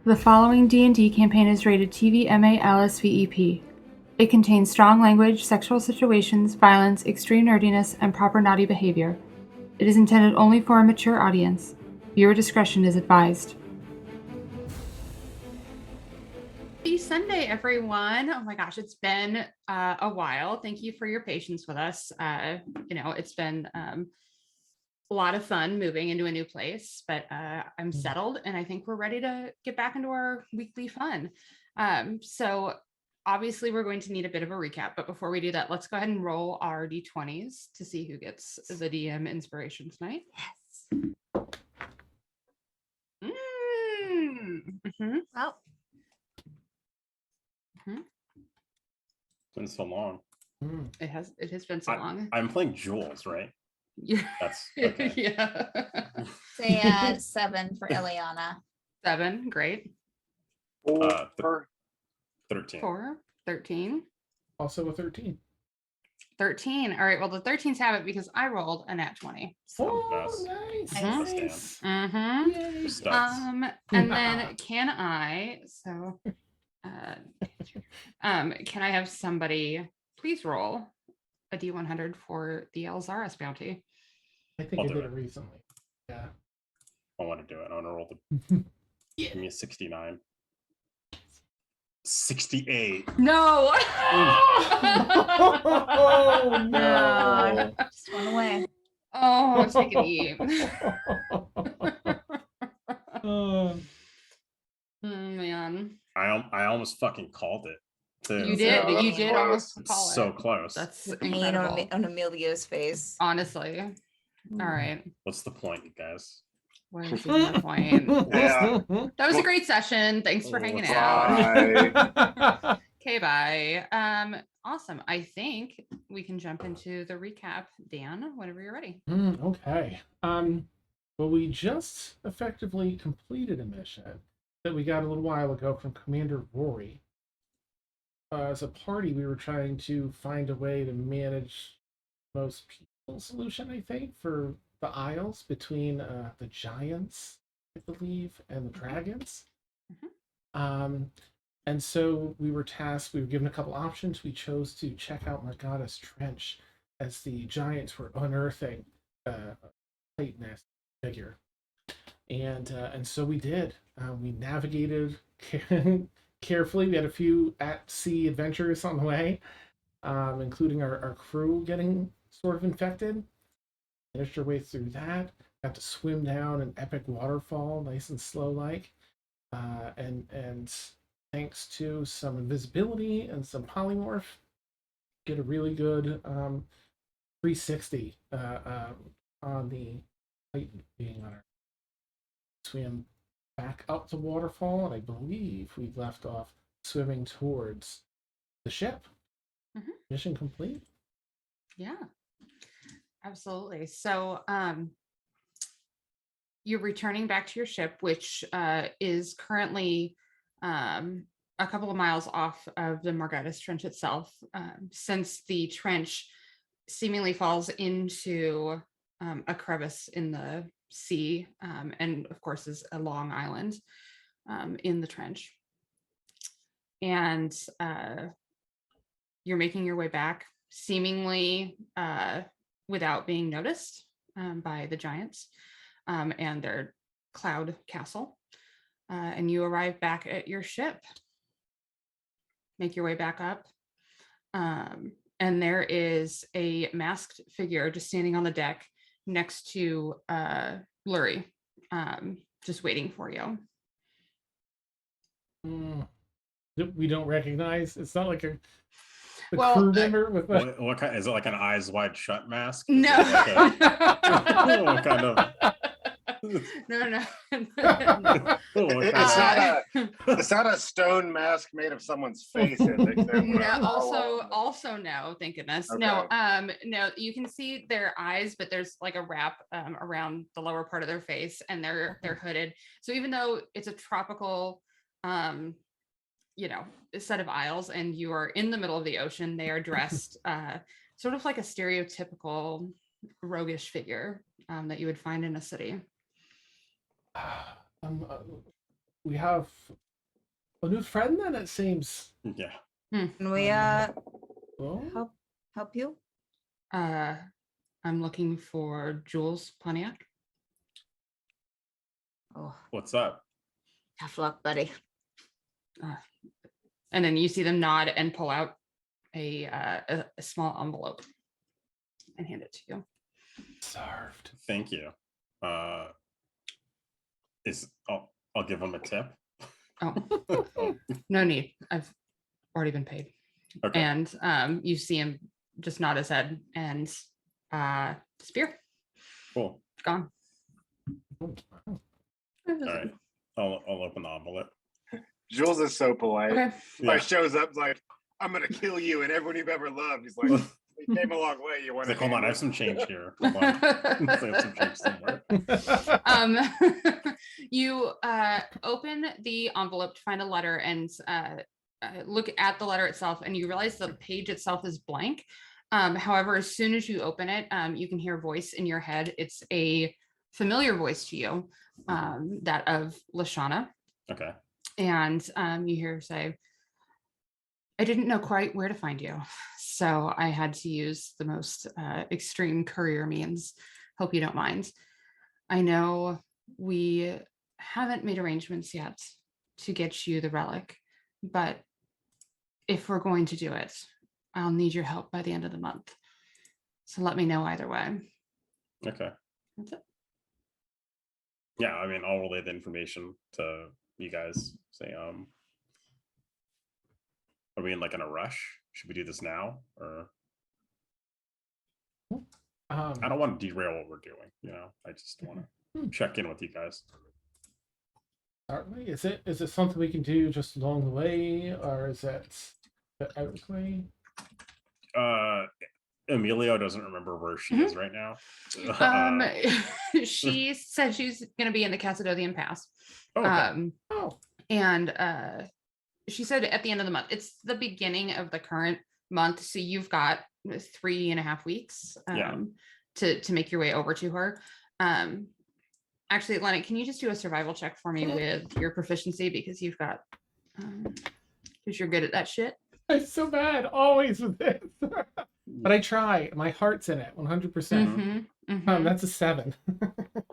The following D&D campaign is rated TV-MA LSVEP. It contains strong language, sexual situations, violence, extreme nerdiness, and proper naughty behavior. It is intended only for a mature audience. Viewer discretion is advised. Happy Sunday, everyone. Oh my gosh, it's been a while. Thank you for your patience with us. It's been a lot of fun moving into a new place, but I'm settled and I think we're ready to get back into our weekly fun. So obviously we're going to need a bit of a recap, but before we do that, let's go ahead and roll our D20s to see who gets the DM inspiration tonight. Yes. Mm-hmm. Well, It's been so long. It has been so long. I'm playing Jules, right? Yeah. That's okay. Yeah. say 7 for Ileana. 7, great. 13. 4, 13. Also a 13. 13. All right. Well, the 13s have it because I rolled a nat 20. So. Oh, nice. Nice. Mm-hmm. Yay. And then can I have somebody please roll a D100 for the Elzaris bounty? I think I'll I do did it. it recently. Yeah. I want to do it. I want to roll give me a 69. 68. No. Oh, no. Just went away. Oh, take it easy. Man. I almost fucking called it. Too. You did. Yeah, You that's did close. almost call So it. close. That's The pain incredible. on Emilio's face. Honestly. All right. What's the point, you guys? What is the point? Yeah. That was a great session. Thanks for hanging out. Bye. Okay, bye. Awesome. I think we can jump into the recap. Dan, whenever you're ready. Okay. Well, we just effectively completed a mission that we got a little while ago from Commander Rory. As a party, we were trying to find a way to manage the most peaceful solution, I think, for the Isles between the giants, I believe, and the dragons. And so we were tasked, we were given a couple options. We chose to check out Morgana's Trench as the giants were unearthing Titaness figure. And so we did. We navigated carefully. We had a few at-sea adventures on the way, including our crew getting sort of infected. Finished our way through that. Got to swim down an epic waterfall, nice and slow-like. And thanks to some invisibility and some polymorph, get a really good 360 on the Titan being on our swim back up the waterfall, and I believe we left off swimming towards the ship. Mission complete. Yeah, absolutely. So you're returning back to your ship, which is currently a couple of miles off of the Morgana's Trench itself, since the trench seemingly falls into a crevice in the sea, and of course is a long island in the trench. And you're making your way back seemingly without being noticed by the giants and their cloud castle. And you arrive back at your ship. Make your way back up. And there is a masked figure just standing on the deck next to Lurie, just waiting for you. We don't recognize. It's not like a Well, crew member with a... What kind? Is it like an eyes wide shut mask? No. What kind of? No. It's not a stone mask made of someone's face. Also no, thank goodness. Okay. No, you can see their eyes, but there's like a wrap around the lower part of their face, and they're hooded. So even though it's a tropical set of isles and you are in the middle of the ocean, they are dressed sort of like a stereotypical roguish figure that you would find in a city. we have a new friend then, it seems. Yeah. Can we Oh, help you? I'm looking for Jules Pontiac. Oh, What's up? tough luck, buddy. And then you see them nod and pull out a small envelope and hand it to you. served. Thank you. I'll give him a tip. Oh, Oh, no need. I've already been paid. okay. And you see him just nod his head and disappear. Cool. Gone. Oh, wow. All right. I'll open the envelope. Jules is so polite. Okay. Like shows up like, I'm gonna kill you and everyone you've ever loved. He's like, we came a long way. You want He's to like, hold on, I have some change here. Hold on. I have some change somewhere. um you open the envelope to find a letter and look at the letter itself, and you realize the page itself is blank. However, as soon as you open it, you can hear a voice in your head. It's a familiar voice to you, that of Lashana. Okay. And you hear her say, I didn't know quite where to find you, so I had to use the most extreme courier means. Hope you don't mind. I know we haven't made arrangements yet to get you the relic, but if we're going to do it, I'll need your help by the end of the month. So let me know either way. Okay. That's it. Yeah, I mean, I'll relay the information to you guys. Say, are we in like in a rush? Should we do this now, or I don't want to derail what we're doing. You know, I just want to check in with you guys. Certainly. Is it something we can do just along the way, or is it the outway? Emilio doesn't remember where she is right now. She said she's going to be in the Caledonian Pass. Okay. And she said at the end of the month. It's the beginning of the current month, so you've got 3.5 weeks to make your way over to her. Actually, Lenny, can you just do a survival check for me with your proficiency, because you've got because you're good at that shit. I'm so bad always with this. But I try. My heart's in it 100%. That's a 7.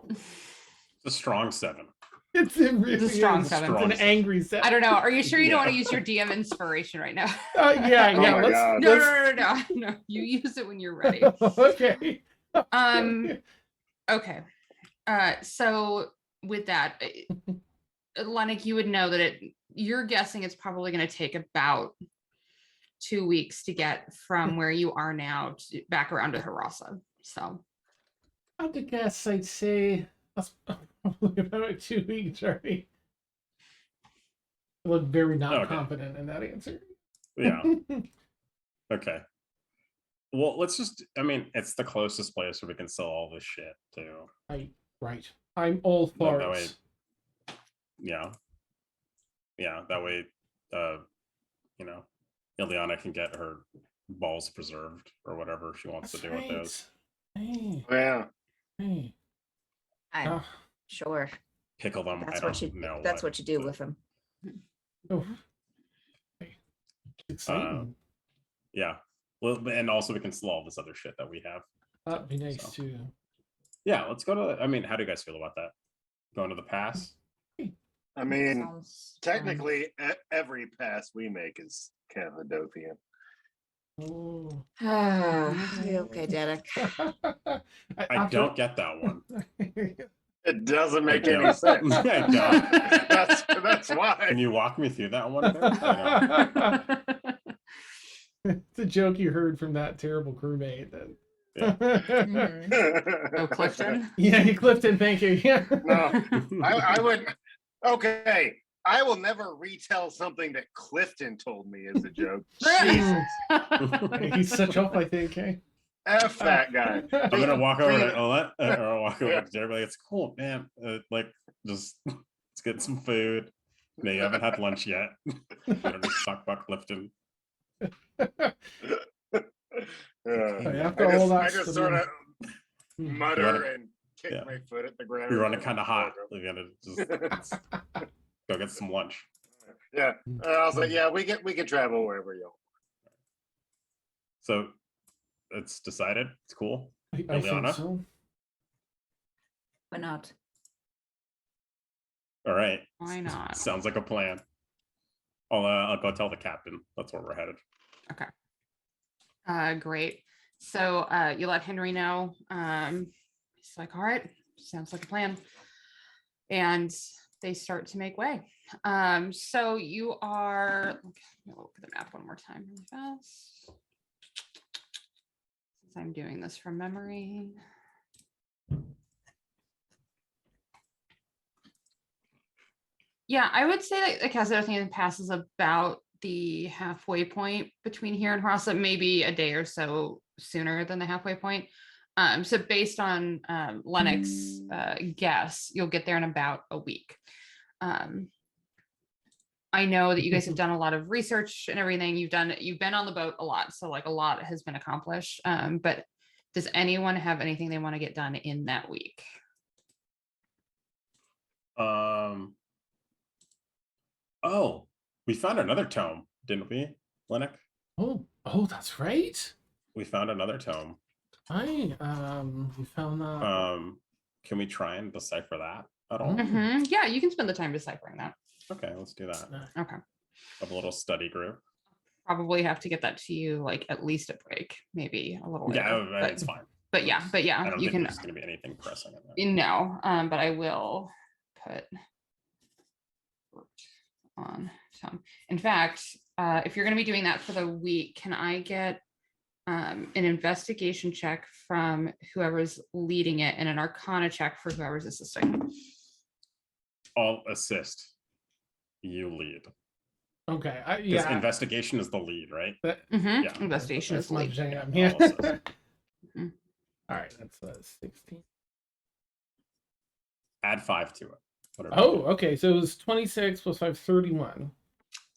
It's a strong 7. It really It's a strong is. 7. It's an angry 7. I don't know. Are you sure you don't want to use your DM inspiration right now? Yeah. Oh my God. No. You use it when you're ready. Okay. Okay. So with that, Lennox, you would know that you're guessing it's probably going to take about 2 weeks to get from where you are now to back around to Harasa. So I have to guess. I'd say that's probably about a 2-week journey. I look very not confident in that answer. Yeah. Okay. Well, let's just, I mean, it's the closest place where we can sell all this shit to. Right. I'm all for That it. way, yeah, that way, you know, Ileana can get her balls preserved or whatever she wants to do with those. Hey. Yeah. Hey. I'm sure. Pickle them. That's I what you. don't know. That's what you do with them. Oh. Exciting. Yeah. Well, and also we can sell all this other shit that we have. That'd be nice too. Yeah, let's go to. I mean, how do you guys feel about that? Going to the pass? I mean, Sounds technically, every pass we make is Cappadocian. Oh. okay, Derek. I don't get that one. It doesn't make I any don't. sense. I don't. That's why. Can you walk me through that one? I It's a joke you heard from that terrible crewmate. That... Mhm. oh, Clifton. Yeah, Clifton. Thank you. Yeah. No, I would. Okay, I will never retell something that Clifton told me as a joke. Jesus, He's such off, I think. Eh? F that guy. I'm gonna walk over to Olet, or I'll walk over to Jerry. Like, it's cool, man. Like, just let's get some food. No, you haven't had lunch yet. Just talk about Clifton. After all that I just sort of mutter and kick Yeah. my foot at the ground. You're running kind of hot. Like, just go get some lunch. Yeah. I was like, yeah, we can travel wherever you. So it's decided. It's cool. I think Ileana? so. Why not? All right. Why not? Sounds like a plan. I'll go tell the captain. That's where we're headed. Okay. Great. So you let Henry know. He's like, all right, sounds like a plan. And they start to make way. So you are, let me look at the map one more time really fast. Since I'm doing this from memory. Yeah, I would say that the Kazakhstan passes about the halfway point between here and Harasa, maybe a day or so sooner than the halfway point. So based on Lennox's guess, you'll get there in about a week. I know that you guys have done a lot of research and everything. You've been on the boat a lot, so like a lot has been accomplished. But does anyone have anything they want to get done in that week? Oh, we found another tome, didn't we, Lennox? Oh, that's right. We found another tome. We found that. Can we try and decipher that at all? Mm-hmm. Yeah, you can spend the time deciphering that. Okay, let's do that. Okay. Have a little study group. Probably have to get that to you like at least a break, maybe a little Yeah, later. But, it's fine. but yeah, I don't you think can. there's going to be anything pressing in that. No, but I will put on Tom. In fact, if you're going to be doing that for the week, can I get an investigation check from whoever's leading it and an Arcana check for whoever's assisting? I'll assist. You lead. Okay. Because investigation is the lead, right? Mm-hmm. Yeah. Investigation is That's my lead. jam. Yeah, Yeah. I'll assist. Mhm. All right. That's 16. Add 5 to it. Whatever. Oh, okay. So it was 26 plus 5, 31.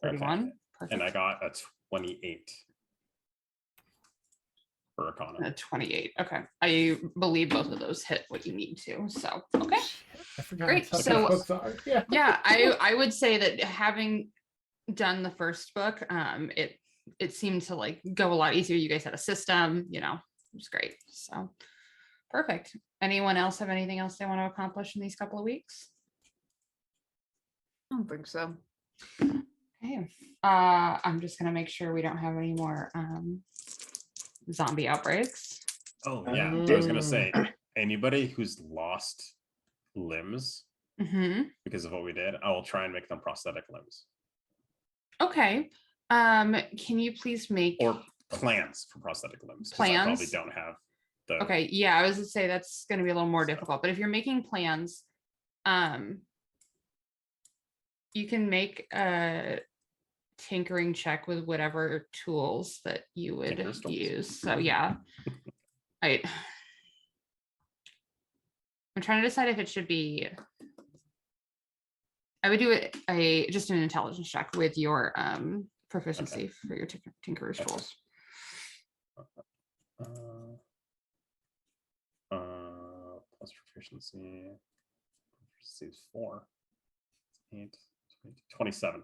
31. Okay. Perfect. And I got a 28 for Arcana. 28. Okay. I believe both of those hit what you need to. So, okay. I forgot Great. how tough So- books are. Yeah. Yeah, I would say that having done the first book, it seemed to like go a lot easier. You guys had a system, it was great. So perfect. Anyone else have anything else they want to accomplish in these couple of weeks? I don't think so. Okay. I'm just gonna make sure we don't have any more zombie outbreaks. Oh, yeah. I was going to say, anybody who's lost limbs Mm-hmm. because of what we did, I will try and make them prosthetic limbs. Okay. Can you please make Or plans for prosthetic limbs. 'Cause I probably Plans? don't have the... Okay, yeah, I was gonna say that's gonna be a little more difficult, but if you're making plans, you can make a tinkering check with whatever tools that you would Tinker's tools? use. So yeah. I'm trying to decide if it should be. I would do just an intelligence check with your proficiency for your tinkerer's Okay. tools. Plus proficiency. Proficiency is 4. 8, 27.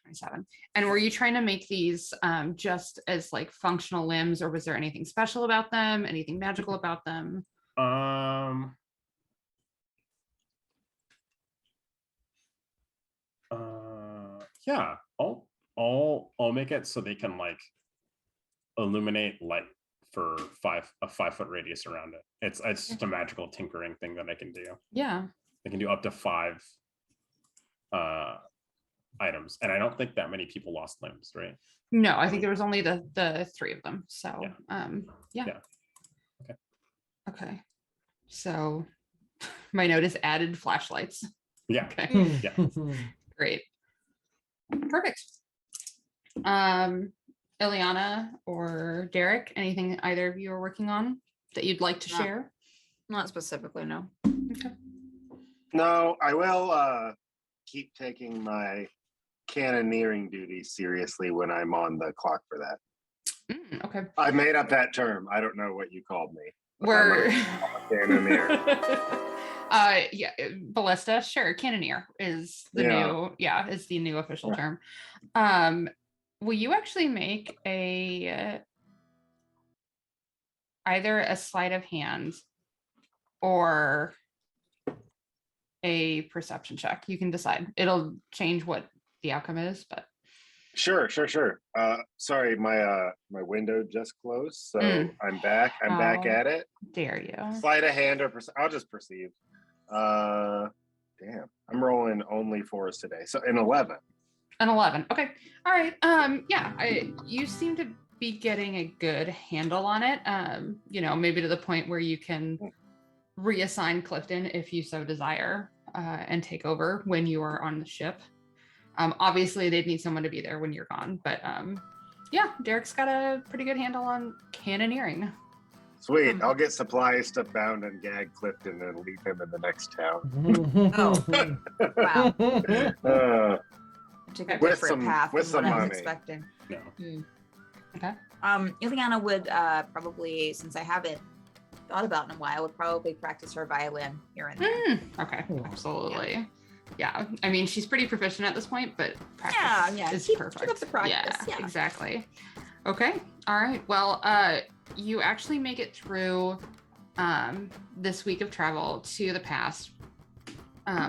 27. And were you trying to make these just as like functional limbs, or was there anything special about them? Anything magical about them? Yeah, I'll make it so they can like illuminate light for a 5-foot radius around it. It's just a magical tinkering thing that I can do. Yeah. I can do up to 5 items, and I don't think that many people lost limbs, right? No, I think there was only the 3 of them. So yeah. Okay. Okay. So my note is added flashlights. Yeah. Okay. Yeah. Great. Perfect. Ileana or Derek, anything either of you are working on that you'd like to No. share? Not specifically, no. Okay. No, I will keep taking my cannoneering duties seriously when I'm on the clock for that. Okay. I made up that term. I don't know what you called me. but I'm We're a cannoneer. Yeah, ballista, sure. Cannoneer is the is the new official term. Will you actually make a either a sleight of hand or a perception check? You can decide. It'll change what the outcome is, but Sure. Sorry, my window just closed, so I'm back. I'm back How at it. dare you? Sleight of hand or I'll just perceive. Damn, I'm rolling only fours today. So an 11. An 11. Okay. All right. You seem to be getting a good handle on it. Maybe to the point where you can reassign Clifton if you so desire, and take over when you are on the ship. Obviously they'd need someone to be there when you're gone, but Derek's got a pretty good handle on cannoneering. Sweet. I'll get supplies to bound and gag Clifton and leave him in the next town. Wow. Took a With different some- path with than what some I was money. expecting. No. Okay. Ileana would probably, since I haven't thought about it in a while, would probably practice her violin here and there. Okay. Absolutely. Yeah. I mean, she's pretty proficient at this point, but practice is perfect. Keep up the practice. Yeah, exactly. Okay. All right. Well, you actually make it through this week of travel to the past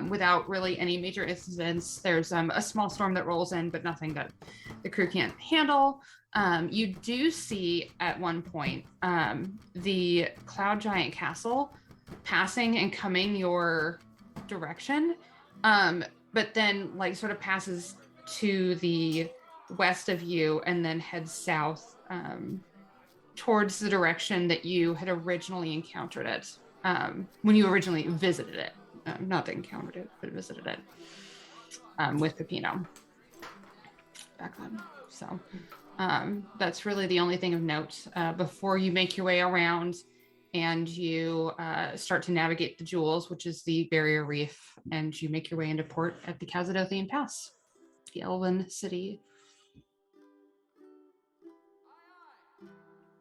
without really any major incidents. There's a small storm that rolls in, but nothing that the crew can't handle. You do see at one point the Cloud Giant Castle passing and coming your direction, but then like sort of passes to the west of you and then heads south towards the direction that you had originally encountered it when you originally visited it. Not encountered it, but visited it with Pepino back then. So that's really the only thing of note before you make your way around and you start to navigate the Jewels, which is the barrier reef, and you make your way into port at the Khazad-dûthian Pass, the Elven city.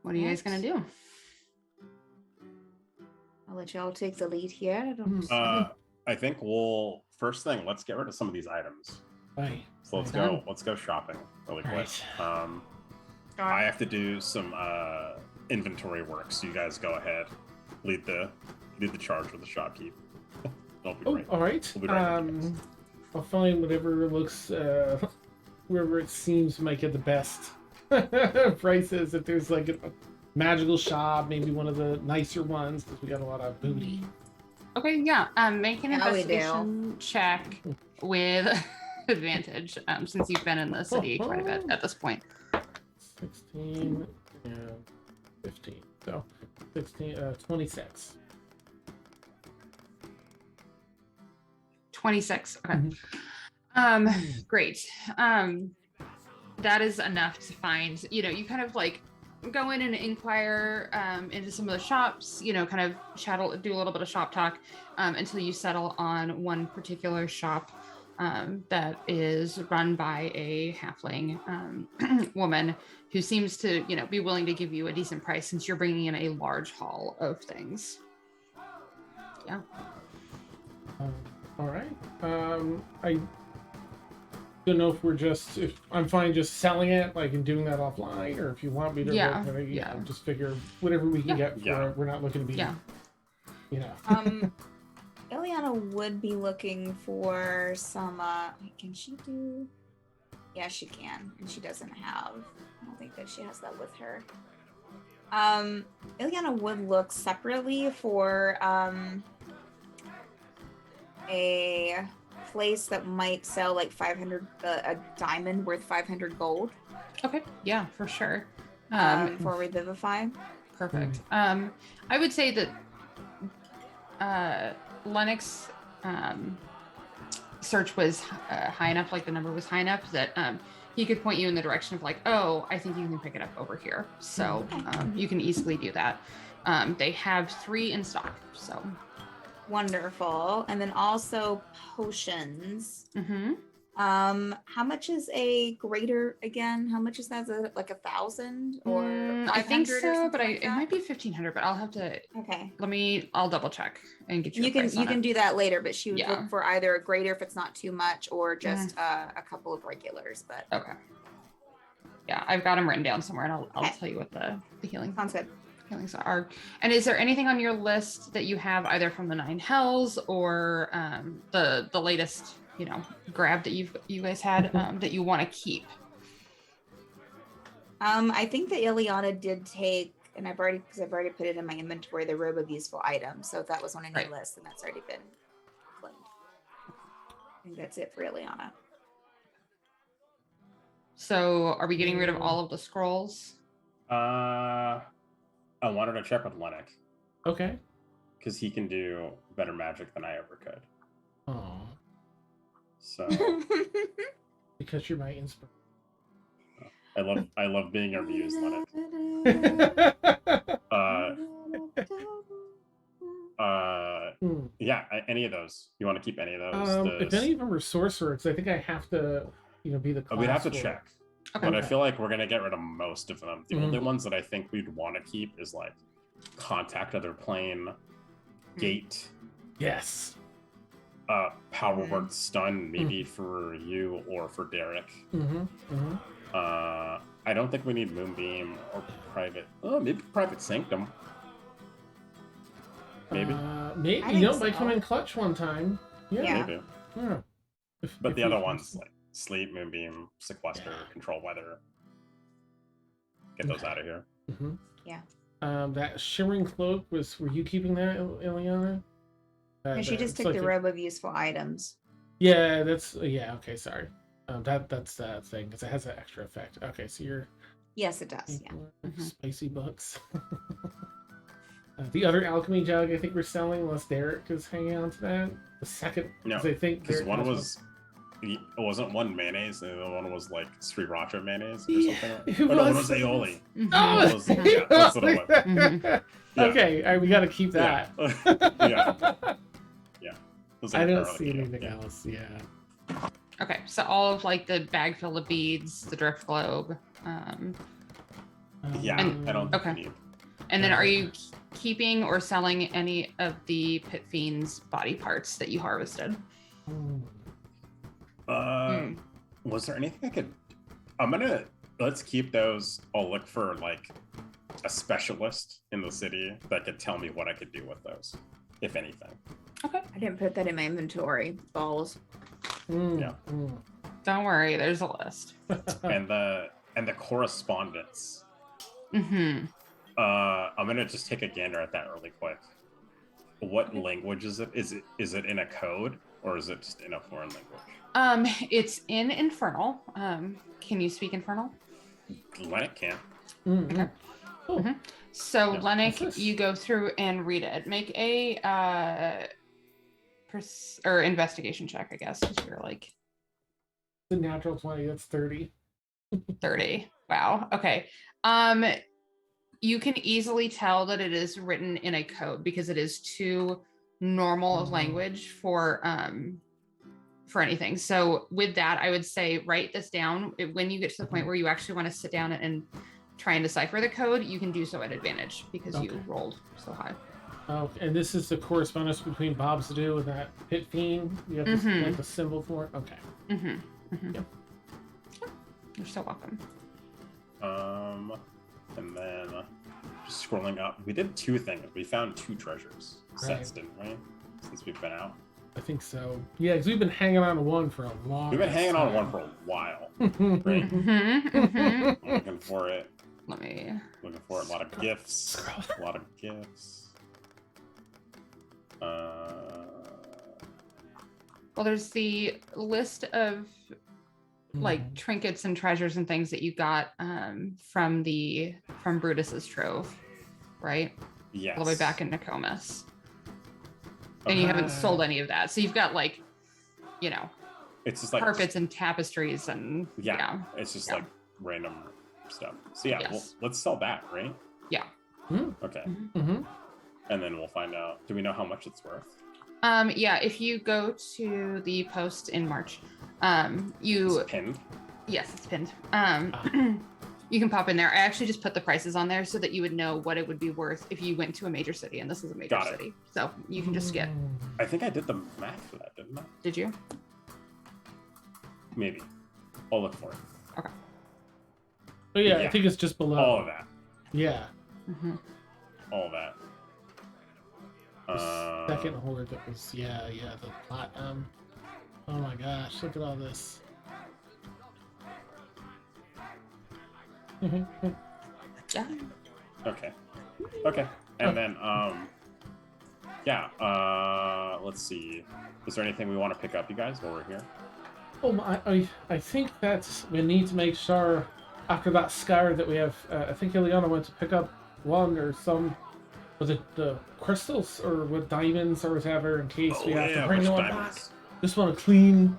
What are you guys gonna do? I'll let y'all take the lead here. I don't I think first thing, let's get rid of some of these items. Right. So let's go shopping really quick. Right. I have to do some inventory work, so you guys go ahead, lead the charge with the shopkeep. Don't be right. All right. We'll be right with you guys. I'll find whatever looks, wherever it seems might get the best prices. If there's like a magical shop, maybe one of the nicer ones, because we got a lot of booty. Okay, yeah. Make an investigation check with advantage, since you've been in the city quite a bit at this point. 16 and 15. So 26. 26. Okay. Great. That is enough to find, you kind of like go in and inquire into some of the shops, kind of do a little bit of shop talk until you settle on one particular shop that is run by a halfling woman who seems to, be willing to give you a decent price since you're bringing in a large haul of things. Yeah. All right. I don't know if I'm fine just selling it, like, and doing that offline, or if you want me to just figure whatever we can get for it. We're not looking to be, Ileana would be looking for some, can she do? Yeah, she can, and she doesn't have, I don't think that she has that with her. Ileana would look separately for, a place that might sell like 500, a diamond worth 500 gold. Okay, yeah, for sure. For Revivify. Perfect. I would say that Lennox search was high enough, like the number was high enough that he could point you in the direction of like, oh, I think you can pick it up over here. So you can easily do that. They have 3 in stock, so. Wonderful. And then also potions. How much is a greater again? How much is that? Is it like 1,000 or I think 500 or so, something but like it that? might be 1,500. But I'll have to. Okay. I'll double check and get you. You a can price on it. do that later, but she would Yeah. look for either a greater if it's not too much or just a couple of regulars. But Okay. Yeah, I've got them written down somewhere, and I'll Okay. tell you what the healing sounds good. healings are. And is there anything on your list that you have either from the Nine Hells or the latest, grab that you guys had that you want to keep? I think that Ileana did take, and I've already put it in my inventory, the robe of useful items. So if that was on any Right. list, then that's already been claimed. I think that's it for Ileana. So are we getting rid of all of the scrolls? I wanted to check with Lennox Okay. because he can do better magic than I ever could. Oh, So because you're my inspiration. I love being your muse, Lennox. Yeah, any of those. You want to keep any of those? If any of them are sorcerers, I think I have to, be the class. We'd have to for it. check. Okay. But I feel like we're gonna get rid of most of them. The Mhm. only ones that I think we'd want to keep is like contact other plane, gate, Yes. power word stun, maybe for you or for Derek. I don't think we need Moonbeam or private. Oh, maybe private sanctum. Maybe. Maybe I you think know, might so. come in clutch one time. Yeah. Maybe. Yeah. But If the we other can- ones like sleep, Moonbeam, sequester, Yeah. control weather. Get those Okay. out of here. Mhm. Yeah. That shimmering cloak were you keeping that, Ileana? And she just it's took like the a- robe of useful items. Yeah, okay, sorry. That's that thing because it has an extra effect. Okay, so you're Yes, it does. Yeah. spicy books. The other alchemy jug I think we're selling, unless Derek is hanging on to that. The second, No, I think because Derek one has was. It wasn't one mayonnaise, and the other one was like sriracha mayonnaise or Yeah, something. it Oh, no, one was. was aioli. Oh, It was- yeah, that's what it was. Mhm. Yeah. Okay, all right, we got to keep that. Yeah. It was I like don't garlic, see yeah, anything yeah. else. Yeah. Okay, so all of like the bag full of beads, the drift globe, Yeah, I don't think Okay. we need. and then are you keeping or selling any of the pit fiend's body parts that you harvested? Was there anything I could? Let's keep those. I'll look for like a specialist in the city that could tell me what I could do with those, if anything. Okay, I didn't put that in my inventory. Balls. Yeah. don't worry, there's a list. And the correspondence. Mm-hmm. I'm gonna just take a gander at that really quick. What language is it? Is it in a code or is it just in a foreign language? It's in Infernal. Can you speak Infernal? Lennox can. Okay. Cool. So Yeah. Lennox, What's this? you go through and read it. Make a or investigation check, I guess, because you're like The natural 20, that's 30. 30. Wow. Okay. You can easily tell that it is written in a code because it is too normal of language for anything. So with that, I would say write this down. When you get to the point where you actually want to sit down and try and decipher the code, you can do so at advantage because you Okay. rolled so high. Oh, and this is the correspondence between Bob Sadu and that pit fiend. You have this, like the symbol for it. Okay. Yep. You're so welcome. And then just scrolling up, we did two things. We found 2 treasures sets, Right. didn't we? Since we've been out, I think so. Yeah, because we've been hanging on to one for a long. we've been hanging on one for a while. Right? Mm-hmm. I'm looking for it. Let me. Looking for it. A lot of gifts. Scroll. A lot of gifts. Well, there's the list of like trinkets and treasures and things that you got from Brutus's trove, right? Yes. All the way back in Nokomis. And you haven't sold any of that. So you've got like, It's just like carpets and tapestries and Yeah. It's just Yeah. like random stuff. So yeah, Yes. let's sell that, right? Yeah. Okay. Mm-hmm. And then we'll find out. Do we know how much it's worth? Yeah, if you go to the post in March, You It's pinned. yes, it's pinned. You can pop in there. I actually just put the prices on there so that you would know what it would be worth if you went to a major city, and this is a major Got it. city. So you can just get. I think I did the math for that, didn't I? Did you? Maybe. I'll look for it. Okay. Oh yeah, I Yeah. think it's just below. All of that. Yeah. Mm-hmm. All of that. The second horde that was the platinum. Oh my gosh, look at all this. Yeah. Okay. Okay. And then yeah, let's see. Is there anything we want to pick up, you guys, while we're here? I think that we need to make sure after that scar that we have. I think Ileana went to pick up one or some. Was it the crystals or with diamonds or whatever? In case we have to bring which one back. diamonds? Just want a clean.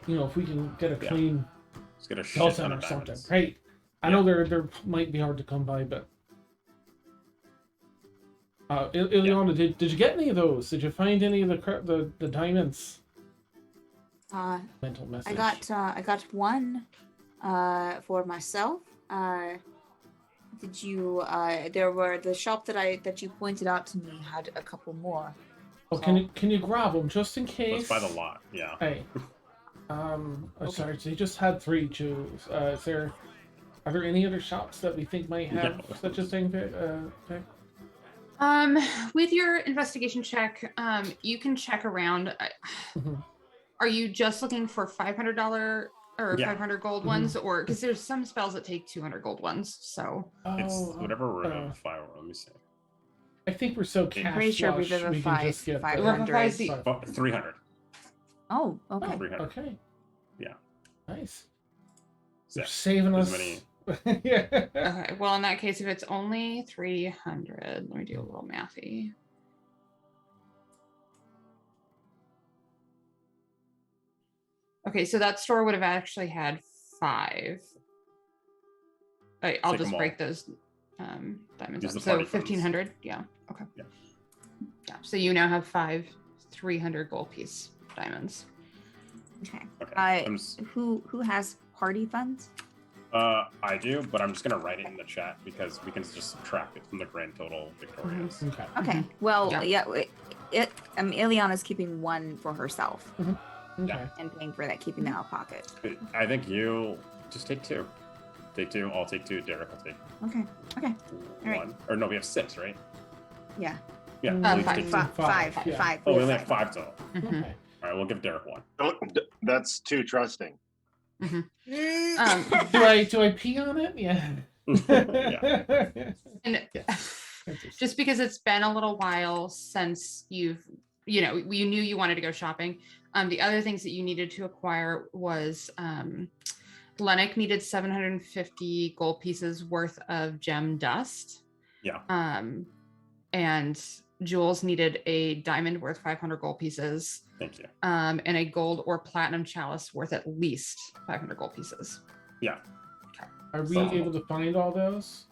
If we can get a clean Let's get a shit dozen ton or of something, diamonds. right? I know they're might be hard to come by, but Ileana, did you get any of those? Did you find any of the diamonds? Mental message. I got one for myself. Did you there were the shop that you pointed out to me had a couple more. Oh, can you grab them just in case? Let's buy the lot. Yeah. Hey. Sorry, they just had 3 jewels. Are there any other shops that we think might have such a thing, Vic? With your investigation check, you can check around. Are you just looking for $500 or 500 gold ones, or because there's some spells that take 200 gold ones? So It's whatever Revivify. Let me see. I think we're so cash pretty sure flush, we can Revivify just get 500. 300. Oh, okay. 300. Okay. Yeah. Nice. So, You're saving as us. many- Yeah. okay, well in that case, if it's only 300, let me do a little mathy. Okay, so that store would have actually had 5. I'll Take just them break all. those diamonds Use up. the So party funds. 1,500, yeah, okay. Yeah. Yeah, so you now have 5 300 gold piece diamonds. Okay. Okay. Who has party funds? I do, but I'm just gonna write it in the chat because we can just subtract it from the grand total victorious. Okay. Okay. Well, Yeah. Ileana's keeping one for herself Okay. and paying for that, keeping that out of pocket. I think you just take 2. Take 2. I'll take 2. Derek will take Okay. Okay. 1. right. Or no, we have 6, right? Yeah. Yeah. Mm, we'll five. take 2. Five. Yeah. Five. Oh, we have only have 5 total. Mhm. Okay. All right, we'll give Derek 1. That's too trusting. Um, Do I pee on it? Yeah. Yeah. and Interesting. just because it's been a little while since you knew you wanted to go shopping. The other things that you needed to acquire was Lennox needed 750 gold pieces worth of gem dust. Yeah. And Jules needed a diamond worth 500 gold pieces. Thank you. And a gold or platinum chalice worth at least 500 gold pieces. Yeah. Are we So- able to find all those?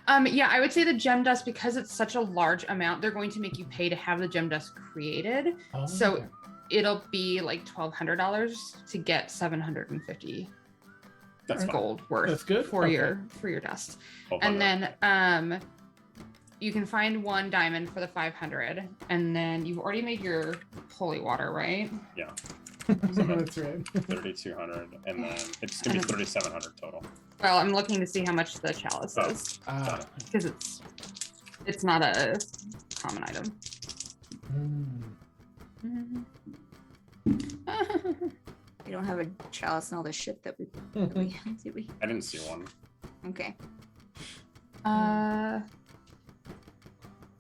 Yeah, I would say the gem dust, because it's such a large amount, they're going to make you pay to have the gem dust created. Oh, So okay. it'll be like $1,200 to get 750 That's fine. gold worth That's good. for Okay. your dust. 1200. And then you can find 1 diamond for the 500, and then you've already made your holy water, right? Yeah. That's right. 3,200, and then it's gonna be 3,700 total. Well, I'm looking to see how much the chalice Oh. is, Ah. because it's not a common item. Mm. We don't have a chalice and all the shit that we do we? I didn't see one. Okay.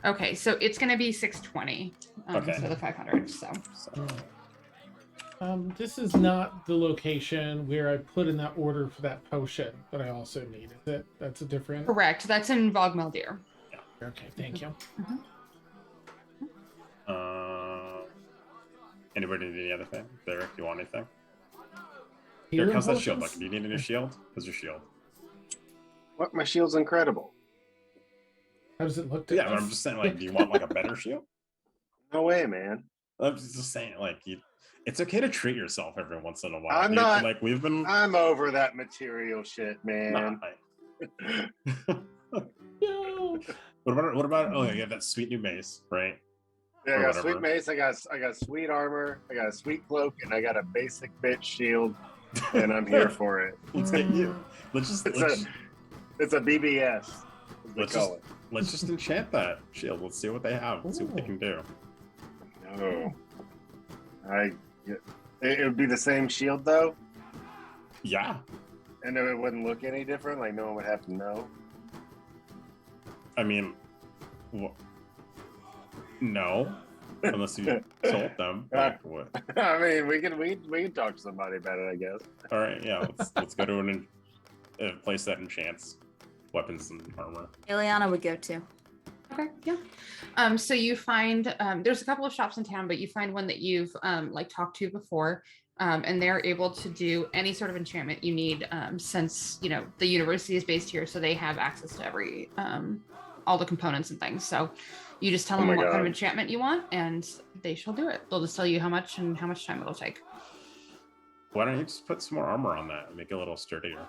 Okay, so it's gonna be 620 Okay. for the 500. So So This is not the location where I put in that order for that potion that I also need. Is it? That's a different. correct. That's in Vogmeldir. Okay, thank you. anybody need any other thing? Derek, you want anything? Healing Derek, how's that shield potions? look? Do you need a new shield? How's your shield? What? My shield's incredible. How does it look? To Yeah, but us? I'm just saying, like, do you want like a better shield? No way, man. I'm just saying, like, It's okay to treat yourself every once in a while. I'm not- like we've been. I'm over that material shit, man. No. What about? Oh, you have that sweet new mace, right? Yeah, I Or got whatever. sweet mace. I got sweet armor. I got a sweet cloak, and I got a basic bitch shield, and I'm here for it. Let's get you. Let's just It's a BBS, as they Let's call let's just enchant that shield. Let's see what they have. Let's see what they can do. it. Oh, it would be the same shield though, Yeah. and it wouldn't look any different. Like no one would have to know. I mean, no, unless you told them. Like, what? I mean, we can talk to somebody about it, I guess. All right, yeah. Let's go to a place that enchants weapons and armor. Ileana would go to. Okay, yeah. So you find there's a couple of shops in town, but you find one that you've like talked to before, and they're able to do any sort of enchantment you need, since you know the university is based here, so they have access to every all the components and things. So you just tell Oh them my what kind of God. enchantment you want, and they shall do it. They'll just tell you how much and how much time it'll take. Why don't you just put some more armor on that and make it a little sturdier?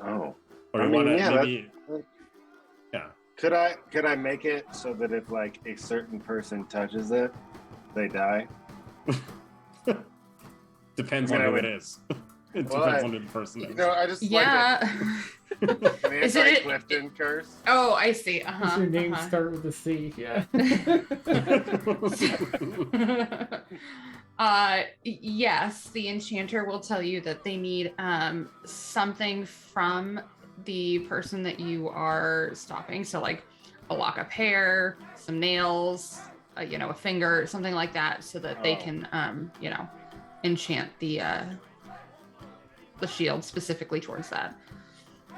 Oh, Or I you mean, want to yeah, maybe? that- Yeah. could I make it so that if like a certain person touches it, they die? Depends I mean, on I who would- it is. It Well, depends I- on who the person is. You know, I just Yeah. like an Is it- anti-Clifton curse. Oh, I see. Does your name start with a C? Yeah. Yes, the enchanter will tell you that they need something from the person that you are stopping. So like a lock of hair, some nails, you know, a finger, something like that, so that they Oh. can you know, enchant the shield specifically towards that.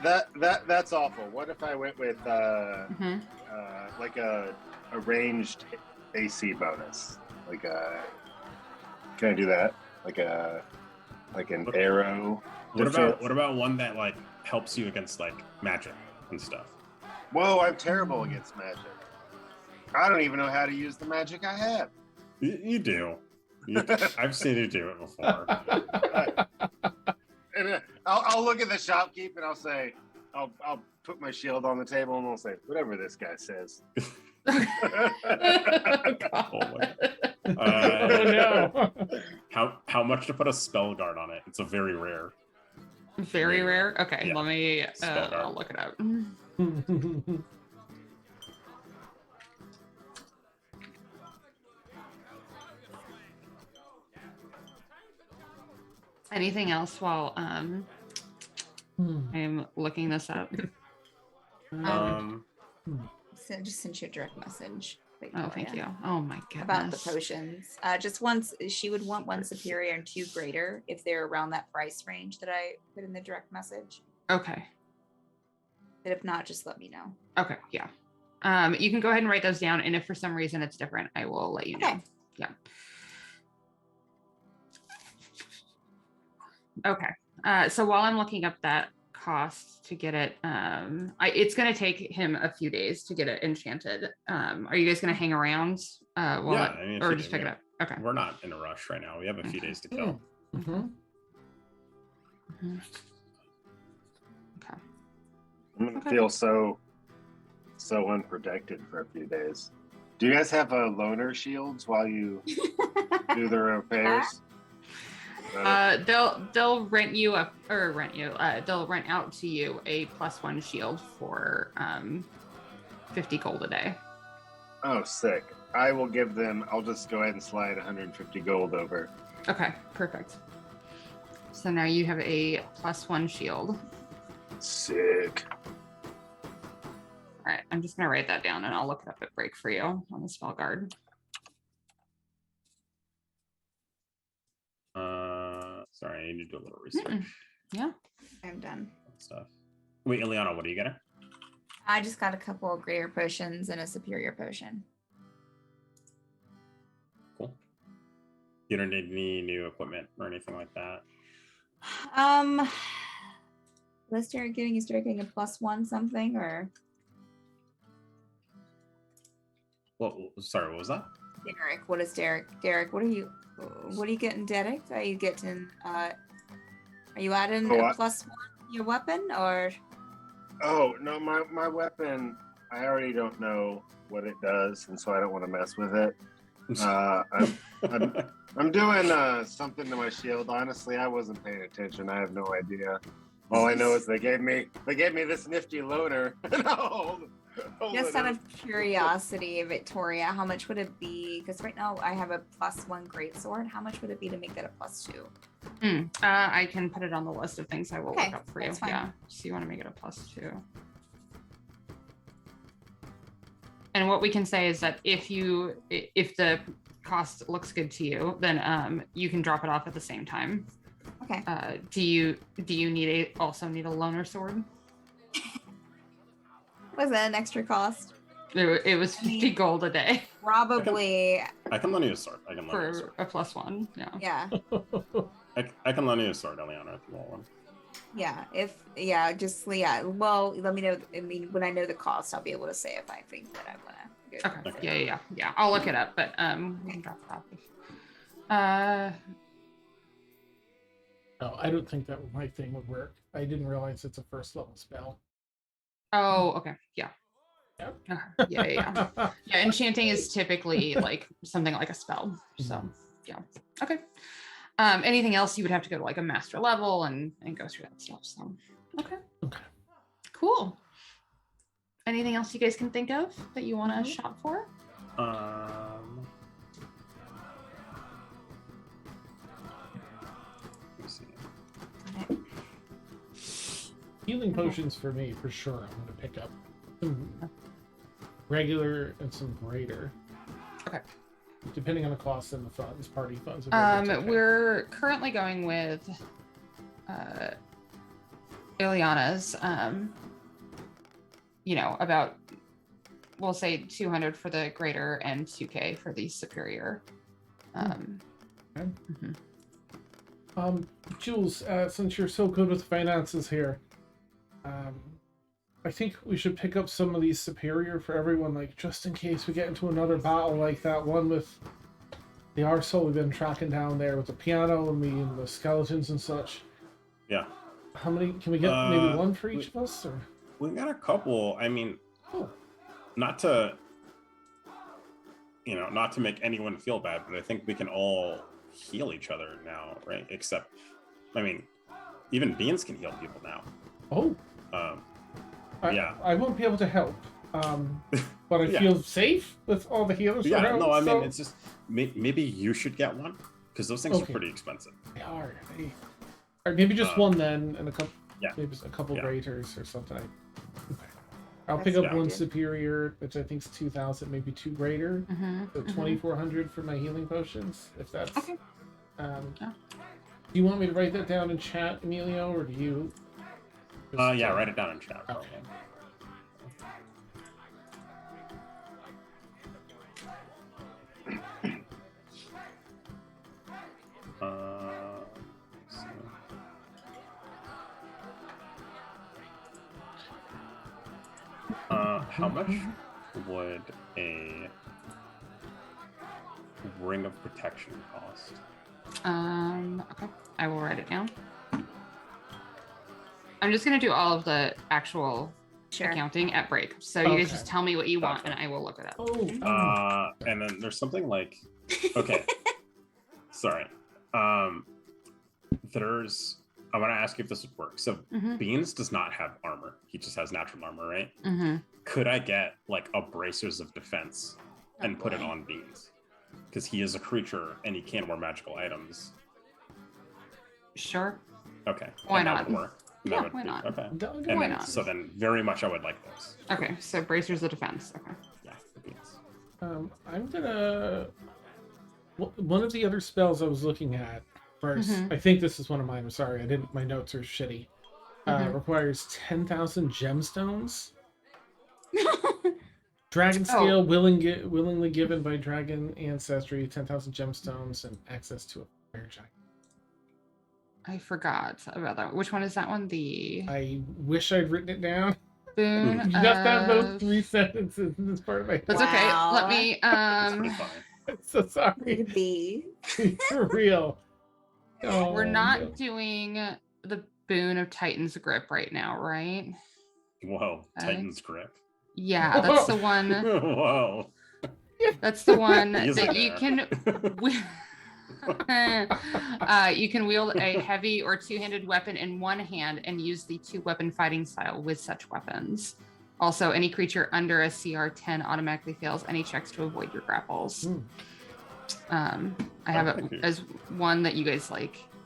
That's awful. What if I went with Mhm. like a ranged AC bonus? Like can I do that? Like an arrow. defense? What about one that like helps you against like magic and stuff? Whoa, I'm terrible against magic. I don't even know how to use the magic I have. You do. I've seen you do it before. And I'll look at the shopkeep and I'll say, I'll put my shield on the table and I'll say, whatever this guy says. Oh my Oh no. How much to put a spell guard on it? It's a very rare. Very rare. Okay, Yeah. let me. Spell guard. I'll look it up. Anything else while I'm looking this up? So just sent you a direct message. Oh, thank you. Oh my goodness. About the potions. Just once she would want one superior and two greater if they're around that price range that I put in the direct message. Okay. But if not, just let me know. Okay. Yeah. You can go ahead and write those down, and if for some reason it's different, I will let you know. Okay. Yeah. Okay. So while I'm looking up that cost to get it, it's going to take him a few days to get it enchanted. Are you guys going to hang around while Yeah, I mean, if or you just do, pick it yeah. up? Okay. We're not in a rush right now. We have a few days to kill. Mhm. Okay. I'm gonna Okay. feel so unprotected for a few days. Do you guys have loner shields while you do the repairs? They'll rent you they'll rent out to you a +1 shield for 50 gold a day. Oh, sick. I will give them, I'll just go ahead and slide 150 gold over. Okay, perfect. So now you have a +1 shield. Sick. All right, I'm just gonna write that down and I'll look it up at break for you on the spell guard. Sorry, I need to do a little research. Yeah. I'm done. Stuff. Wait, Ileana, what are you getting? I just got a couple of greater potions and a superior potion. Cool. You don't need any new equipment or anything like that. Was Derek getting? Is Derek getting a +1 something or? Well, sorry, what was that? Derek, what is Derek? Derek, what are you? What are you getting, Derek? Are you getting? Are you adding Oh, a +1 to your weapon, or? Oh no, my weapon. I already don't know what it does, and so I don't want to mess with it. I'm doing something to my shield. Honestly, I wasn't paying attention. I have no idea. All I know is they gave me this nifty loader. Just out of curiosity, Victoria, how much would it be? Because right now I have a +1 greatsword. How much would it be to make that a +2? I can put it on the list of things I will Okay, look up for you. that's fine. Yeah. So you want to make it a +2. And what we can say is that if the cost looks good to you, then you can drop it off at the same time. Okay. Do you also need a loner sword? Was that an extra cost? It was 50 gold a day Probably. I can lend you a sword. I can lend you a for sword. a +1. Yeah. Yeah. I can lend you a sword, Eliana, if you want one. Well, let me know. I mean, when I know the cost, I'll be able to say if I think that I want to. Okay. Yeah. I'll look it up, but we can drop it off. No, I don't think that my thing would work. I didn't realize it's a first level spell. Oh, okay. Yeah. Yep. Yeah. Yeah, enchanting is typically like something like a spell. So yeah. Okay. Anything else you would have to go to like a master level and go through that stuff. So okay. Cool. Anything else you guys can think of that you want to shop for? Let me see. Healing potions for me, for sure. I'm going to pick up some regular and some greater. Okay. Depending on the cost and the funds, party funds. We're currently going with Ileana's, about, we'll say 200 for the greater and 2K for the superior. Jules, since you're so good with finances here, I think we should pick up some of these superior for everyone, like just in case we get into another battle like that one with the arsehole we've been tracking down there with the piano and the skeletons and such. Yeah. How many can we get? Maybe one for each of us, or we got a couple. I mean, not to make anyone feel bad, but I think we can all heal each other now, right? Except, I mean, even Beans can heal people now. Oh. Yeah. I won't be able to help. But I feel safe with all the healers. Yeah, around, no, I mean, so... it's just maybe you should get one because those things are pretty expensive. They are. Or maybe just one then, and a couple. Yeah. Maybe a couple graters or something. Okay. I'll That's pick up a good one idea. superior, which I think is 2,000, maybe 2 greater. So 2,400 for my healing potions, if that's. Okay. Do you want me to write that down in chat, Emilio, or do you? Yeah, write it down in chat. Okay. Let's see. How much would a ring of protection cost? Okay, I will write it down. I'm just gonna do all of the actual accounting at break. So you guys just tell me what you want and I will look it up. And then there's something like, okay, sorry. I want to ask you if this would work. So Beans does not have armor. He just has natural armor, right? Could I get like a bracers of defense and put it on Beans? Because he is a creature and he can wear magical items. Sure. Okay. Why and not? That would work. Yeah, That would why be, not? Okay. Why then, not? So then very much I would like those. Okay, so bracers of defense. Okay. Yeah, for Beans. I'm gonna. One of the other spells I was looking at first. I think this is one of mine. I'm sorry, I didn't. My notes are shitty. Requires 10,000 gemstones. Dragon scale, willingly given by dragon ancestry. 10,000 gemstones and access to a fire giant. I forgot about that. Which one is that one? I wish I'd written it down. Boon. You got that those 3 sentences in this part of my. That's okay. Let me. That's pretty funny. So sorry. Could be. For real. Oh, We're not no. doing the boon of Titan's grip right now, right? Whoa, Okay. Titan's grip. Yeah, that's the one. Whoa. That's the one Easy that you there. can. You can wield a heavy or two-handed weapon in one hand and use the two-weapon fighting style with such weapons. Also, any creature under a CR 10 automatically fails any checks to avoid your grapples. I have it as one that you guys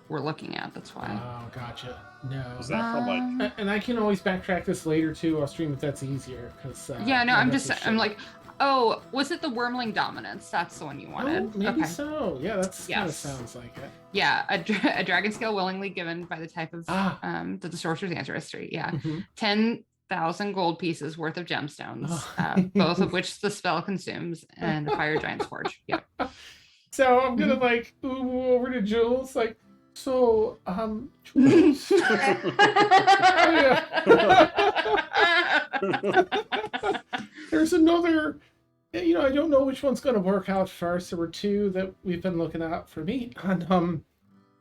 were looking at. That's why. Oh, gotcha. No. Is that for like? And I can always backtrack this later too. I'll stream if that's easier. Cause yeah, no, my I'm message I'm showed. like, oh, was it the Wormling Dominance? That's the one you wanted. Oh, maybe Okay. so. Yeah, that's kind of Yes. sounds like it. Yeah, a dragon skill willingly given by the type of Ah. the sorcerer's ancestry. Yeah, Mhm. 10,000 gold pieces worth of gemstones, Oh. both of which the spell consumes, and a fire giant's forge. Yep. So I'm gonna Mhm. like move over to Jules, like, so Jules. There's another, I don't know which one's gonna work out first. There were two that we've been looking at for me, and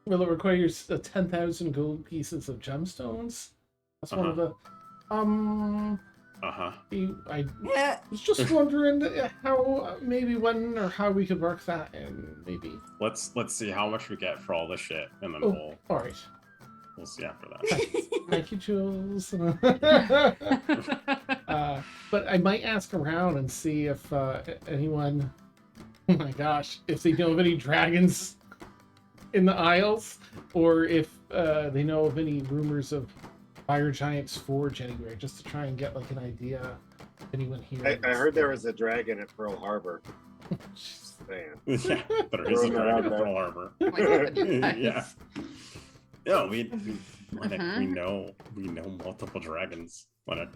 well, it requires 10,000 gold pieces of gemstones. That's one of the Uh-huh. I Yeah. was just wondering how maybe when or how we could work that in, maybe. Let's see how much we get for all this shit, and then Oh, all right. we'll see after that. Thank you, Jules. But I might ask around and see if anyone, oh my gosh, if they know of any dragons in the Isles, or if they know of any rumors of Fire Giant's Forge anywhere, just to try and get like an idea if anyone here. I heard there was a dragon at Pearl Harbor. Just saying. Yeah, there is a dragon in Pearl Harbor. Oh my God, you guys. Yeah. Yeah, we Mhm. know multiple dragons. Leonard.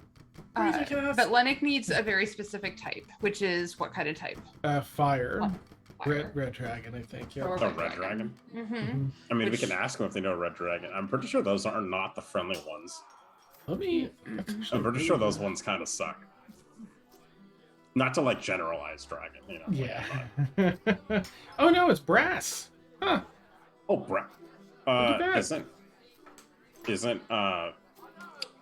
But Lennox needs a very specific type, which is what kind of type? Fire. What? Fire. Red dragon, I think. Yeah. Or A red dragon. Mm-hmm. Mhm. I mean, we Which- can ask them if they know red dragon. I'm pretty sure those are not the friendly ones. Let me. I'm pretty sure those ones kind of suck. Not to like generalize dragon, you know. like, Yeah. Oh no, it's brass. Huh. Oh, Look at that. isn't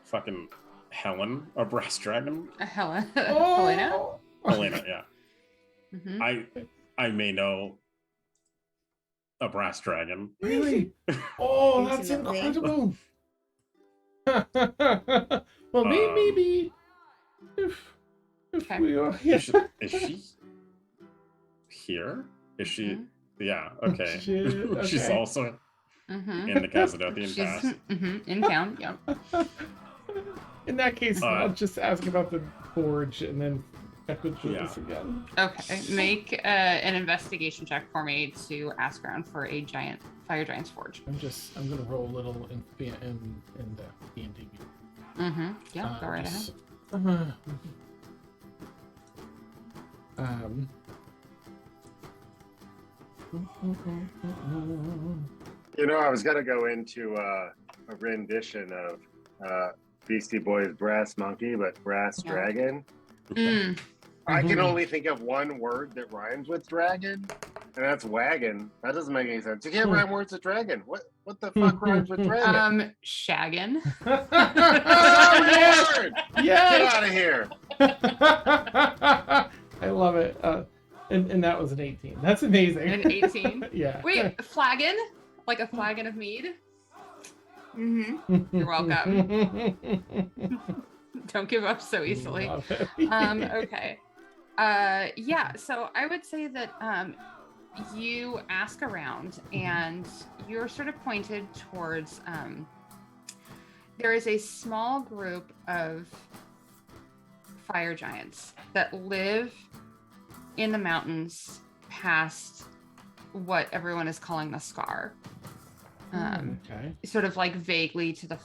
fucking Helen a brass dragon? Helena. Oh. Helena, yeah. Mhm. I may know a brass dragon. Really? Oh, that's Intimately. incredible. Well, Um, maybe if Okay. we are, yeah. Is she here? Is she? Mhm. Yeah. Okay. Shit, She's okay. also Mhm. in the Casadothian She's Pass. in town. Yeah. In that case, Uh, I'll just ask about the forge and then check with Jules again. Okay. Make an investigation check for me to ask around for a fire giant's forge. I'm gonna roll a little in the D&D. Mm-hmm. Yeah. Go right ahead. just- You know, I was gonna go into a rendition of Beastie Boys' Brass Monkey, but Brass Yeah. Dragon. Mm. I can Mhm. only think of one word that rhymes with dragon, and that's wagon. That doesn't make any sense. You can't rhyme words with dragon. What the fuck rhymes with dragon? Shaggin. Oh, Lord! Get Yes! out of here! I love it. And that was an 18. That's amazing. An 18. Yeah. Wait, flagon? Like a flagon of mead? Mm-hmm. You're welcome. Don't give up so easily. Love it. Okay. Yeah, so I would say that you ask around and you're sort of pointed towards there is a small group of fire giants that live in the mountains past what everyone is calling the Scar. Okay. Sort of like vaguely to the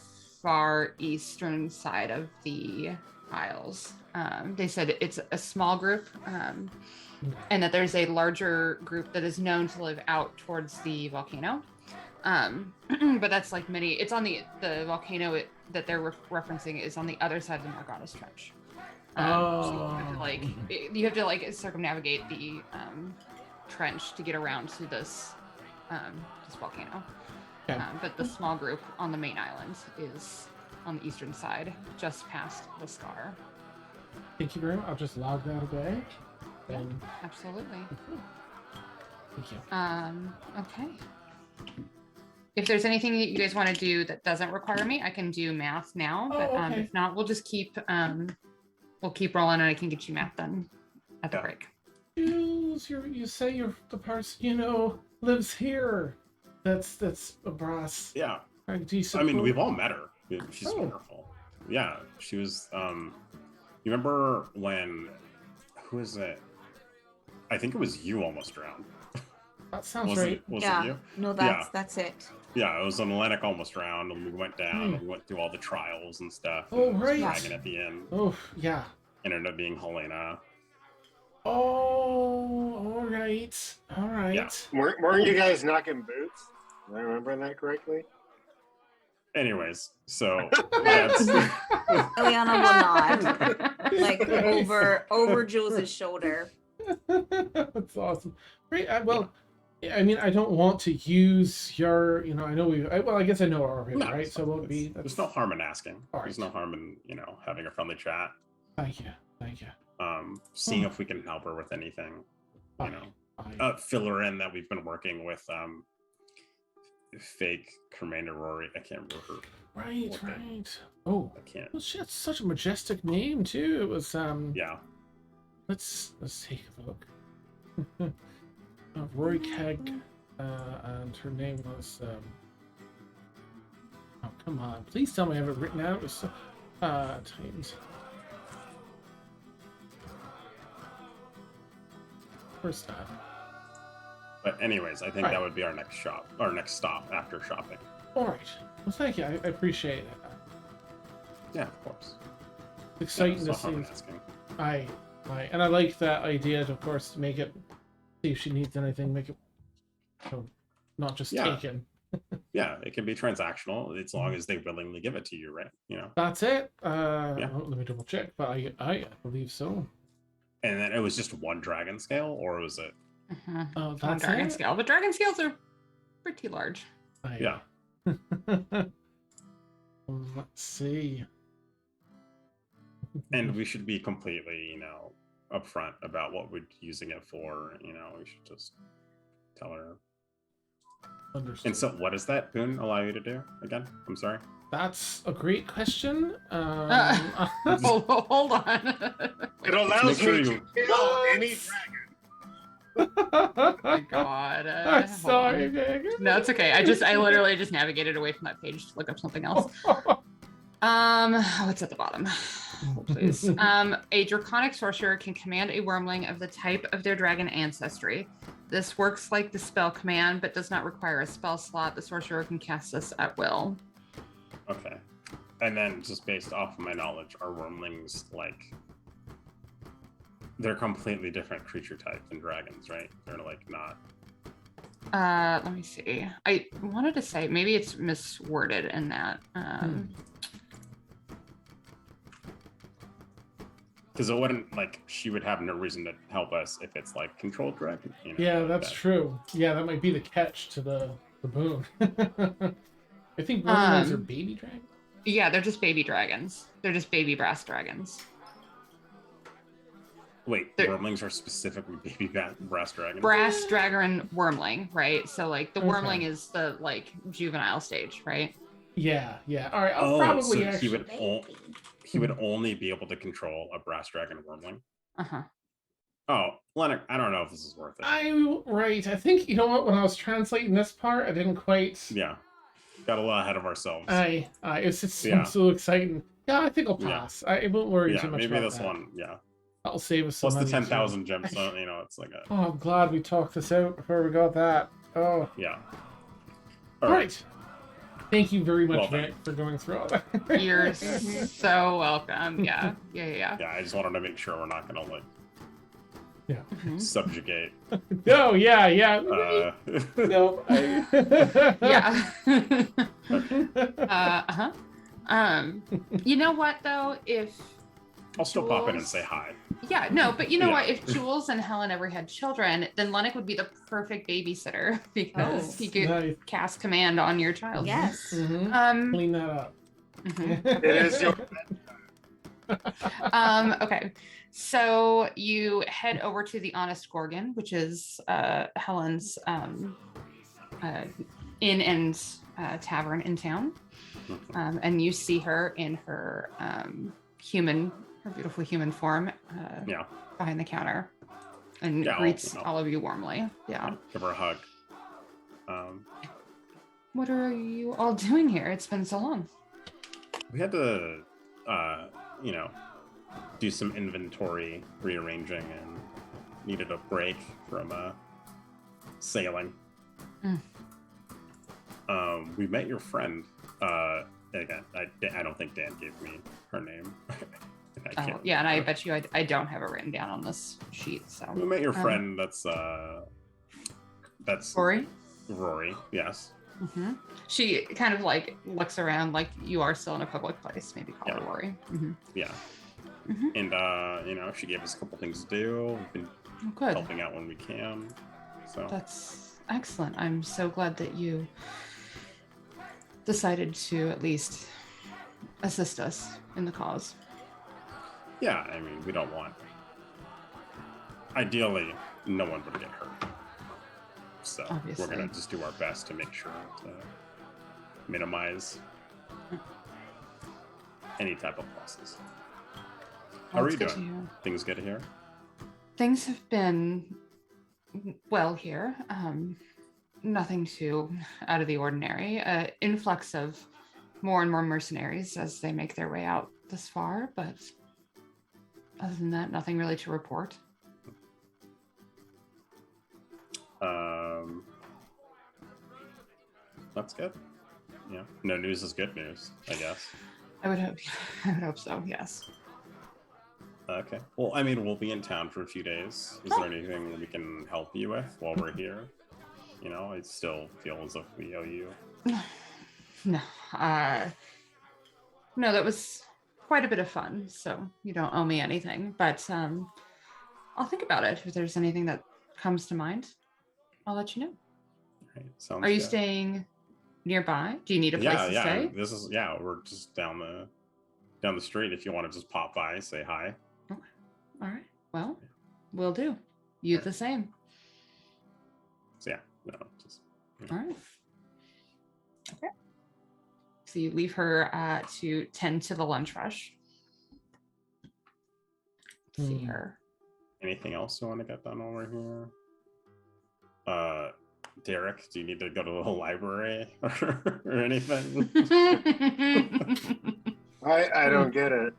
far eastern side of the Isles. They said it's a small group, and that there's a larger group that is known to live out towards the volcano. But that's like it's on the volcano that they're referencing is on the other side of the Morgana's Trench. So you have to like circumnavigate trench to get around to this volcano. Okay. But the small group on the main island is on the eastern side, just past the scar. Thank you very much. I'll just log that away. And Absolutely. thank you. Okay. If there's anything that you guys want to do that doesn't require me, I can do math now. But Oh, okay. if not, we'll just keep rolling, and I can get you math done at the Yeah. break. Jules, you say you're the person lives here. That's a brass. Yeah. Do you I mean, support- we've all met her. She's Oh. wonderful. Yeah, she was. You remember when? Who is it? I think it was you almost drowned. That sounds Was right. it? Was Yeah. it you? No, Yeah. that's it. Yeah, it was an Atlantic almost drowned, and we went down. Hmm. And we went through all the trials and stuff. Oh, and it was right. Dragon at the end Oh, yeah. ended up being Helena. Oh, all right. All right. Yeah. Weren't you guys knocking boots? Am I remembering that correctly? Anyways, so that's Eliana will nod, like over Jules' shoulder. That's awesome. Great. Well, I mean, I don't want to use your, I know I guess I know already, No, right? it's So fine. it won't be. There's no harm in asking. All There's right. no harm in having a friendly chat. Thank you. Thank you. Seeing if we can help her with anything. Fine. You know, Fine. fill her in that we've been working with fake Commander Rory. I can't remember her. Right. okay. Right. Oh, I can't. well, she had such a majestic name too. It was Yeah. Let's take a look. Rory Keg, and her name was. Oh, come on! Please tell me I have it written out. It's Titans. First time. But anyways, I think Right. that would be our next stop after shopping. All right. Well, thank you. I appreciate it. Yeah, of course. Exciting There's no to harm in see. asking. And I like that idea, of course, to make it. See if she needs anything, make it. Not just Yeah. taken. Yeah, it can be transactional as long as they willingly give it to you, right? That's it. Yeah. Oh, let me double check, but I believe so. And then it was just one dragon scale, or was it? Mhm. Oh, On that's dragon it. scale, but dragon scales are pretty large. Yeah. Let's see. And we should be completely, upfront about what we're using it for. We should just tell her. Understood. And so, what does that boon allow you to do again? I'm sorry. That's a great question. Hold on. It allows Make sure me you- to kill any dragon. Oh my god. I'm hold sorry, on. Megan. No, it's okay. I literally just navigated away from that page to look up something else. What's at the bottom? Hold, please. A draconic sorcerer can command a wormling of the type of their dragon ancestry. This works like the spell command, but does not require a spell slot. The sorcerer can cast this at will. Okay. And then, just based off of my knowledge, are wormlings they're completely different creature type than dragons, right? They're not. Let me see. I wanted to say maybe it's misworded in that. Because it wouldn't she would have no reason to help us if it's controlled dragon. Yeah, that's true. Yeah, that might be the catch to the boon. I think wormlings are baby dragons. Yeah, they're just baby dragons. They're just baby brass dragons. Wait, They're- wormlings are specifically baby brass dragons. Brass dragon wormling, right? So the Okay. wormling is the juvenile stage, right? Yeah. All right. I'll Oh, probably so actually. he would only be able to control a brass dragon wormling. Uh-huh. Oh, Leonard, I don't know if this is worth it. Right. I think what? When I was translating this part, I didn't quite. Yeah, got a lot ahead of ourselves. It's just Yeah. so exciting. Yeah, I think I'll Yeah. pass. I won't worry Yeah, too much maybe about this that. one. Yeah, That'll save us some plus the money, too. 10,000 gems. So, it's like a Oh, I'm glad we talked this out before we got that. Oh, yeah. all right. Thank you very much, Well done. Vic, for going through all that. You're so welcome. Yeah. Yeah, I just wanted to make sure we're not gonna Mhm. subjugate. No, yeah. No. Yeah. You know what though? If I'll still pop in and Jules- say hi. Yeah, no, but you know Yeah. what? If Jules and Helen ever had children, then Lennox would be the perfect babysitter because Oh. he could Nice. cast command on your child. Yes. Mhm. Clean that up. Mhm. It is your Okay, so you head over to the Honest Gorgon, which is Helen's inn and tavern in town, and you see her in her her beautiful human form Yeah, behind the counter, and Yeah, I'll, greets you know. all of you warmly. Yeah. give her a hug. What are you all doing here? It's been so long. We had to, do some inventory rearranging and needed a break from sailing. We met your friend. Again, I don't think Dan gave me her name. I Oh, can't yeah, and I remember. bet you I don't have it written down on this sheet. So We met your friend. That's Rory. Rory. Yes. Hmm. She kind of like looks around, like you are still in a public place. Maybe call her Yeah. Rory. Hmm. Yeah. Mhm. And she gave us a couple things to do. We've been Oh, good. helping out when we can. So That's excellent. I'm so glad that you decided to at least assist us in the cause. yeah, I mean, we don't want. Ideally, no one would get hurt. So Obviously. we're gonna just do our best to make sure to minimize any type of losses. How are That's you good to doing? hear. Things good here? Things have been well here. Nothing too out of the ordinary. Influx of more and more mercenaries as they make their way out this far, but other than that, nothing really to report. That's good. Yeah, no news is good news, I guess. I would hope. I would hope so. Yes. Okay. Well, I mean, we'll be in town for a few days. Is there anything we can help you with while we're here? I still feel as if we owe you. No. No, that was quite a bit of fun. So you don't owe me anything, but I'll think about it. If there's anything that comes to mind, I'll let you know. Right, sounds Are you good. staying nearby? Do you need a place to Yeah. stay? We're just down the street. If you want to just pop by, say hi. All right. Well, will do. You the same. So yeah, no, just All right. Okay. So you leave her to tend to the lunch rush. See her. anything else you want to get done while we're here? Derek, do you need to go to the library or anything? I don't get it.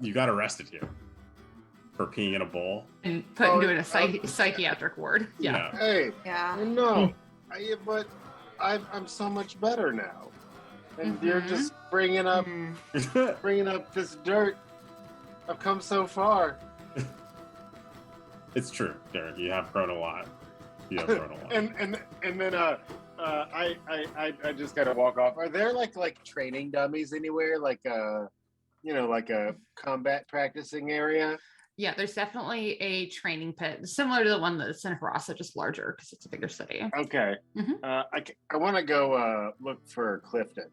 You got arrested here for peeing in a bowl. And put into a psychiatric ward. Yeah. Hey, Yeah. no, but I'm so much better now, and you're Mhm. just bringing up Mm. this dirt. I've come so far, It's true, Derek. You have grown a lot. You have grown a lot. and then I just gotta walk off. Are there like training dummies anywhere? Like like a combat practicing area? Yeah, there's definitely a training pit similar to the one that's in Harassa, just larger because it's a bigger city. Okay. Mhm. I want to go look for Clifton.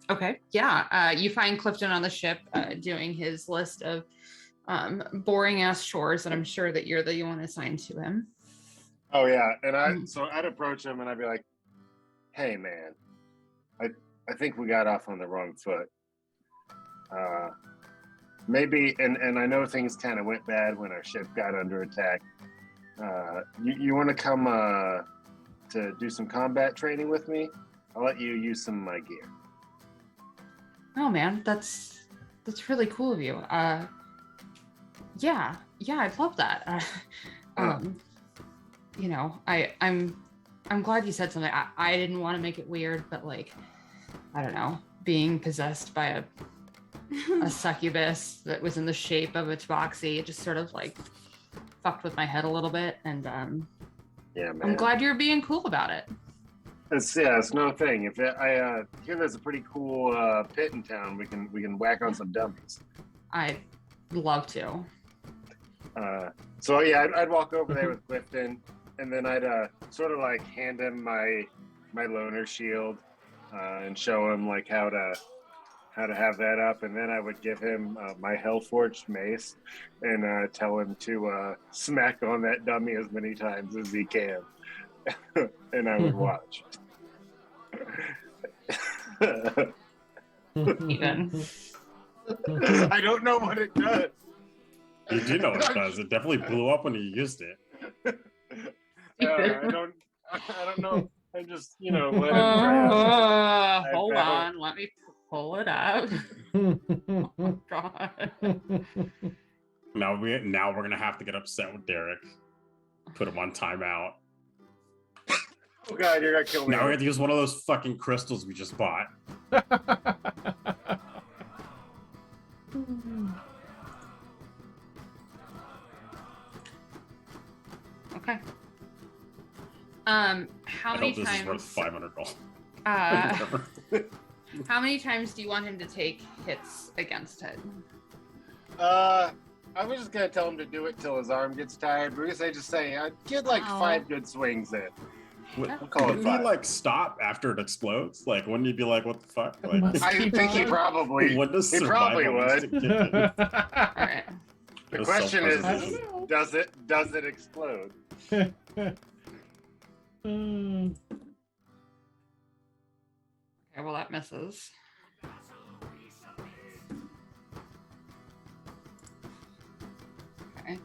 Okay. Yeah. You find Clifton on the ship doing his list of boring ass chores that I'm sure that you're the one assigned to him. Oh yeah, and Mhm. so I'd approach him and I'd be like, "Hey man, I think we got off on the wrong foot. Maybe, and I know things kind of went bad when our ship got under attack. You want to come to do some combat training with me? I'll let you use some of my gear." Oh man, that's really cool of you. Yeah, I'd love that. I'm glad you said something. I didn't want to make it weird, but like, I don't know, being possessed by a succubus that was in the shape of a tabaxi, it just sort of like fucked with my head a little bit, and Yeah, man. I'm glad you're being cool about it. It's no thing. If I hear there's a pretty cool pit in town, we can whack on some dummies. I'd love to. So yeah, I'd walk over there with Clifton, and then I'd sort of like hand him my loner shield and show him like how to have that up, and then I would give him my Hellforged mace and tell him to smack on that dummy as many times as he can, and I would watch. Even. I don't know what it does. You do know what it does. It definitely blew up when you used it. I don't know. I just, let it try. Hold on, let me pull it up. Oh God. Now we're gonna have to get upset with Derek. Put him on timeout. Oh God, you're gonna kill me. Now we have to use one of those fucking crystals we just bought. Okay. How I many hope this times? is worth $500. How many times do you want him to take hits against it? I was just gonna tell him to do it till his arm gets tired. But I just say, get like 5 good swings in. We'll call it Wouldn't he 5. like stop after it explodes? Like, wouldn't he be like, "What the fuck?" Like, I think he probably. what does He probably survival would. instinct give him? All right. The Those question is, self-preservation. does it explode? Okay, well that misses. Okay.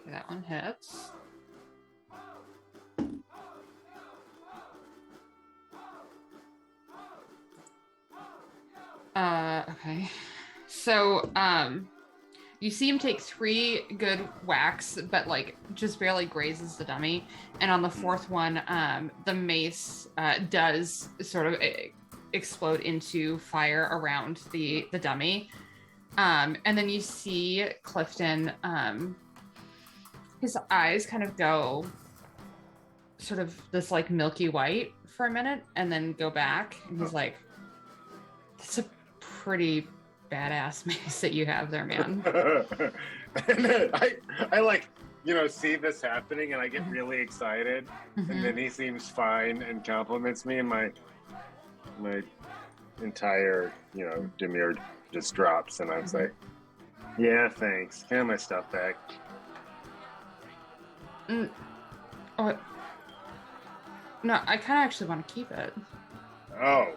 Okay, that one hits. Okay. So, you see him take 3 good whacks, but like just barely grazes the dummy. And on the 4th one, the mace does sort of explode into fire around the dummy. And then you see Clifton, his eyes kind of go sort of this like milky white for a minute and then go back. And he's like, that's a pretty badass mace that you have there, man. And then I like, see this happening and I get really excited. And then he seems fine and compliments me, and my entire, demure just drops, and I was like, yeah, thanks. Can I have my stuff back? Oh, no, I kind of actually want to keep it. Oh,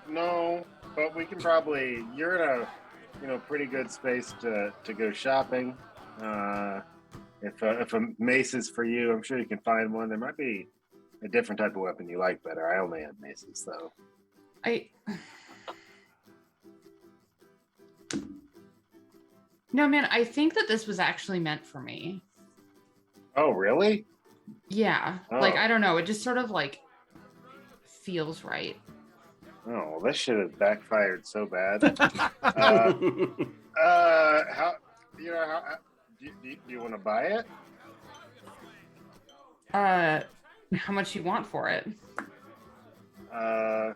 no, but we can probably, you're in a, pretty good space to go shopping. If a mace is for you, I'm sure you can find one. There might be a different type of weapon you like better. I only have maces, though. No, man, I think that this was actually meant for me. Oh, really? Yeah. Oh. Like, I don't know. It just sort of like feels right. Oh, well, this should have backfired so bad. How do you want to buy it? How much you want for it? I'm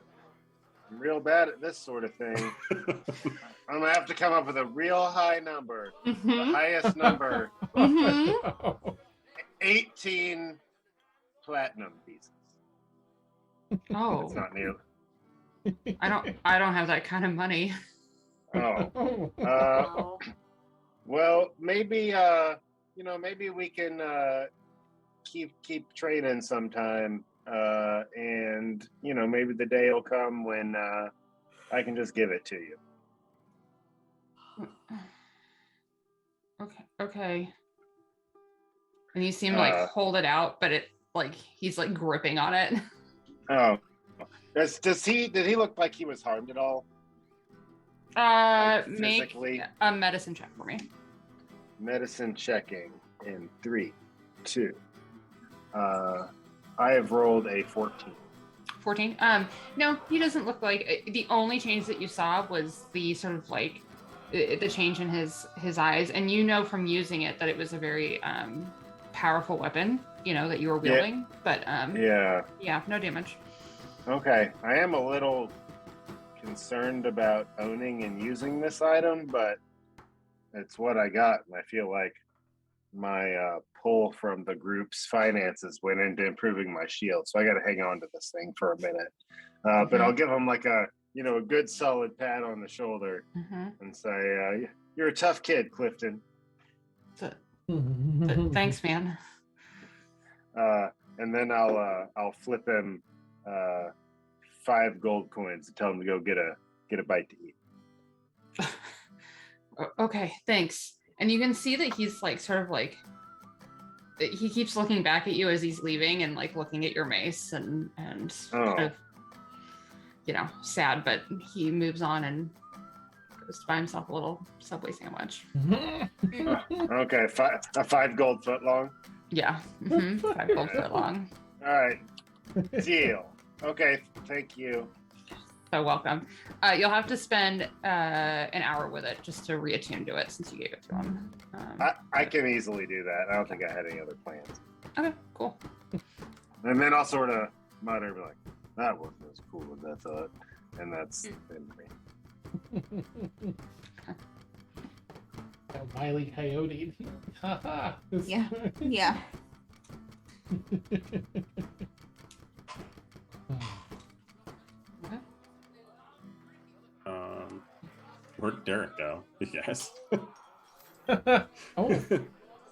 real bad at this sort of thing. I'm gonna have to come up with a real high number. The highest number. 18 platinum pieces. Oh, It's not new. I don't have that kind of money. Oh. Wow. Well, maybe maybe we can keep training sometime, and maybe the day will come when I can just give it to you. Okay. And you see him like hold it out, but it like he's like gripping on it. Oh, did he look like he was harmed at all? Make Physically? a medicine check for me. Medicine checking in 3, 2. I have rolled a 14. 14. No, he doesn't look like the only change that you saw was the sort of like the change in his eyes, and you know from using it that it was a very powerful weapon, you know, that you were wielding. But Yeah. no damage. Okay. I am a little concerned about owning and using this item, but it's what I got, and I feel like my pull from the group's finances went into improving my shield, so I got to hang on to this thing for a minute. But I'll give him like a good solid pat on the shoulder and say, "You're a tough kid, Clifton." Thanks, man. And then I'll flip him 5 gold coins and tell him to go get a bite to eat. Okay, thanks. And you can see that he's like sort of like he keeps looking back at you as he's leaving and like looking at your mace and sort of, you know, sad, but he moves on and goes to buy himself a little Subway sandwich. Okay, 5 gold foot long. Yeah, 5 gold foot long. All right, deal. Okay, thank you. So welcome. You'll have to spend an hour with it just to reattune to it since you gave it to him. I can easily do that. I don't think I had any other plans. Okay, cool. And then I'll sort of mutter, be like, that wasn't as cool as I thought. And that's me. A wily coyote. Yeah. Yeah. Where'd Derek go? Yes. Oh.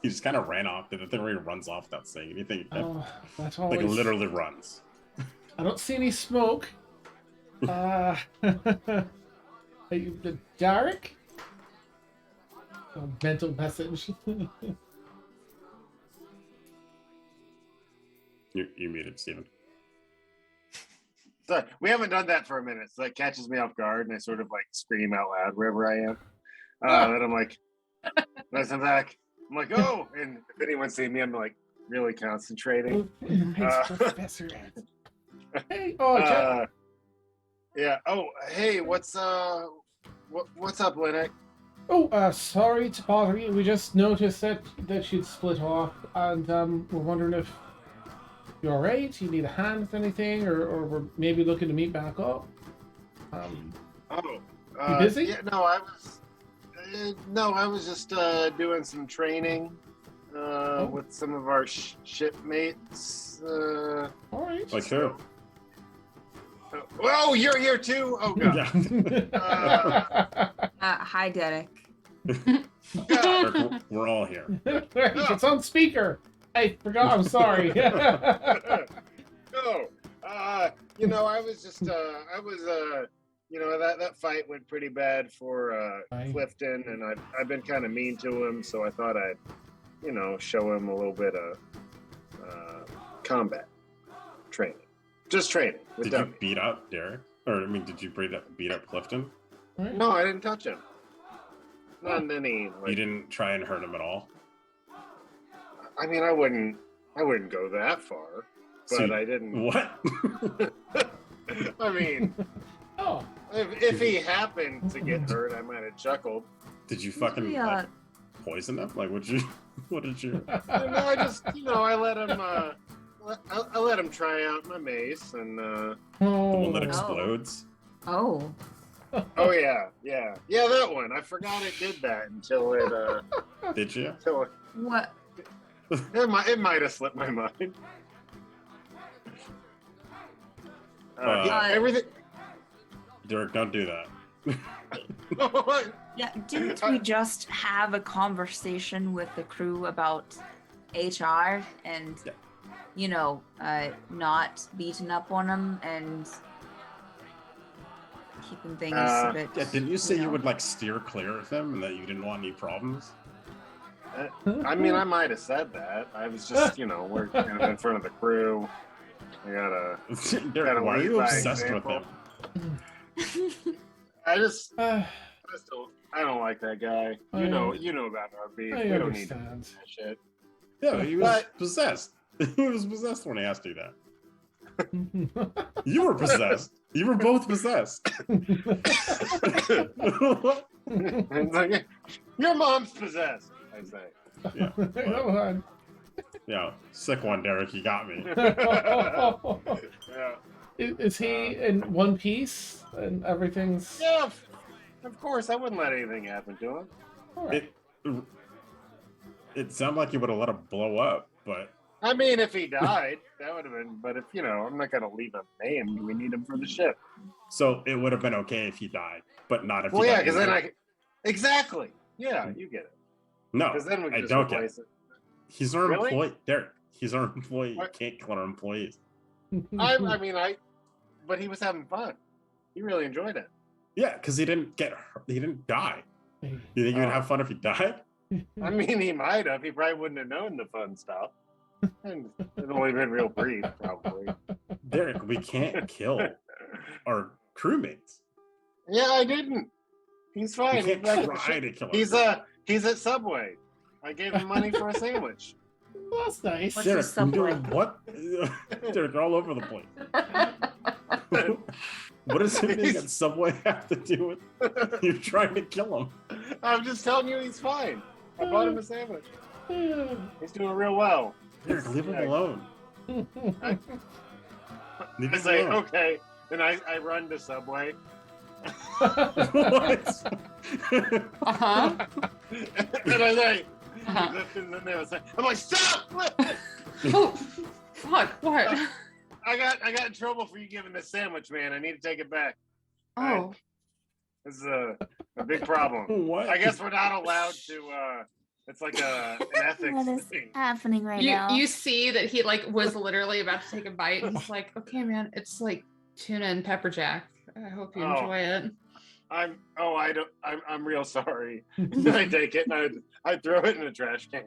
He just kind of ran off. Did the thing where he runs off without saying anything? Oh, that's Like always... literally runs. I don't see any smoke. Are you the Derek? Oh, mental message. You muted, Steven. So we haven't done that for a minute, so that catches me off guard, and I sort of like scream out loud wherever I am. And I'm like, as I'm back, I'm like, oh, and if anyone's seeing me, I'm like really concentrating. Professor. Hey, oh, yeah. Oh, hey, what's up, Linux? Oh, sorry to bother you. We just noticed that you'd split off, and we're wondering if you're all right. You need a hand with anything, or we're maybe looking to meet back up. You busy? Yeah, no, I was just doing some training with some of our shipmates. All right. Like who? Oh, you're here too? Oh god. Hi, Derek. We're all here. It's on speaker. I forgot. I'm sorry. No, I was just, that fight went pretty bad for Clifton, and I've been kind of mean to him, so I thought I'd, show him a little bit of combat training. Just training. Did you beat up Derek? Or, did you beat up Clifton? No, I didn't touch him. Not in any. You didn't try and hurt him at all? I wouldn't go that far, but I didn't. What? Oh. If he happened to get hurt, I might have chuckled. Did you fucking poison him? Like, what did you? No, I just, I let him. I let him try out my mace, and the one that explodes. Oh. Oh yeah, that one. I forgot it did that until it. Did you? What? It might have slipped my mind. Everything. Derek, don't do that. Yeah, didn't we just have a conversation with the crew about HR and, not beating up on them and keeping things a bit. Yeah, didn't you say you would steer clear of him and that you didn't want any problems? I might have said that. I was just, we're kind of in front of the crew. I gotta. Derek, why are you obsessed with him? I don't like that guy. You know about our beef. We don't need that shit. Yeah, he was possessed. He was possessed when he asked you that. You were possessed. You were both possessed. It's like, your mom's possessed, I say. Yeah, Come but, on. yeah, sick one, Derek. You got me. Yeah. Is he in one piece and everything's? Yeah, of course. I wouldn't let anything happen to him. All right. It sounded like you would have let him blow up, but I mean, if he died, that would have been. But if I'm not gonna leave him maimed. We need him for the ship. so it would have been okay if he died, but not if Well, he yeah, got because then injured. exactly. Yeah, you get it. No, Because then we I can just don't get it. replace it. He's our Really? employee, Derek. He's our employee. You What? can't kill our employees. But he was having fun. He really enjoyed it. Yeah, because he didn't get hurt. He didn't die. You think he would Oh. have fun if he died? I mean, he might have. He probably wouldn't have known the fun stuff. And it'd only been real brief, probably. Derek, we can't kill our crewmates. Yeah, I didn't. He's We fine. He's can't back at the try ship. to kill our He's at Subway. I gave him money for a sandwich. Well, that's nice. What's Derek, a Subway? what? Derek, you're all over the place. What does him being at Subway have to do with you trying to kill him? I'm just telling you, he's fine. I bought him a sandwich. He's doing real well. Derek, leave him alone. Leave I him say, alone. okay. And I run to Subway. What? Uh-huh. And I say, Uh-huh. I'm like, stop! Oh, fuck, what? I got in trouble for you giving this sandwich, man. I need to take it back. Oh, This is a big problem. What? I guess we're not allowed to. It's like an ethics What is thing. happening right you now? you see that he like was literally about to take a bite. And he's like, okay, man, it's like tuna and pepper jack. I hope you Oh. enjoy it. I'm real sorry. And I take it and I throw it in the trash can.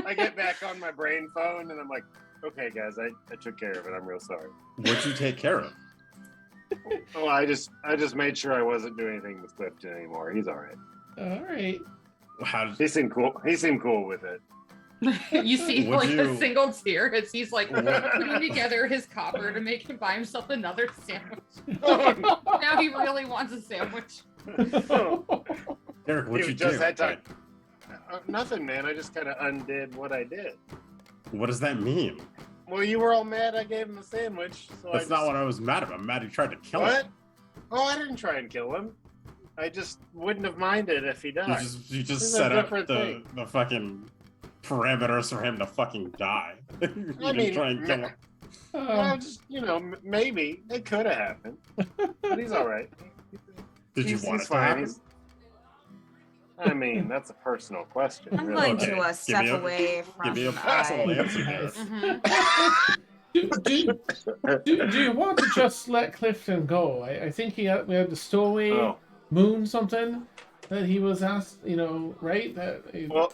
I get back on my brain phone and I'm like, okay, guys, I took care of it. I'm real sorry. What'd you take care of? Oh, I just made sure I wasn't doing anything with Clifton anymore. He's all right. All right. How did He seemed cool. He seemed cool with it. You see Would like you- a single tear as he's like What? putting together his copper to make him buy himself another sandwich. Oh, Now he really wants a sandwich. Derek, what'd You you just do? had time. Nothing, man. I just kind of undid what I did. What does that mean? Well, you were all mad I gave him a sandwich. So That's not what I was mad about. I'm mad he tried to kill What? him. Oh, I didn't try and kill him. I just wouldn't have minded if he died. You just This is a set up different the fucking parameters for him to fucking die. You didn't mean, try and kill him. Well, just maybe it could have happened, but he's all right. Did you He's- want he's it to happen? I mean, that's a personal question. I'm really. going Okay, to give step me a- away from Give me a personal I- answer here. Mhm. Do you want to just let Clifton go? I think we had the stowaway Oh, moon something that he was asked, right? That well,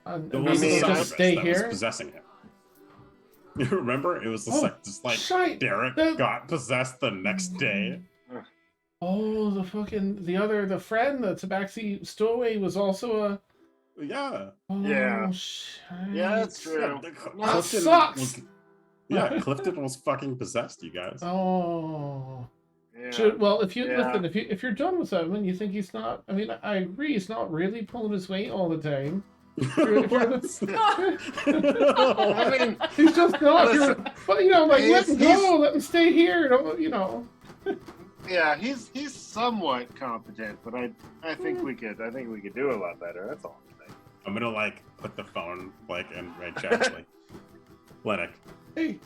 It maybe was the mean, he'll succubus just stay that was here. possessing him. You remember? It was just like shite. Derek That- got possessed the next day. Oh, the friend, the tabaxi stowaway was also a. Yeah. Oh, Yeah. shite. Yeah, that's true. Yeah, That sucks. Clifton was fucking possessed, you guys. Oh. yeah. Well, if Yeah. if you're done with him and you think he's not, I mean, I agree, he's not really pulling his weight all the time. If you're I mean, he's just not. Listen, But let he's- him go, let him stay here. yeah, he's somewhat competent, but I think we could do a lot better. That's all I'm saying. I'm gonna put the phone in my chest. Lennox, Hey,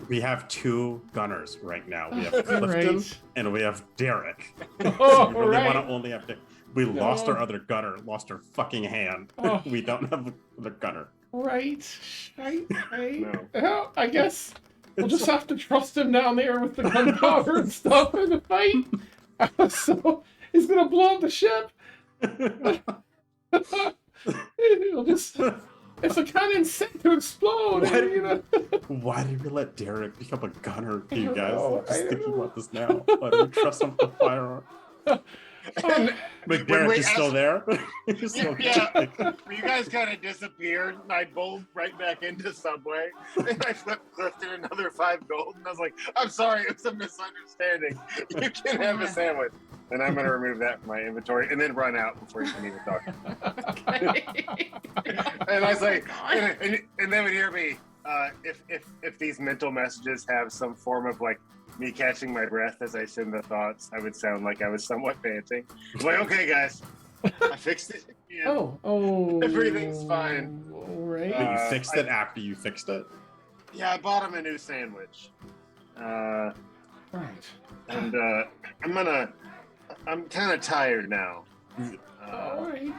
we have two gunners right now. We have All Clifton right. and we have Derek. Oh, We really right. want to only have Derek. We lost No. our other gunner, lost her fucking hand. Oh. We don't have the gunner. right. Shite. No. Well, I guess we'll just have to trust him down there with the gunpowder and stuff in the fight. So he's gonna blow up the ship. He'll just. If the cannon's set to explode, What? Why did we let Derek become a gunner, you guys? know, Just I thinking know. about this now. Why do we trust him with a firearm? But When Derek we is still asked- there. He's still Yeah, there. you guys kind of disappeared, and I bowled right back into Subway, and I lifted another 5 gold, and I was like, "I'm sorry, it was a misunderstanding. You can have a sandwich." And I'm gonna remove that from my inventory, and then run out before you can even talk. Okay. And I was like, God. and they would hear me. If these mental messages have some form of like me catching my breath as I send the thoughts, I would sound like I was somewhat panting. I'm like, okay, guys, I fixed it. again. Oh, Everything's fine. All right. But you fixed it after you fixed it. Yeah, I bought him a new sandwich. Right. And I'm kind of tired now. All right.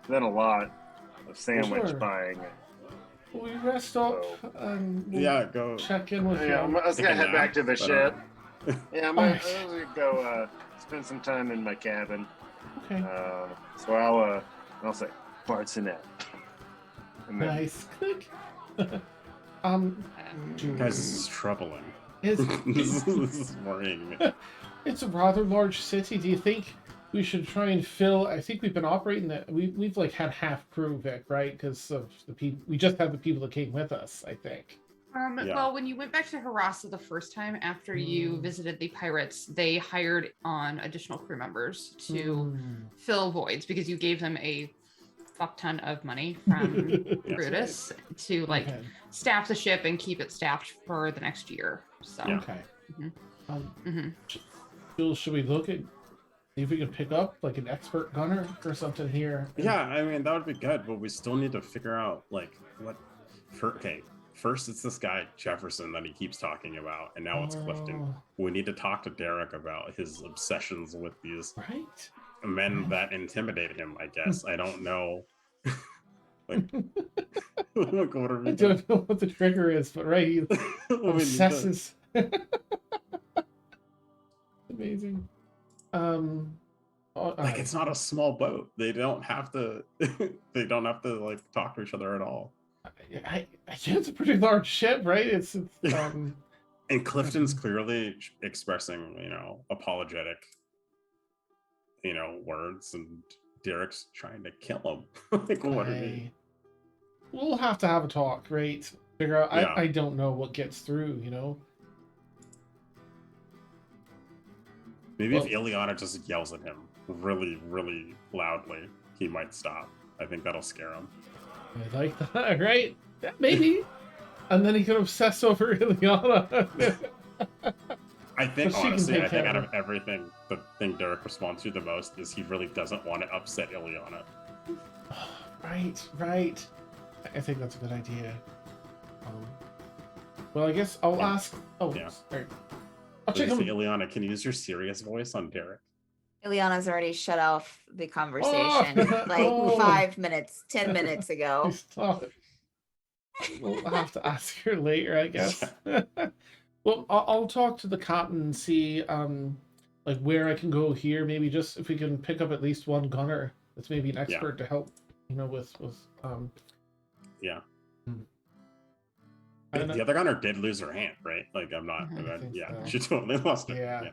Been a lot of sandwich Sure. buying. Will we rest up and we'll Yeah, go. check in with Yeah, you? I was Take gonna a head nap, back to the but, ship. Yeah, I'm Alright. gonna go spend some time in my cabin. Okay. So I'll say parts and that. And then, Nice. Click. Guys, this is troubling. It's, this is worrying me. it's a rather large city. Do you think we should try and fill? I think we've been operating that. We've like had half crew, Vic, right? Because of the people. We just had the people that came with us, I think. Yeah. Well, when you went back to Harassa the first time after you visited the pirates, they hired on additional crew members to fill voids because you gave them a fuck ton of money from Yes. Brutus to like Okay. staff the ship and keep it staffed for the next year. So, Yeah. Okay. Mhm. Um, Jules, should we look at see if we can pick up like an expert gunner or something here? Yeah, I mean that would be good, but we still need to figure out like what. First it's this guy Jefferson that he keeps talking about, and now it's Clifton. Oh, We need to talk to Derek about his obsessions with these right. men that intimidate him. I guess I don't know. Like, what are we I doing? don't know what the trigger is, but right, he We need to- obsesses. Amazing. Like it's not a small boat. They don't have to. They don't have to like talk to each other at all. It's a pretty large ship, right? It's And Clifton's clearly expressing, apologetic, words, and Derek's trying to kill him. Like, what are they? We'll have to have a talk, right? Figure out. Yeah. I don't know what gets through, Maybe Well- if Ileana just yells at him really, really loudly, he might stop. I think that'll scare him. I like that, right? Yeah, maybe. And then he can obsess over Ileana. I think, But she can honestly, take I think care out of of everything, the thing Derek responds to the most is he really doesn't want to upset Ileana. Right. I think that's a good idea. Well, I guess I'll ask. Oh, Yeah. sorry. I'll So check you say, him. Ileana, can you use your serious voice on Derek? Ileana's already shut off the conversation Oh! like Oh. 5 minutes, 10 minutes ago. Stop it. We'll have to ask her later, I guess. Well, I'll talk to the captain and see, like where I can go here. Maybe just if we can pick up at least one gunner that's maybe an expert to help, with Yeah. I don't know. The other gunner did lose her hand, right? Like, I'm not. Mhm. I think Yeah, so. she totally lost it. Yeah.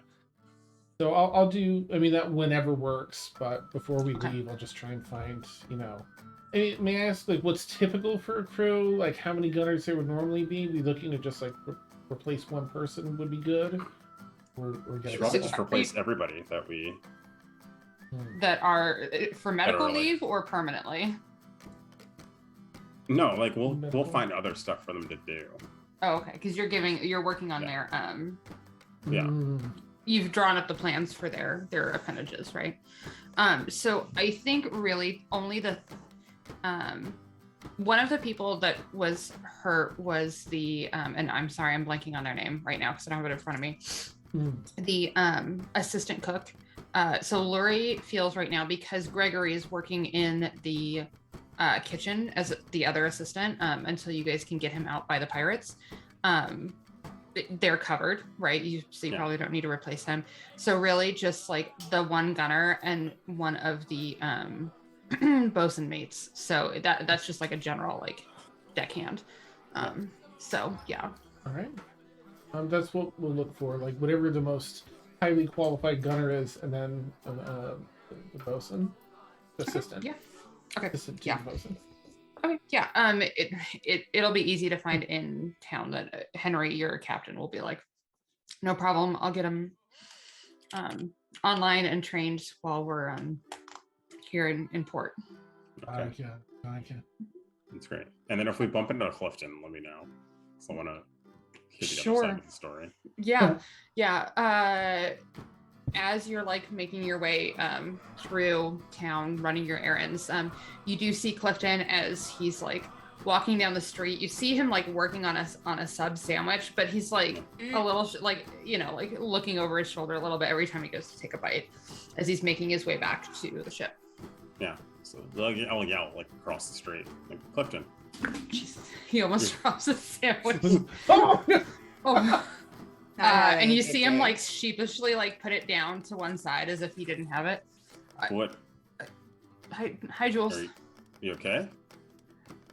So I'll do. I mean, that whenever works. But before we Okay. leave, I'll just try and find. I mean, may I ask, like, what's typical for a crew? Like, how many gunners there would normally be? We looking to just like replace one person would be good, or get Should a probably set? just replace everybody that we. that are for medical Literally. leave or permanently. No, like we'll Medical. find other stuff for them to do. Oh, okay, because you're working on Yeah. their Yeah. you've drawn up the plans for their appendages, right? So I think really only the one of the people that was hurt was the and I'm sorry, I'm blanking on their name right now because I don't have it in front of me. The assistant cook. So Lori feels right now because Gregory is working in the kitchen as the other assistant until you guys can get him out by the pirates. They're covered, right? So you Yeah. probably don't need to replace them. So really just like the one gunner and one of the bosun mates. So that's just like a general like deckhand. So yeah. All right. That's what we'll look for. Like whatever the most highly qualified gunner is, and then the bosun, the assistant. Yeah. Okay. Assistant to Yeah. the bosun. Okay. Yeah. It'll be easy to find in town that Henry, your captain, will be like, no problem. I'll get him online and trained while we're here in port. Okay, I can. that's great. And then if we bump into Clifton, let me know. So I want to hear the other Sure. side of the story. Yeah. Yeah. As you're like making your way through town, running your errands, you do see Clifton as he's like walking down the street. You see him like working on a sub sandwich, but he's like a little like like looking over his shoulder a little bit every time he goes to take a bite, as he's making his way back to the ship. Yeah. So I'll yell like across the street, like Clifton. Jesus, he almost drops a sandwich. Oh! Oh. And you see him day. like sheepishly like put it down to one side as if he didn't have it. What? Hi Jules. Are you okay?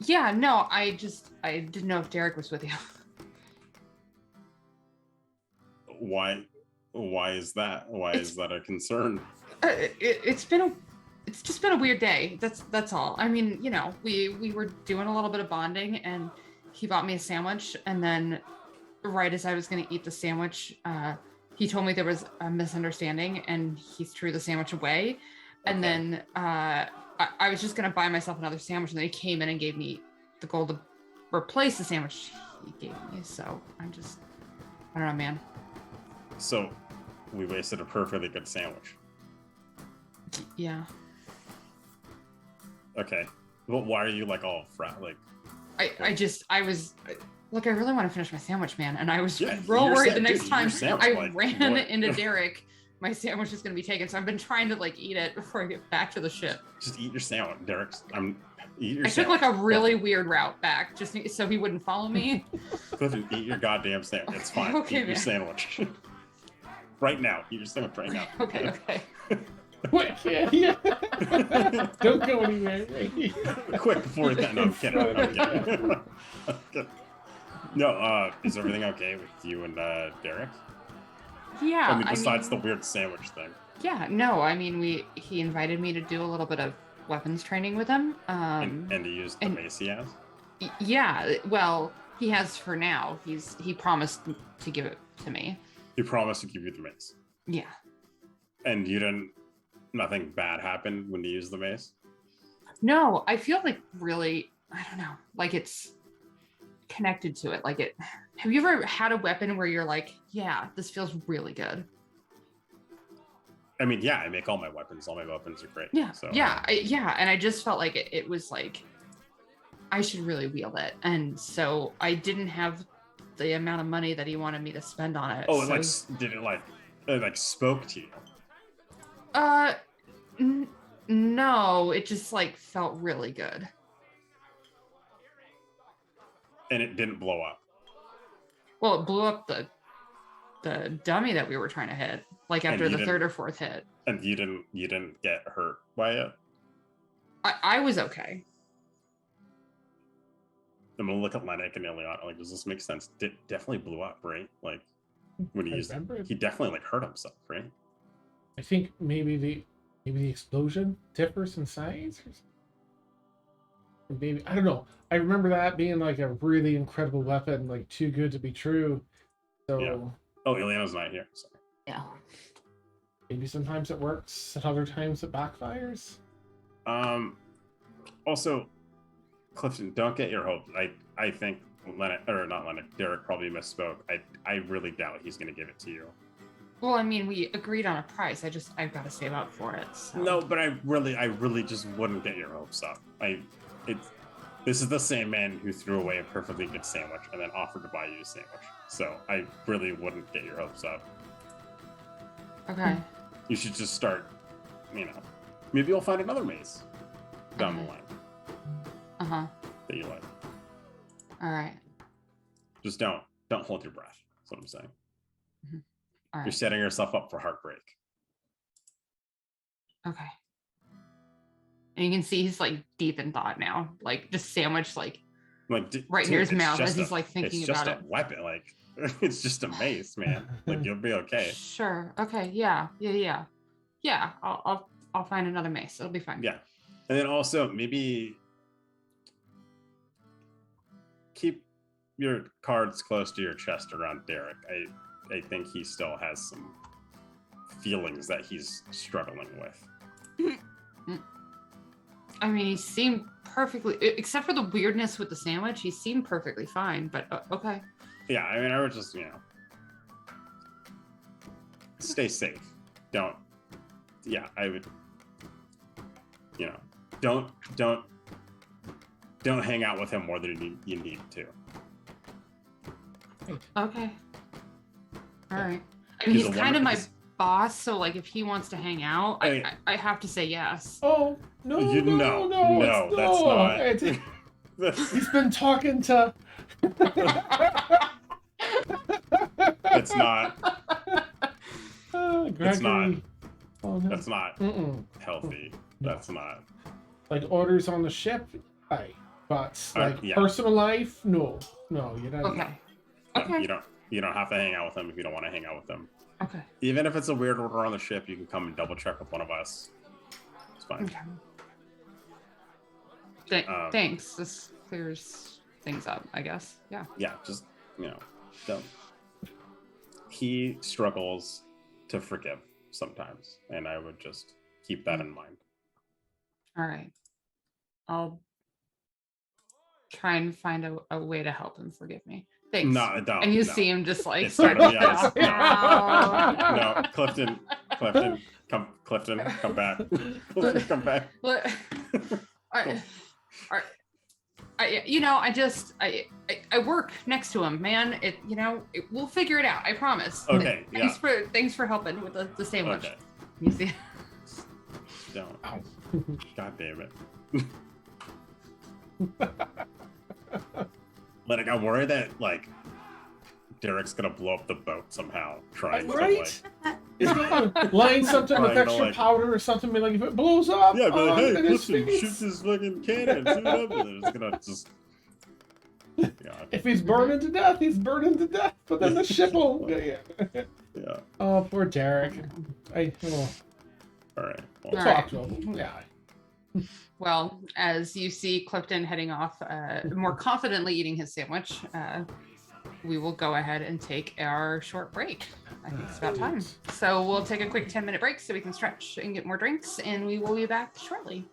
Yeah, no, I didn't know if Derek was with you. Why is that? Why is that a concern? It's just been a weird day. That's all. I mean, we were doing a little bit of bonding, and he bought me a sandwich, and then right as I was going to eat the sandwich, he told me there was a misunderstanding, and he threw the sandwich away. And Okay. then I was just going to buy myself another sandwich, and then he came in and gave me the gold to replace the sandwich he gave me. So I don't know, man. So we wasted a perfectly good sandwich. Yeah. Okay. Well, why are you like all like? I was look, I really want to finish my sandwich, man. And I was Yeah, real your worried the dude, next your time sandwich, I like, ran what? into Derek, my sandwich is going to be taken. So I've been trying to like eat it before I get back to the ship. Just eat your sandwich, Derek. Eat your I took sandwich. like a really weird route back just so he wouldn't follow me. Clifton, eat your goddamn sandwich. It's fine. Okay, Eat your man. sandwich. Right now. Eat your sandwich right now. Okay. Wait, yeah. Don't go anywhere. Quick before that. No, I'm kidding. I'm kidding. No, is everything okay with you and Derek? Yeah. I mean, besides the weird sandwich thing. Yeah, no, I mean, he invited me to do a little bit of weapons training with him. And to use the and- mace he has? Yeah, well, he has for now. He promised to give it to me. He promised to give you the mace. Yeah. And nothing bad happened when you used the mace? No, I feel like really, I don't know, like it's connected to it. Like have you ever had a weapon where you're like, yeah, this feels really good? I mean, yeah, I make all my weapons. All my weapons are great. Yeah. So, Yeah. And I just felt like it was like, I should really wield it. And so I didn't have the amount of money that he wanted me to spend on it. Oh, so... it like spoke to you? No, it just like felt really good. And it didn't blow up? Well, it blew up the dummy that we were trying to hit, like after you the didn't- third or fourth hit. And you didn't get hurt by it? I was okay. I'm gonna look at Lennox and Eliot. Like, does this make sense? Definitely blew up, right? Like when he I used it, remember it. he definitely like hurt himself, right? I think maybe the explosion differs in size or something. Maybe, I don't know. I remember that being like a really incredible weapon, like too good to be true. So Yeah. Oh, Ileana's not here. Sorry. No. maybe sometimes it works, and other times it backfires. Also, Clifton, don't get your hopes. I think Derek probably misspoke. I really doubt he's gonna give it to you. Well, I mean, we agreed on a price. I've got to save up for it. So. No, but I really just wouldn't get your hopes up. This is the same man who threw away a perfectly good sandwich and then offered to buy you a sandwich. So I really wouldn't get your hopes up. Okay. You should just start, maybe you'll find another maze down the Okay. line Uh-huh. that you like. All right. Just don't hold your breath. That's what I'm saying. All You're right. setting yourself up for heartbreak. Okay. And you can see he's like deep in thought now. Like just sandwich like Like right dude, near his it's mouth just as he's like thinking it's just about a it. weapon. Like it's just a mace, man. Like you'll be okay. Sure. Okay. Yeah. I'll find another mace. It'll be fine. Yeah, and then also maybe keep your cards close to your chest around Derek. I think he still has some feelings that he's struggling with. I mean, he seemed perfectly, except for the weirdness with the sandwich, he seemed perfectly fine, but okay. Yeah, I mean, I would just, stay safe. Don't, yeah, I would, don't hang out with him more than you need to. Okay. All right. And he's kind of my boss, so like if he wants to hang out, I have to say yes. Oh, no, No, that's not. He's been talking to... It's not. It's not. Oh, no. That's not healthy. That's not. Like orders on the ship, aye. But like yeah. personal life, no, you don't. Okay. No, Okay. you don't have to hang out with him if you don't want to hang out with them. Okay. Even if it's a weird order on the ship, you can come and double check with one of us. It's fine. Okay. Thanks. This clears things up, I guess. Yeah. Yeah, just don't. He struggles to forgive sometimes, and I would just keep that in mind. All right. I'll try and find a way to help him forgive me. Thanks. No, and you no. see him just like It's start gotta to be honest. laugh. No, Clifton, come back. Clifton, come back. Look, I work next to him, man. We'll figure it out. I promise. Okay. Yeah. Thanks for helping with the sandwich. Okay. You see. Don't. Ow. God damn it. Like I'm worried that like Derek's gonna blow up the boat somehow, trying Right? to He's gonna line something with Trying to, extra like- powder or something. Like if it blows up, yeah, but hey, then his listen, face- shoot this fucking cannon, shoot it up, and it's gonna just. God. If he's burning to death, he's burning to death. But then the ship will. Yeah. Yeah. Oh, poor Derek. All right. Well, All Talk to him. Yeah. Well, as you see Clifton heading off, more confidently eating his sandwich, we will go ahead and take our short break. I think it's about time. So we'll take a quick 10-minute break so we can stretch and get more drinks, and we will be back shortly.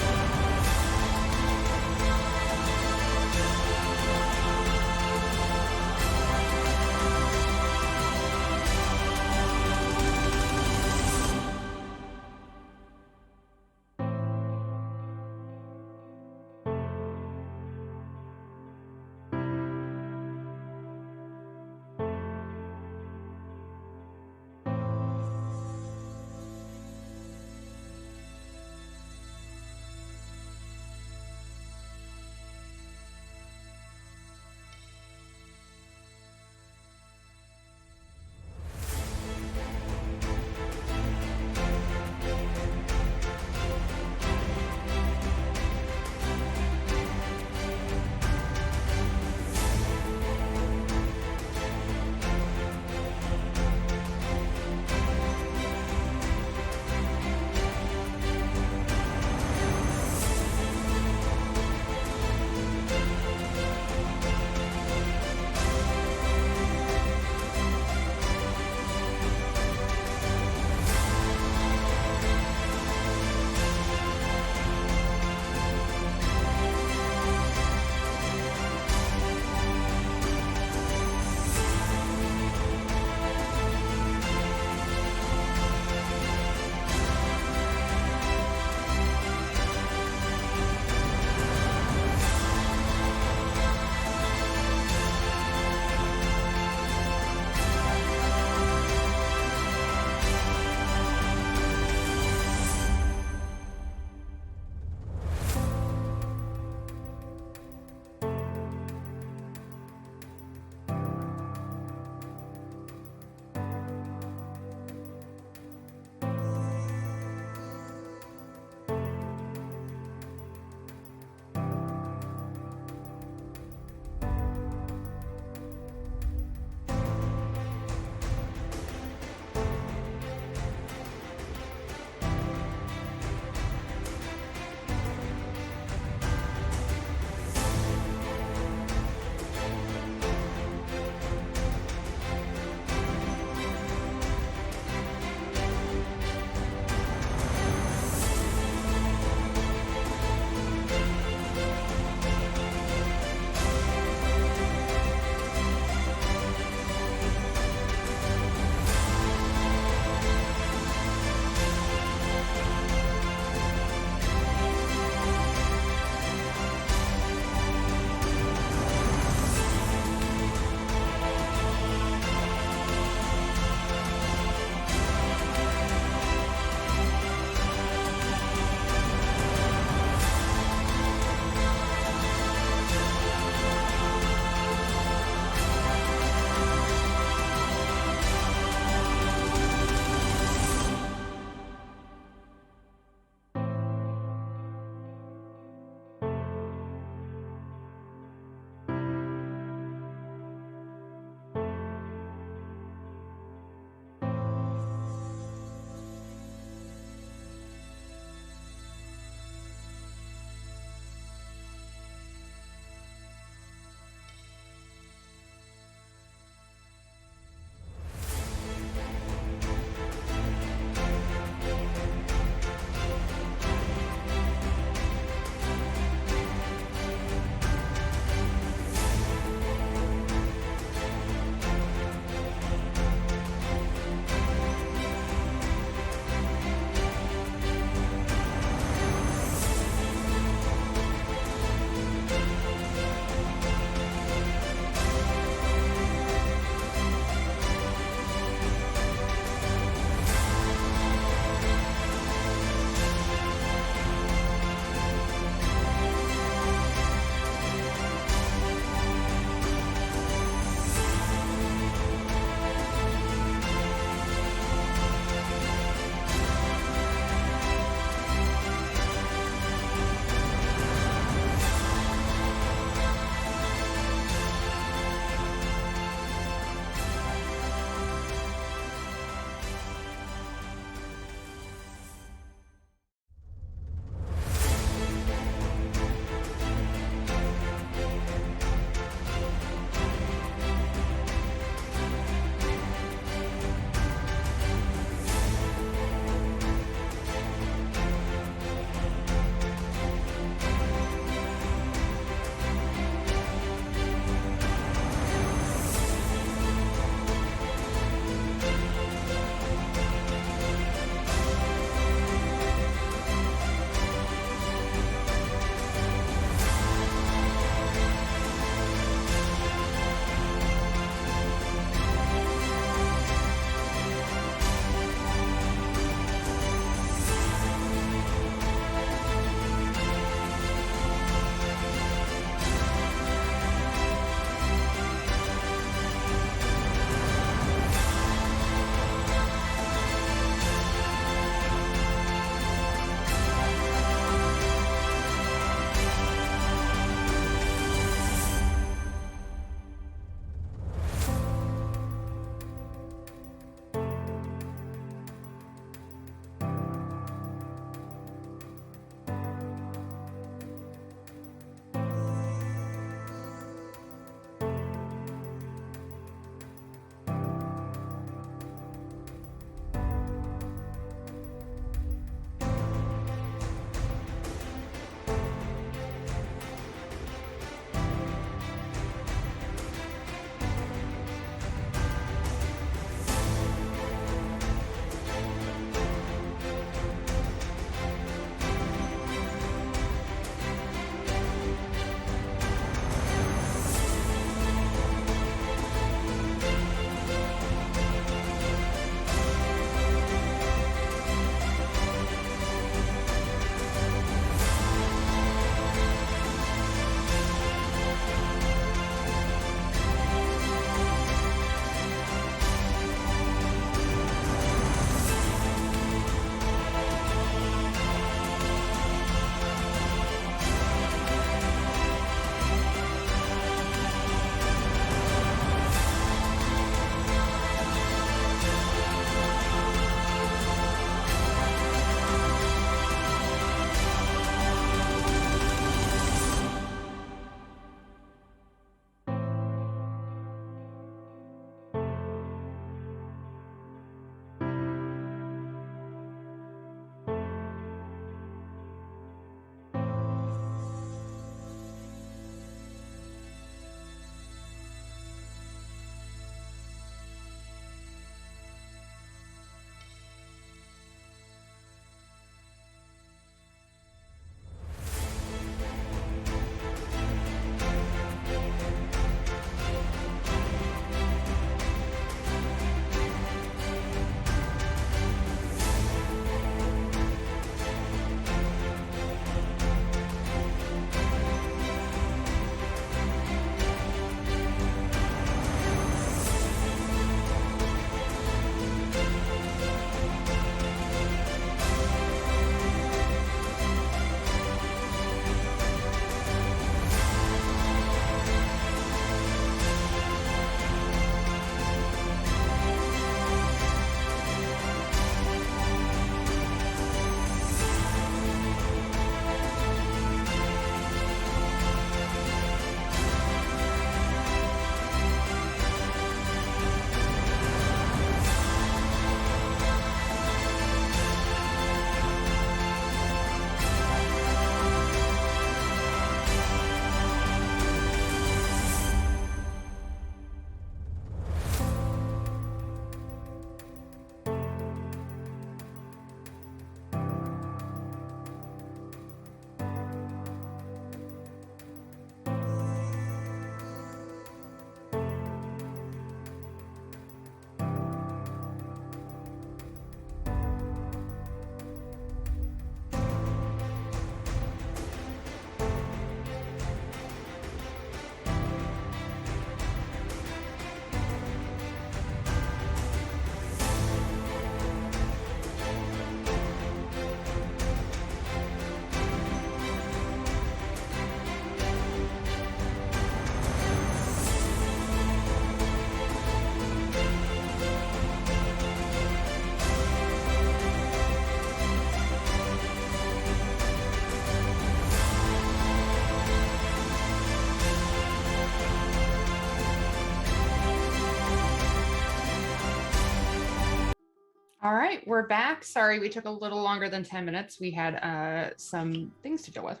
All right, we're back. Sorry, we took a little longer than 10 minutes. We had some things to deal with.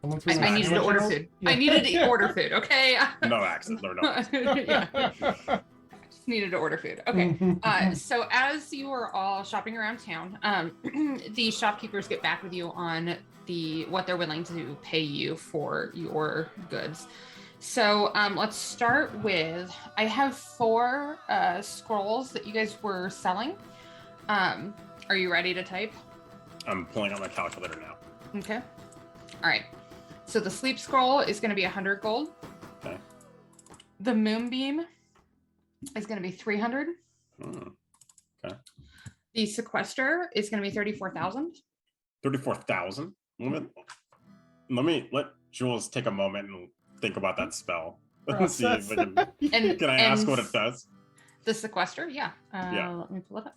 Someone threw I my needed to sandwich order out? food. Yeah. I needed to order food. Okay. No accident. Or no. Yeah, just needed to order food. Okay. So as you are all shopping around town, the shopkeepers get back with you on what they're willing to pay you for your goods. So let's start with, I have 4 scrolls that you guys were selling. Are you ready to type? I'm pulling out my calculator now. Okay. All right. So the sleep scroll is going to be 100 gold. Okay. The moonbeam is going to be 300. Okay. The sequester is going to be 34,000. 34,000. Let Jules take a moment and think about that spell. Let's see if we can. And Can I ask what it does? The sequester, yeah. Yeah. Let me pull it up.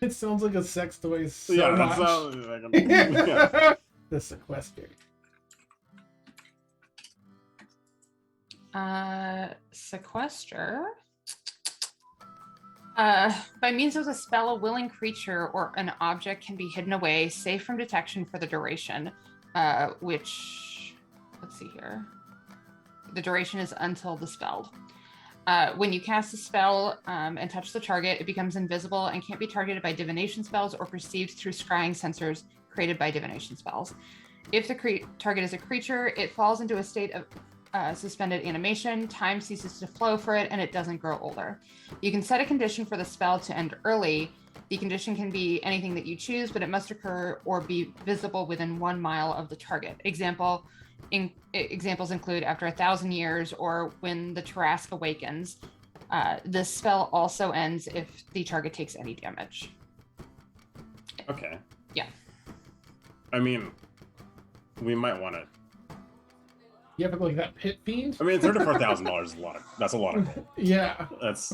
It sounds like a sex toy so Yeah, much. that's yeah. The sequester. Sequester. By means of the spell, a willing creature or an object can be hidden away, safe from detection for the duration, which, let's see here. The duration is until dispelled. When you cast a spell and touch the target, it becomes invisible and can't be targeted by divination spells or perceived through scrying sensors created by divination spells. If the target is a creature, it falls into a state of suspended animation, time ceases to flow for it, and it doesn't grow older. You can set a condition for the spell to end early. The condition can be anything that you choose, but it must occur or be visible within 1 mile of the target. Examples include after 1,000 years or when the Tarrasque awakens. This spell also ends if the target takes any damage. Okay. Yeah. I mean, we might want to. Yeah, but like that pit fiend? I mean, $34,000 is a lot. That's a lot of gold. Yeah. That's.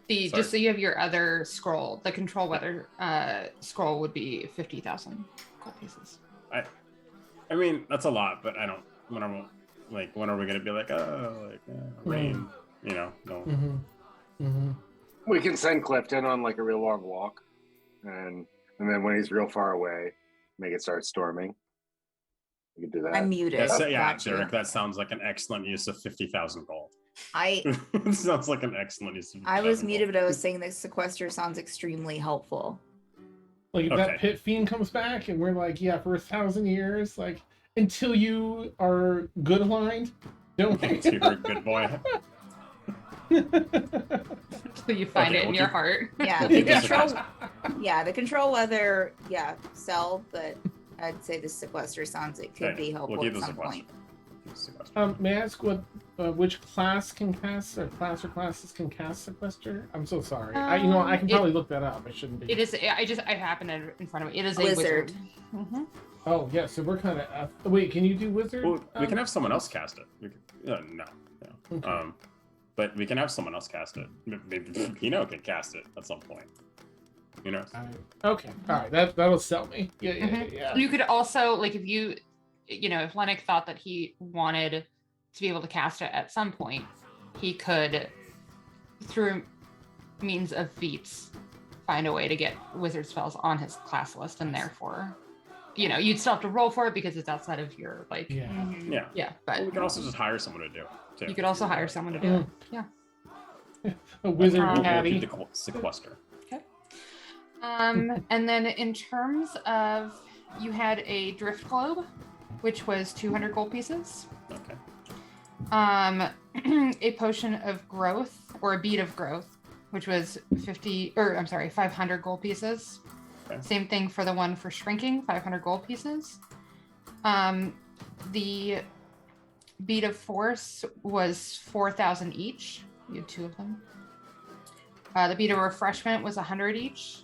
Just so you have your other scroll, the control weather scroll would be 50,000 gold pieces. I mean, that's a lot, but I don't. When are we gonna be like, rain? You know, no. We can send Clifton on like a real long walk, and then when he's real far away, make it start storming. We could do that. I'm muted. Yeah, Got you. Derek, that sounds like an excellent use of 50,000 gold. I Sounds like an excellent use of 50,000 I was muted, gold. but I was saying that sequester sounds extremely helpful. Like if Okay. that pit fiend comes back and we're like, yeah, for 1,000 years, like until you are good aligned, don't You're a good boy. So you find Okay, it in we'll your keep- heart. Yeah, We'll the keep this control. sequester. Yeah, the control weather. Yeah, sell, but I'd say the sequester sounds it could Okay, be helpful we'll keep at the some sequester. point. Keep the sequester. May I ask which class can cast, or class or classes can cast sequester? I'm so sorry. I can probably look that up. I shouldn't be. It is. I happen to in front of me. It is a Wizard. wizard. Mm-hmm. Oh yeah, so we're kind of. Wait, can you do wizard? Well, we can have someone else cast it. We can, no. Okay. But we can have someone else cast it. Maybe Pino can cast it at some point. You know. Okay, all right, that'll sell me. Yeah. Mm-hmm. You could also, like, if if Lennox thought that he wanted to be able to cast it at some point, he could, through means of feats, find a way to get wizard spells on his class list, and therefore, you'd still have to roll for it because it's outside of your Yeah. Yeah. But We can also just hire someone to do it too. you could also hire someone to do it. Yeah. A wizard We'll We'll caddy. keep the sequester. And then in terms of, you had a drift globe, which was 200 gold pieces. Okay. A potion of growth, or a bead of growth, which was 500 gold pieces. Okay. Same thing for the one for shrinking, 500 gold pieces. The bead of force was 4,000 each. You had 2 of them. The bead of refreshment was 100 each.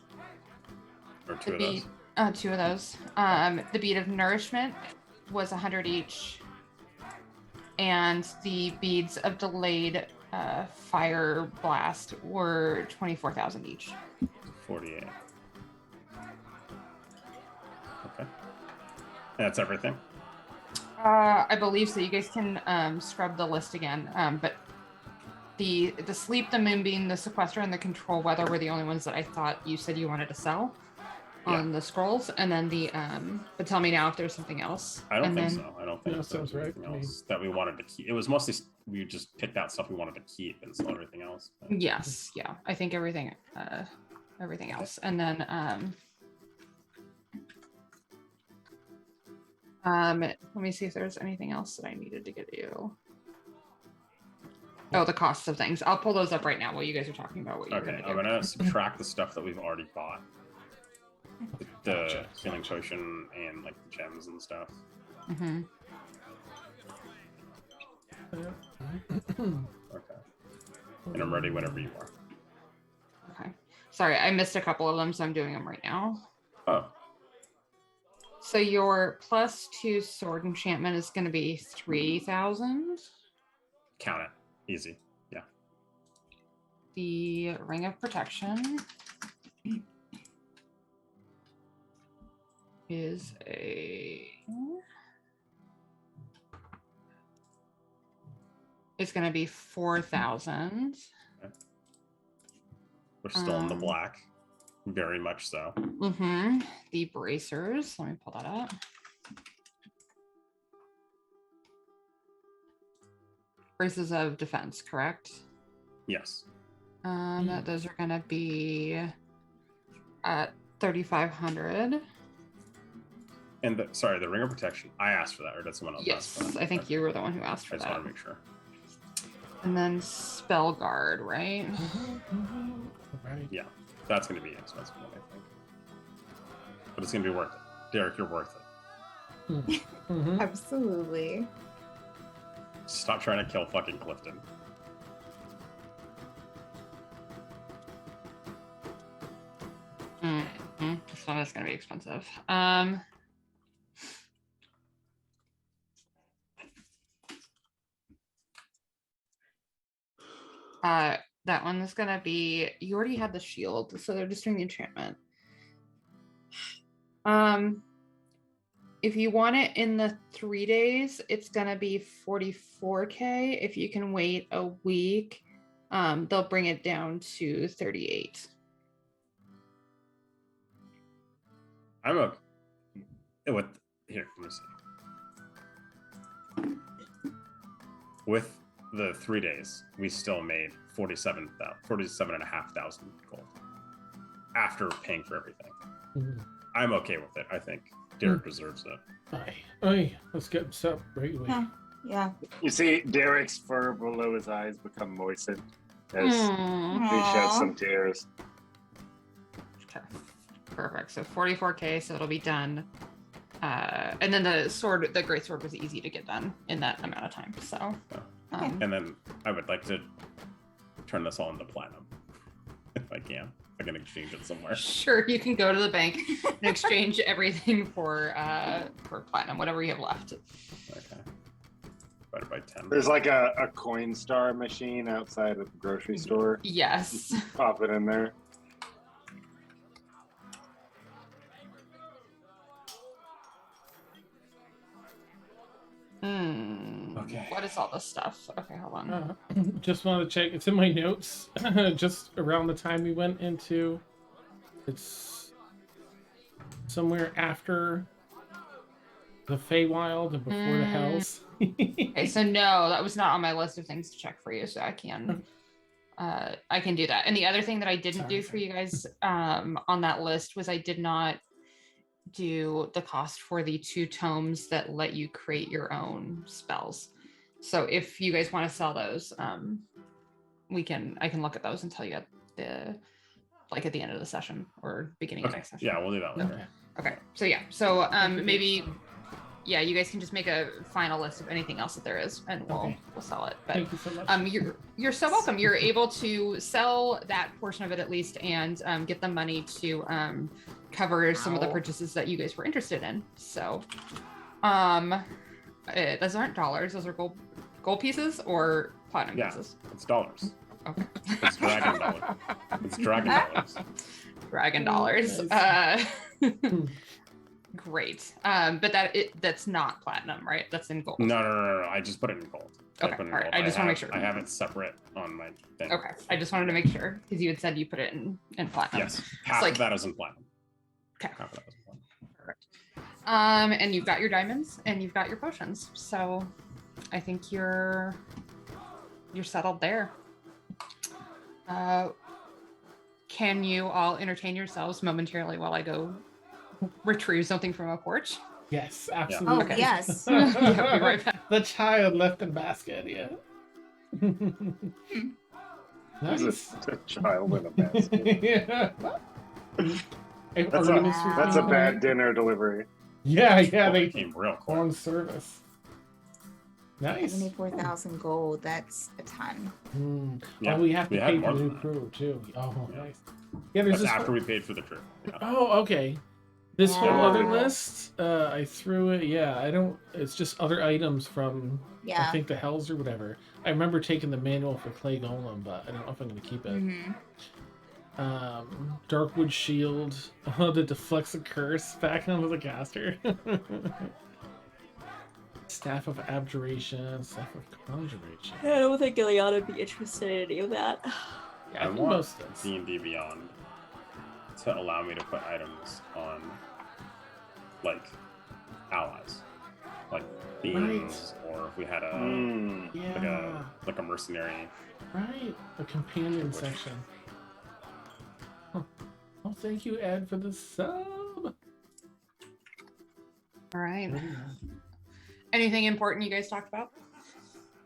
Or The two of bead, those. 2 of those. The bead of nourishment was 100 each. And the beads of delayed fire blast were 24,000 each. 48. Okay. That's everything. I believe so. You guys can scrub the list again, but the sleep, the moonbeam, the sequester, and the control weather were the only ones that I thought you said you wanted to sell on the scrolls, and then the but tell me now if there's something else. I don't And think then- so. I don't think No, there's sounds right anything to me. else that we wanted to keep. It was mostly we just picked out stuff we wanted to keep and sell everything else. But- Yes, yeah, I think everything else, and then let me see if there's anything else that I needed to get you. Oh, the costs of things. I'll pull those up right now while you guys are talking about what you're Okay, gonna I'm do. gonna subtract the stuff that we've already bought. The Gotcha. healing potion and like the gems and stuff. Mhm. Okay. And I'm ready whenever you are. Okay. Sorry, I missed a couple of them, so I'm doing them right now. Oh, So your +2 sword enchantment is going to be 3,000. count it. Easy. Yeah. The ring of protection is it's going to be 4,000. We're still in the Um, black. Very much so. Mm-hmm. The bracers. Let me pull that up. Braces of defense, correct? Yes. Those are gonna be at 3,500. And sorry, the ring of protection. I asked for that, or did someone else ask for Yes, that? I think you were the one who asked I for just want that. to make sure. And then spell guard, right? Right. Yeah, that's going to be an expensive one, I think. But it's going to be worth it. Derek, you're worth it. Mhm. Absolutely. Stop trying to kill fucking Clifton. This one is gonna be expensive. That one is gonna be. You already had the shield, so they're just doing the enchantment. If you want it in the 3 days, it's gonna be 44K. If you can wait a week, they'll bring it down to 38. I'm okay. With here, let me see. With the 3 days, we still made 47,500 gold after paying for everything. Mhm. I'm okay with it. I think Derek deserves it. Aye, let's get this up right away. Yeah. Yeah. You see Derek's fur below his eyes become moistened as Hmm. he sheds Aw. some tears. Okay. Perfect. So 44K, so it'll be done. And then the great sword was easy to get done in that amount of time. So, And then I would like to turn this all into platinum if I can. I can exchange it somewhere. sure, you can go to the bank and exchange everything for platinum, whatever you have left. Okay. Divided by 10. There's like a coin star machine outside of the grocery store. Yes. Pop it in there. Okay. What is all this stuff? Okay, hold on. Just want to check. It's in my notes. Just around the time we went into. It's somewhere after the Feywild and before the Hells. Okay, so no, that was not on my list of things to check for you, so I can do that. And the other thing that I didn't do for you guys on that list was I did not do the cost for the 2 tomes that let you create your own spells. So if you guys want to sell those, I can look at those and tell you at the end of the session or beginning of Okay. next session. Yeah, we'll do that later. Okay. So yeah. So maybe you guys can just make a final list of anything else that there is, and we'll sell it. But Thank you so much. you're so welcome. You're able to sell that portion of it at least, and get the money to cover some of the purchases that you guys were interested in. So, those aren't dollars; those are gold pieces or platinum Yeah. pieces. It's dollars. Okay. It's dragon dollars. It's dragon dollars. Dragon dollars. Nice. Great. But that's not platinum, right? That's in gold. No. I just put it in gold. Okay, open and all right. rolled. I just want to make sure. I have it separate on my thing. Okay, I just wanted to make sure because you had said you put it in platinum. Yes, half like- of that is in platinum. Okay. Half of that is in platinum. Perfect. And you've got your diamonds and you've got your potions. So I think you're settled there. Can you all entertain yourselves momentarily while I go retrieve something from a porch? Yes, Oh, absolutely. yes. Yeah, I'll be right back. The child left in basket, yeah. There's Nice. a child in a basket. Yeah. Hey, That's Artemis a- was That's a being bad like- dinner delivery. Yeah, yeah, Well, they it came real quick. on service. Nice. 74,000 gold. That's a ton. Yeah, Oh, we have to we had pay more for the than new that. crew too. Oh, Yeah. nice. Yeah, there's That's this. after we paid for the trip. Yeah. Oh, okay. This whole Yeah. other list, I threw it. Yeah, I don't. It's just other items from I Yeah. think the Hells or whatever. I remember taking the manual for Clay Golem, but I don't know if I'm going to keep it. Mm-hmm. Darkwood Shield. Oh, the deflects a curse back onto the caster. Staff of Abjuration. Staff of Conjuration. I don't think Ileana would be interested in any of that. Yeah, I I think want most things. D&D Beyond to allow me to put items on, like, allies, like beings, or if we had a Yeah. like a mercenary. Right, the companion Which- section. Huh. Oh, thank you, Ed, for the sub. All right. Anything important you guys talked about?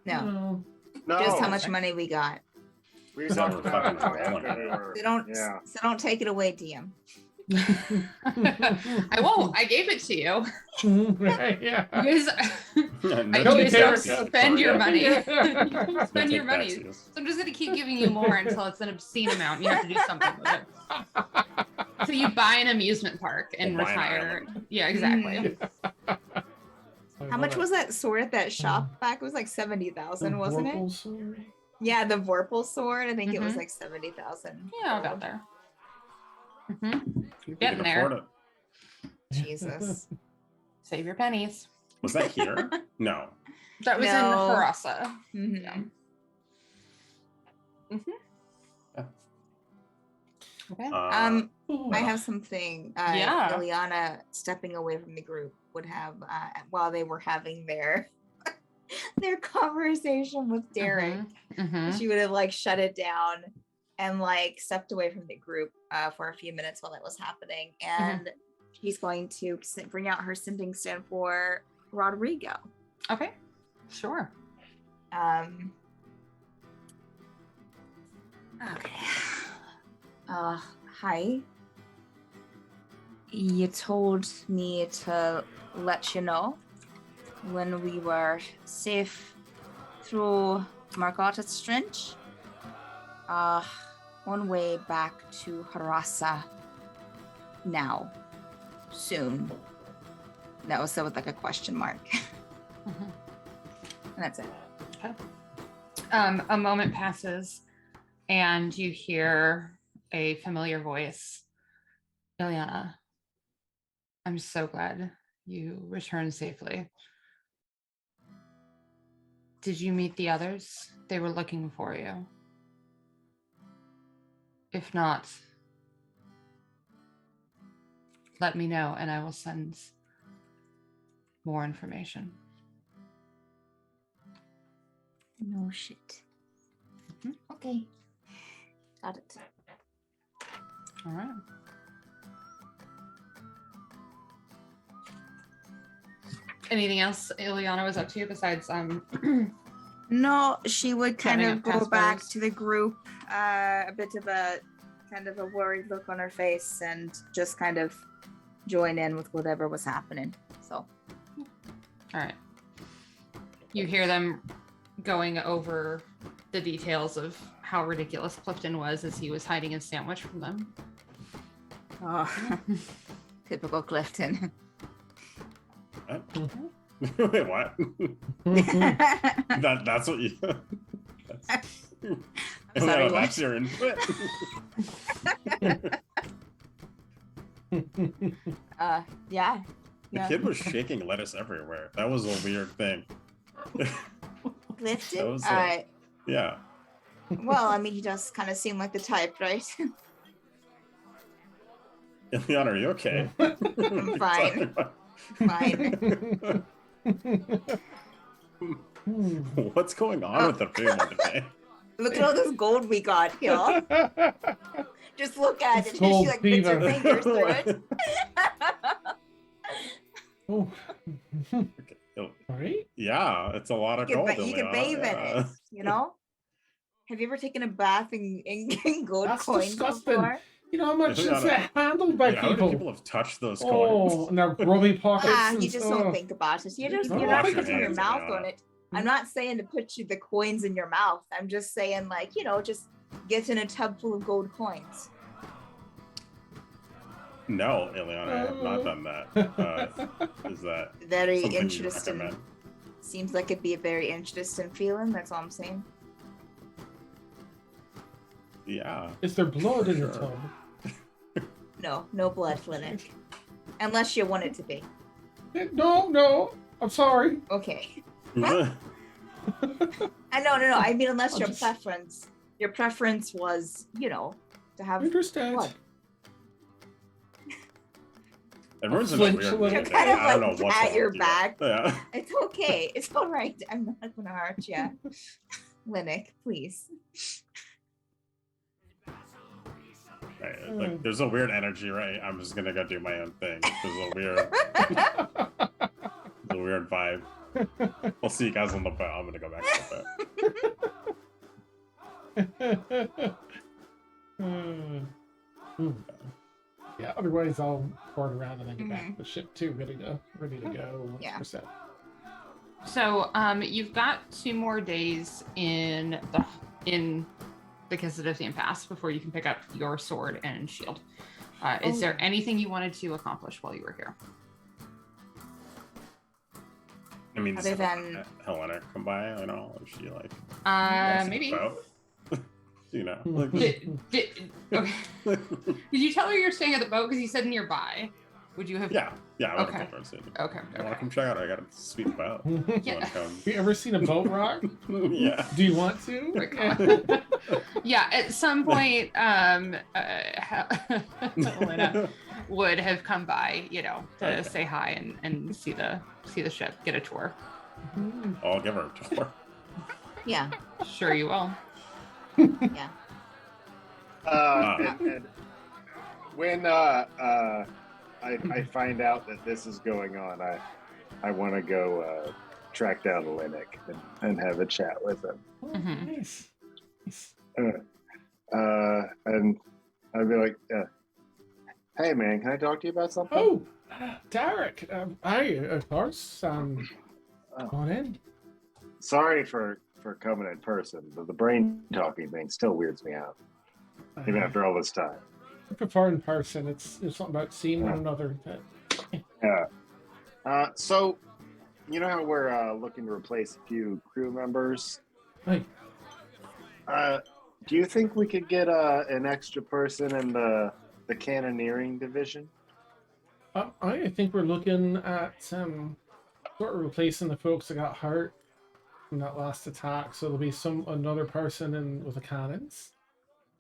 No. No, Just how much money we got. we Yeah, talked we're about fucking it rolling. after we were- So don't Yeah. so don't take it away, DM. I won't. I gave it to you. Yeah. You guys, No, you Don't guys care. don't spend your money. You don't No spend your money. takebacksies. So I'm just gonna keep giving you more until it's an obscene amount. You have to do something with it. So you buy an amusement park and Or buy an retire. island. Yeah, exactly. How much was that sword at that shop back? It was like 70,000, wasn't it? Yeah, the Vorpal sword. I think it was Mhm. like 70,000. Yeah, about there. hmm We Getting could there. afford it. Jesus. Save your pennies. Was that here? No. That was in No. Harasa. Mhm. Yeah. Okay. I have something. Yeah. Ileana stepping away from the group would have while they were having their their conversation with Derek. Mhm. She would have like shut it down and like stepped away from the group for a few minutes while that was happening. And she's going to bring out her sending stand for Rodrigo. Okay. Sure. Okay. Hi. You told me to let you know when we were safe through Margotta's Trench. On way back to Harasa now. Soon. That was said with like a question mark. Mhm. And that's it. A moment passes and you hear a familiar voice. Ileana, I'm so glad you returned safely. Did you meet the others? They were looking for you. If not, let me know and I will send more information. No shit. Mhm. Okay. Got it. All right. Anything else Ileana was up to besides No, she would kind Setting of up go past back photos. to the group, a bit of a kind of a worried look on her face, and just kind of join in with whatever was happening. So, all right. You hear them going over the details of how ridiculous Clifton was as he was hiding his sandwich from them. typical Clifton. What? Wait, what? That's what you. That's, sorry, what? that's your input. Yeah. The kid was shaking lettuce everywhere. That was a weird thing. Clifton? That was like- Yeah. Well, I mean, he does kind of seem like the type, right? Ileana, are you okay? I'm fine. Fine. What's going on with the Fremont today? Look at all this gold we got here. Just look at It's it. gold She like puts her fever. fingers through it. Oh. Okay. Oh, Right? yeah, it's a lot of You gold. can, you can Ileana, bathe yeah. in it, you know? Have you ever taken a bath in gold That's coins disgusting. before? You know how much is Ileana, that handled by Yeah, how many people? people have touched those Oh, coins? and their grubby pockets. You and- just oh. don't think about it. You're No, not wash your putting your hands, mouth Ileana. on it. I'm not saying to put the coins in your mouth. I'm just saying, like, you know, just get in a tub full of gold coins. No, Ileana, I have not done that. Is that Very something you interesting. recommend? Seems like it'd be a very interesting feeling. That's all I'm saying. Yeah. Is there blood in the Sure. tub? No blood clinic. Unless you want it to be. No. I'm sorry. Okay. No. I mean, unless I'll your just- preference was, you know, to have Understand. blood. Everyone's in a Flinch weird a mood little. today. Kind of I don't know like what's at wrong your with you. back. Yeah. It's okay. It's all right. I'm not gonna hurt you. Linux, please. Right, like, there's a weird energy, right? I'm just gonna go do my own thing. There's a weird vibe. I'll see you guys on the boat. I'm gonna go back to the boat. Yeah, otherwise I'll board around and then get back to the ship too, ready to go. Yeah. 100%. So you've got 2 more days in the Kissadosian Pass before you can pick up your sword and shield. Is there anything you wanted to accomplish while you were here? I mean, Other does than- Helena come by? I don't know. Is she like wants to Maybe. boat? You know. Like, Okay. Did you tell her you're staying at the boat because you said nearby? Would you have? yeah. I would Okay. have told her. So, Okay. I want to Okay. come check out. I got a sweet boat. You Yeah. wanna come? Have you ever seen a boat rock? Yeah. Do you want to? Oh my God. Yeah. At some point, Helena would have come by, you know, to Okay. say hi and see the ship, get a tour. I'll give her a tour. Yeah. Sure, you will. Yeah. And when I find out that this is going on, I want to go track down Linux and have a chat with him. Mhm. Nice. Nice. And I'd be like, "Hey, man, can I talk to you about something?" Oh, Derek. Hi, of course. Come on in. Sorry for coming in person, but the brain talking thing still weirds me out, even after all this time. I prefer in person. It's something about seeing one another. That, Yeah. So, you know how we're looking to replace a few crew members? Right. Do you think we could get an extra person in the cannoneering division? I think we're looking at sort of replacing the folks that got hurt in that last attack. So there'll be another person in with the cannons.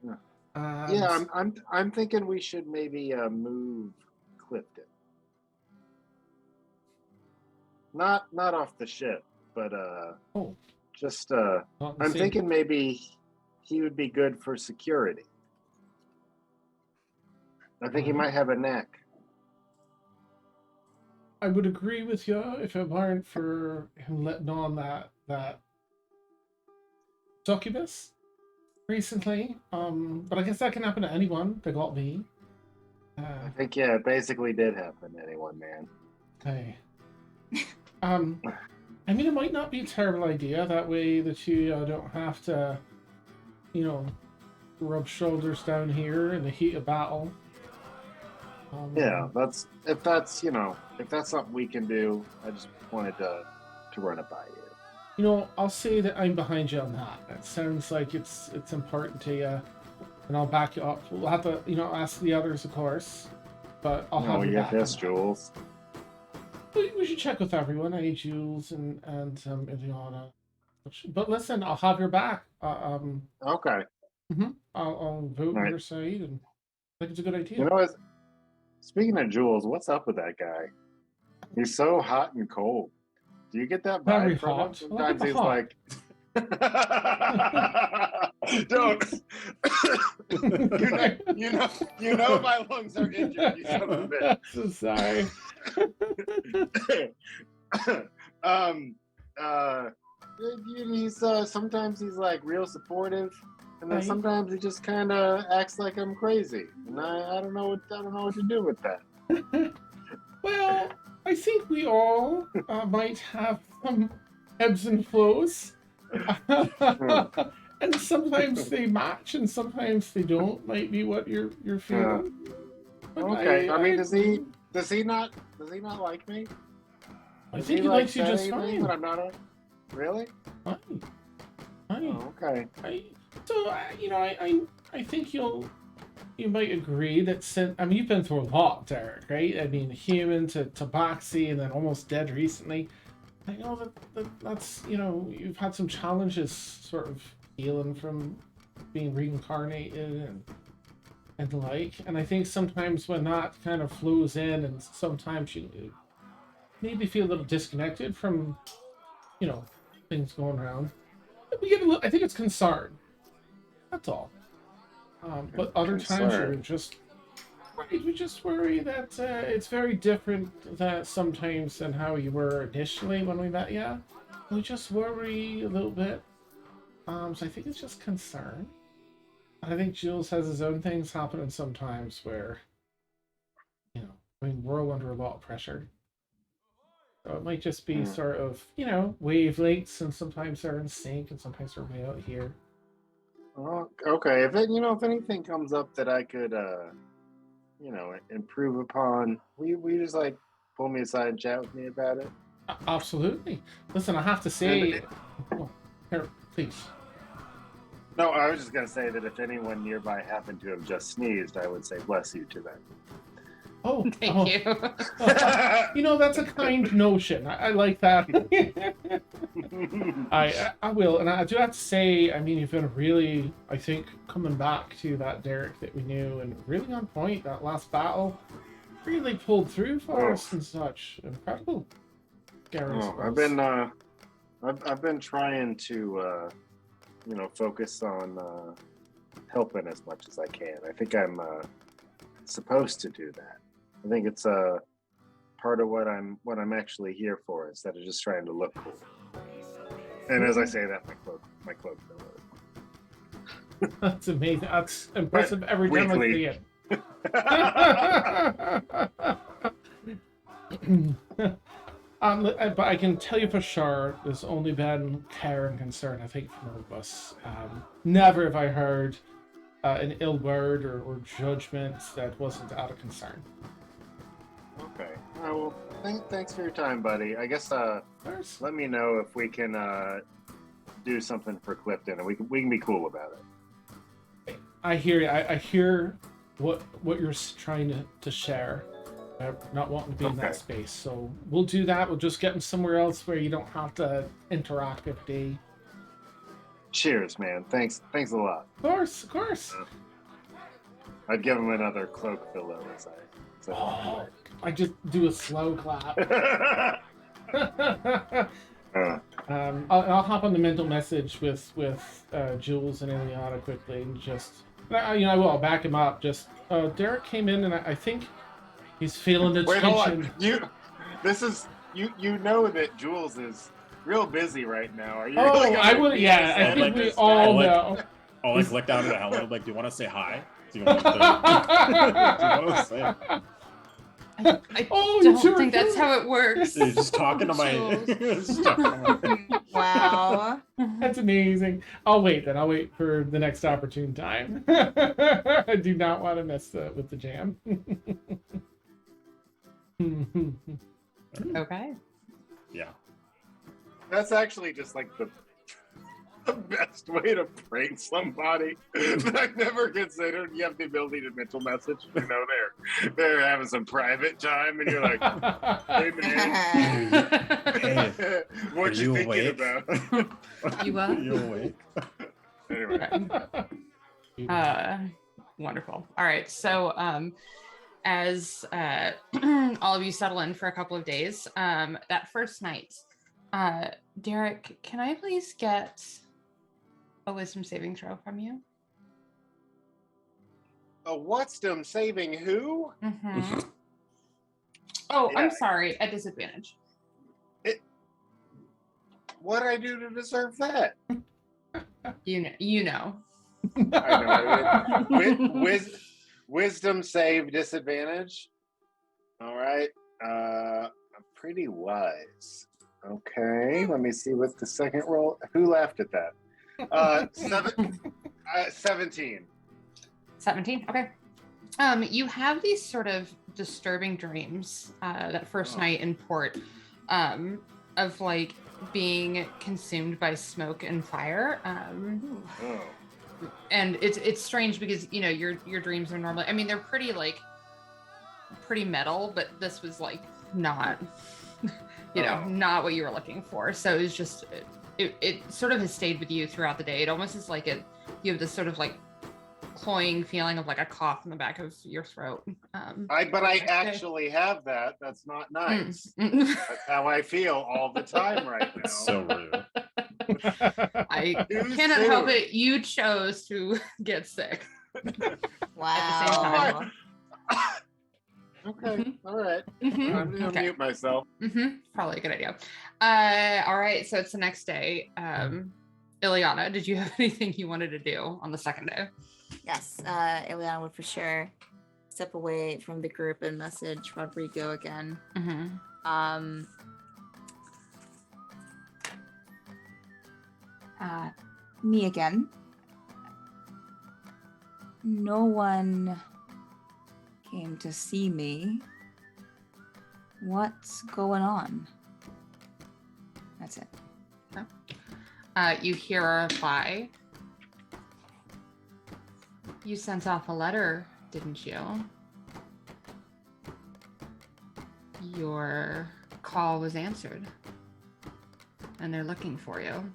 Yeah. And Yeah, I'm thinking we should maybe move Clifton. Not off the ship, but just not the I'm same- thinking maybe he would be good for security. I think he might have a knack. I would agree with you if it weren't for him letting on that succubus recently. But I guess that can happen to anyone that got me. I think it basically did happen to anyone, man. Okay. I mean, it might not be a terrible idea. That way that you don't have to, rub shoulders down here in the heat of battle. Yeah, if that's something we can do. I just wanted to run it by you. I'll say that I'm behind you on that. It sounds like it's important to you, and I'll back you up. We'll have to, ask the others, of course, but I'll have you you get back. this, Jules. We should check with everyone. Jules and Ileana. But listen, I'll have your back. Okay. I'll vote on Right. your side, and I think it's a good idea. You know what? Speaking of Jules, what's up with that guy? He's so hot and cold. Do you get that vibe Very from him? hot. Look at Sometimes the he's hot. like, don't. you know my lungs are injured. You son of a bitch. So sorry. He's sometimes he's like real supportive, and then Right. sometimes he just kind of acts like I'm crazy, and I don't know what to do with that. Well, I think we all might have some ebbs and flows. And sometimes they match and sometimes they don't, might be what you're feeling. But Okay, I mean, does he not like me? I Does think he like, likes you say just anything fine. when I'm not really? Fine. Oh, okay. I think you might agree that you've been through a lot, Derek, right? I mean, human to Tabaxi and then almost dead recently. I know that's you've had some challenges sort of healing from being reincarnated and the like. And I think sometimes when that kind of flows in, and sometimes you maybe feel a little disconnected from things going around. We get I think it's concern. That's all. But other times you're just worried. We just worry that it's very different sometimes than how you were initially when we met you. We just worry a little bit. So I think it's just concern. I think Jules has his own things happening sometimes where, we're all under a lot of pressure. So it might just be sort of, wavelengths, and sometimes they're in sync and sometimes they're way out here. Oh, okay. If anything comes up that I could, improve upon, will you just like pull me aside and chat with me about it? Absolutely. Listen, I have to say, here, please. No, I was just gonna say that if anyone nearby happened to have just sneezed, I would say bless you to them. Oh, Thank you. That's a kind notion. I like that. I will, and I do have to say, I mean, you've been really, I think, coming back to that Derek that we knew, and really on point. That last battle really pulled through for us and such. Incredible. I've been trying to, focus on helping as much as I can. I think I'm supposed to do that. I think it's part of what I'm actually here for, instead of just trying to look cool. And as I say that, my cloak fell out. That's amazing. That's impressive every time I see it. But I can tell you for sure, there's only been care and concern, I think, from all of us. Never have I heard an ill word or judgment that wasn't out of concern. Okay. Well, thanks for your time, buddy. I guess let me know if we can do something for Clifton, and we can be cool about it. I hear you. I hear what you're trying to share. Not wanting to be in that space, so we'll do that. We'll just get him somewhere else where you don't have to interact with D. Cheers, man. Thanks a lot. Of course. I'd give him another cloak pillow as I just do a slow clap. I'll hop on the mental message with Jules and Ileana quickly, and just I'll back him up. Just Derek came in, and I think he's feeling the Wait, tension. hold on. You know that Jules is real busy right now. Are you? Oh, really I would. Yeah, I think we all know. I'll like look down at Helen. Like, do you want to say hi? Do you want to say? I don't think that's how it works. You're just talking to my. Wow. That's amazing. I'll wait for the next opportune time. I do not want to mess with the jam. Okay. Yeah. That's actually just like the best way to prank somebody that I've never considered. You have the ability to mental message. You know, they're having some private time, and you're like, "Hey man, Hey, what are you thinking awake? about?" You Are you awake? Anyway, Wonderful. All right. So as all of you settle in for a couple of days, that first night, Derek, can I please get a wisdom saving throw from you? a wisdom saving who? Mm-hmm. Oh, Yeah. I'm sorry. At disadvantage. What'd I do to deserve that? You know. I know. Wisdom save disadvantage. All right. I'm pretty wise. Okay. Let me see what the second roll. Who laughed at that? 17. 17. Okay. You have these sort of disturbing dreams that first night in port, of like being consumed by smoke and fire. And it's strange because your dreams are normally, I mean, they're pretty metal, but this was like not not what you were looking for. So it was just it sort of has stayed with you throughout the day. It almost is like you have this sort of like cloying feeling of like a cough in the back of your throat. I actually have that. That's not nice. That's how I feel all the time right now. It's so rude. I cannot help it. You chose to get sick. Wow. At the same time. Okay. All right. Mhm. I'm gonna Okay. mute myself. Probably a good idea. All right, so it's the next day. Ileana, did you have anything you wanted to do on the second day? Yes, Ileana would for sure step away from the group and message Rodrigo again. Me again. No one came to see me. What's going on? That's it. You hear a reply. You sent off a letter, didn't you? Your call was answered, and they're looking for you.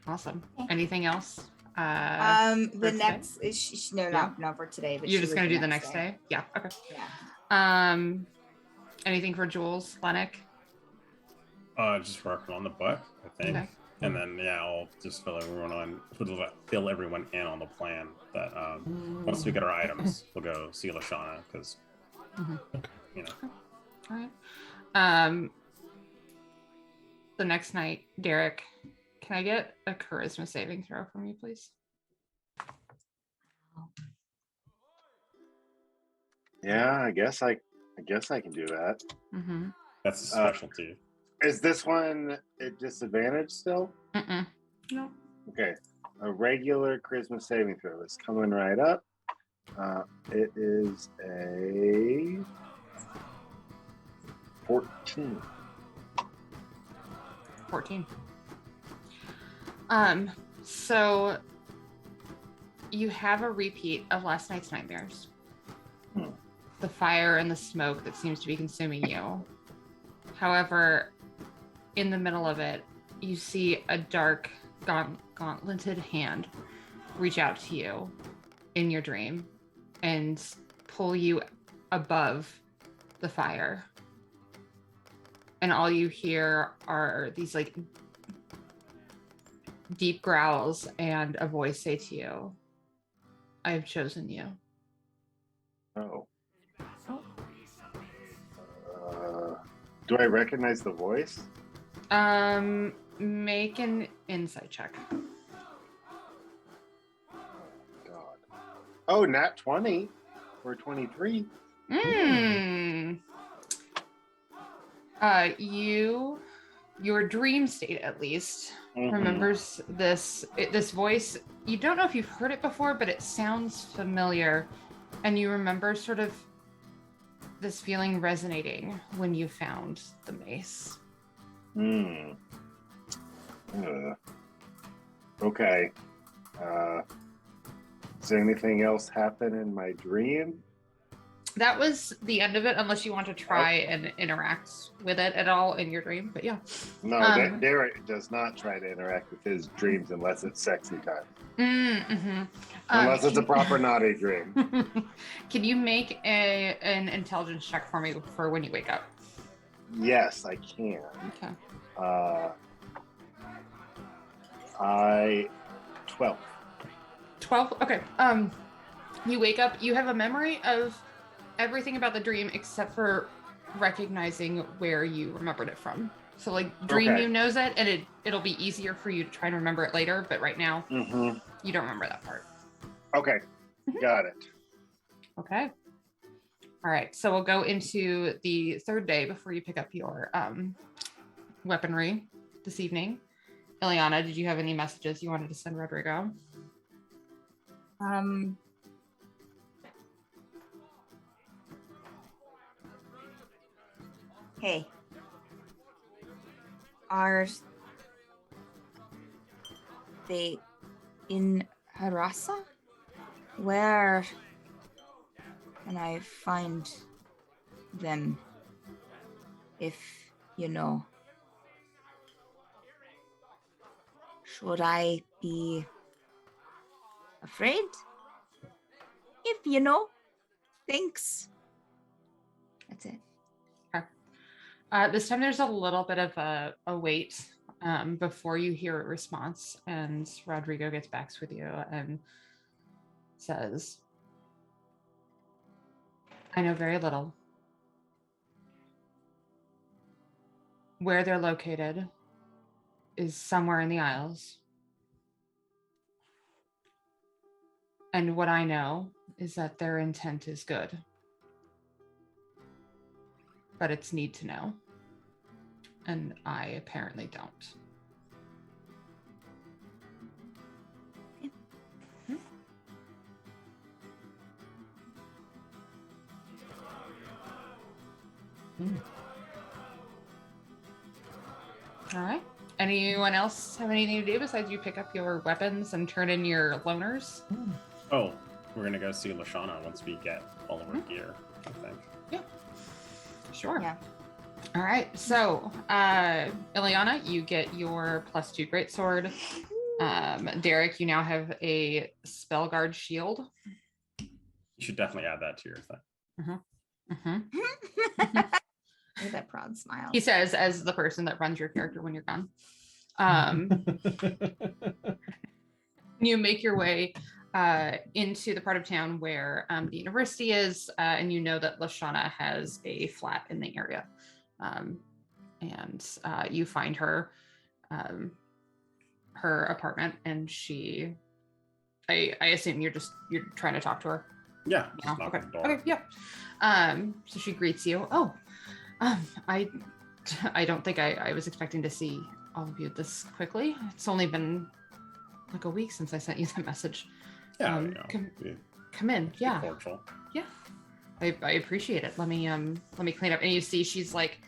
Awesome. Anything else? The for next is not for today, but you're she just was gonna do the next day? Yeah. Okay. Yeah. Anything for Jules, Lennox? Just working on the book, I think. Okay. And then I'll just fill everyone in on the plan that once we get our items, we'll go see Lashana because All right. The next night, Derek, can I get a charisma saving throw from you, please? Yeah, I guess I can do that. that's a specialty. Is this one at disadvantage still? No. Okay. A regular charisma saving throw is coming right up. It is a 14. 14. So you have a repeat of last night's nightmares. The fire and the smoke that seems to be consuming you. However, in the middle of it, you see a dark, gauntleted hand reach out to you in your dream and pull you above the fire. And all you hear are these like deep growls and a voice say to you, I have chosen you. Oh. Do I recognize the voice? Make an insight check. God. Oh, nat 20 or 23. Your dream state, at least, remembers this voice. You don't know if you've heard it before, but it sounds familiar, and you remember sort of this feeling resonating when you found the mace. Okay. Does anything else happen in my dream? That was the end of it, unless you want to try and interact with it at all in your dream. But yeah. No, Derek does not try to interact with his dreams unless it's sexy time. Mm-hmm. Unless it's a proper naughty dream. Can you make an intelligence check for me for when you wake up? Yes, I can. Okay. 12. 12? Okay. You wake up, you have a memory of everything about the dream except for recognizing where you remembered it from. So like dream you knows it, and it'll be easier for you to try and remember it later, but right now you don't remember that part. Okay. Got it. Okay. All right. So we'll go into the third day before you pick up your weaponry this evening. Ileana, did you have any messages you wanted to send Rodrigo? Hey. Are they in Harasa? Where can I find them? If you know. Should I be afraid? If you know. Thanks. That's it. This time there's a little bit of a wait before you hear a response, and Rodrigo gets back with you and says, I know very little. Where they're located is somewhere in the Isles. And what I know is that their intent is good. But it's need to know. And I apparently don't. All right. Anyone else have anything to do besides you pick up your weapons and turn in your loners? Oh, we're gonna go see Lashana once we get all of our gear, I think. Yeah. Sure. Yeah. All right. So, Ileana, you get your +2 greatsword. Derek, you now have a spell guard shield. You should definitely add that to your thing. Look at that proud smile. He says, as the person that runs your character when you're gone. You make your way into the part of town where the university is, and you know that Lashana has a flat in the area. And you find her apartment, and I assume you're trying to talk to her. Yeah. No? Just knock Okay. on the door. Okay. Yeah. So she greets you. Oh, I don't think I was expecting to see all of you this quickly. It's only been like a week since I sent you the message. Yeah. Come in. Yeah. Cordial. Yeah. I appreciate it. Let me clean up. And you see she's like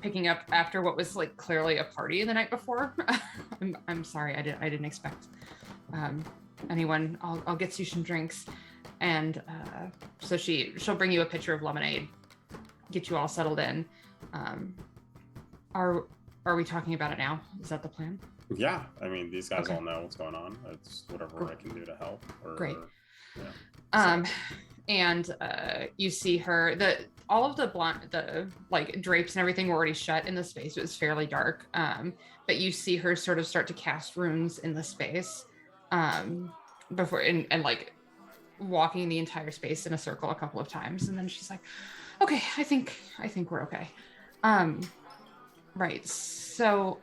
picking up after what was like clearly a party the night before. I'm sorry. I didn't expect anyone. I'll get you some drinks. And so she'll bring you a pitcher of lemonade, get you all settled in. Are we talking about it now? Is that the plan? Yeah. I mean, these guys Okay. all know what's going on. It's whatever I can do to help. Great. Yeah. And you see her, all of the like drapes and everything were already shut in the space. It was fairly dark. But you see her sort of start to cast runes in the space before and like walking the entire space in a circle a couple of times. And then she's like, okay, I think we're okay. Right. So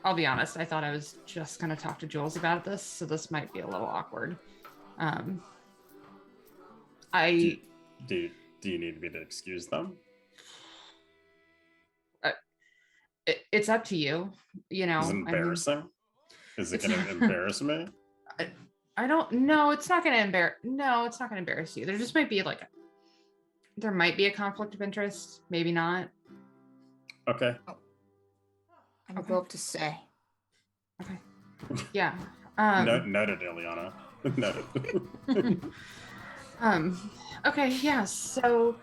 I'll be honest, I thought I was just gonna talk to Jules about this, so this might be a little awkward. Do you need me to excuse them? it's up to you. You know, Is it I mean, embarrassing? Is it it's going to embarrass me? I don't know. It's not going to embarrass. No, it's not going to embarrass you. There just might be like, there might be a conflict of interest. Maybe not. Okay. I would love to say. Okay. Yeah. Noted, Ileana. Noted. Okay. Yeah. So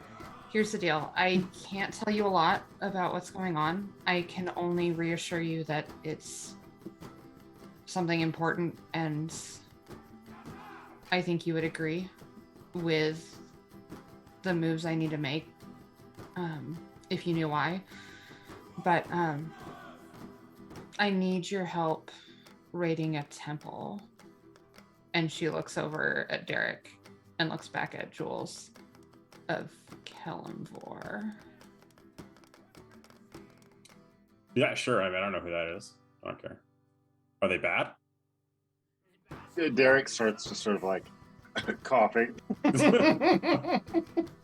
here's the deal. I can't tell you a lot about what's going on. I can only reassure you that it's something important, and I think you would agree with the moves I need to make, if you knew why. But I need your help raiding a temple. And she looks over at Derek and looks back at Jules of Kellamvor. Yeah, sure. I mean, I don't know who that is. I don't care. Are they bad? Derek starts to sort of like coughing.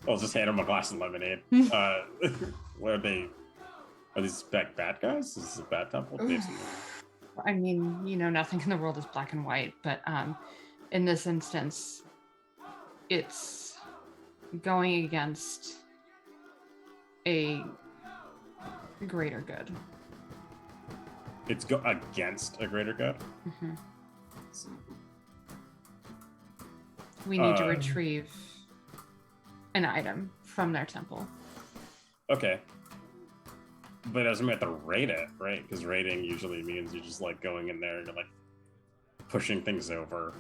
I'll just hand him a glass of lemonade. What are they? Are these bad guys? Is this a bad temple? I mean, you know, nothing in the world is black and white, but in this instance, it's going against a greater good. It's go against a greater good. Mm-hmm. We need to retrieve an item from their temple. Okay. But it doesn't mean you have to raid it, right? Because raiding usually means you're just like going in there and you're like pushing things over.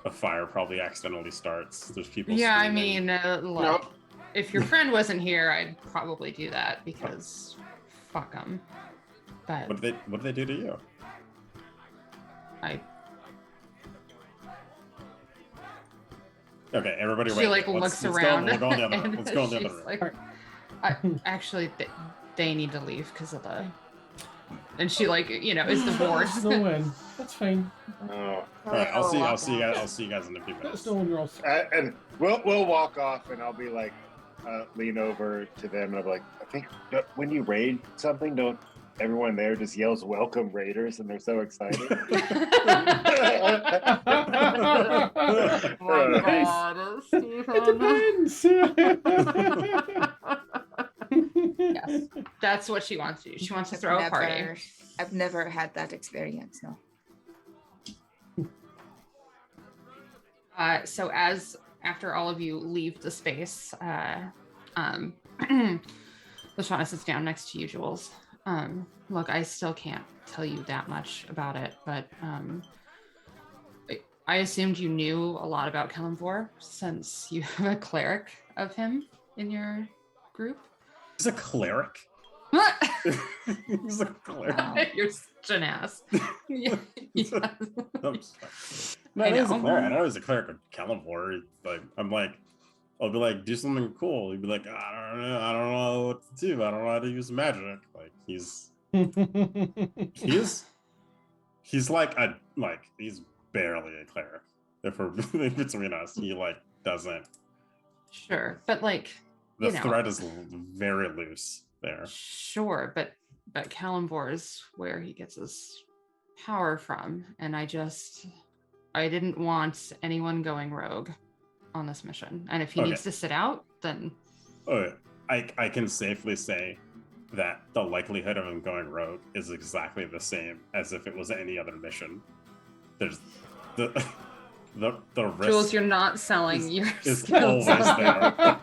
A fire probably accidentally starts. There's people. Yeah, screaming. I mean, like, if your friend wasn't here, I'd probably do that because fuck them. But What did they do to you? Okay, everybody. She like looks around. Let's go in the other room. and Let's go in the other she's room. like, actually, they need to leave because of the. And she like, you know, is the ward. There's no win. That's fine. All right, I'll see you guys in a few minutes. There's no one else. And we'll walk off, and I'll be like, lean over to them, and I'll be like, I think when you raid something, don't everyone there just yells "Welcome Raiders," and they're so excited. Oh my God, It Stephen. depends. Yes, that's what she wants to do. She wants to throw a party. I've never had that experience, no. So after all of you leave the space, Lashana sits down next to you, Jules. Look, I still can't tell you that much about it, but I assumed you knew a lot about Kellamvor since you have a cleric of him in your group. He's a cleric. He's a cleric. Wow. You're such an ass. Yeah. No, I he's a know. cleric. I know he's a cleric of Kellamvor. Like, I'll be like, do something cool. He'd be like, I don't know what to do. I don't know how to use magic. Like, he's he's barely a cleric. If we're between us, he like doesn't. Sure, but like The you know, thread is very loose there. Sure, but Kellamvor is where he gets his power from, and I didn't want anyone going rogue on this mission. And if he Okay. needs to sit out, then I can safely say that the likelihood of him going rogue is exactly the same as if it was any other mission. There's the risk Jules, you're not selling your is skills. always there.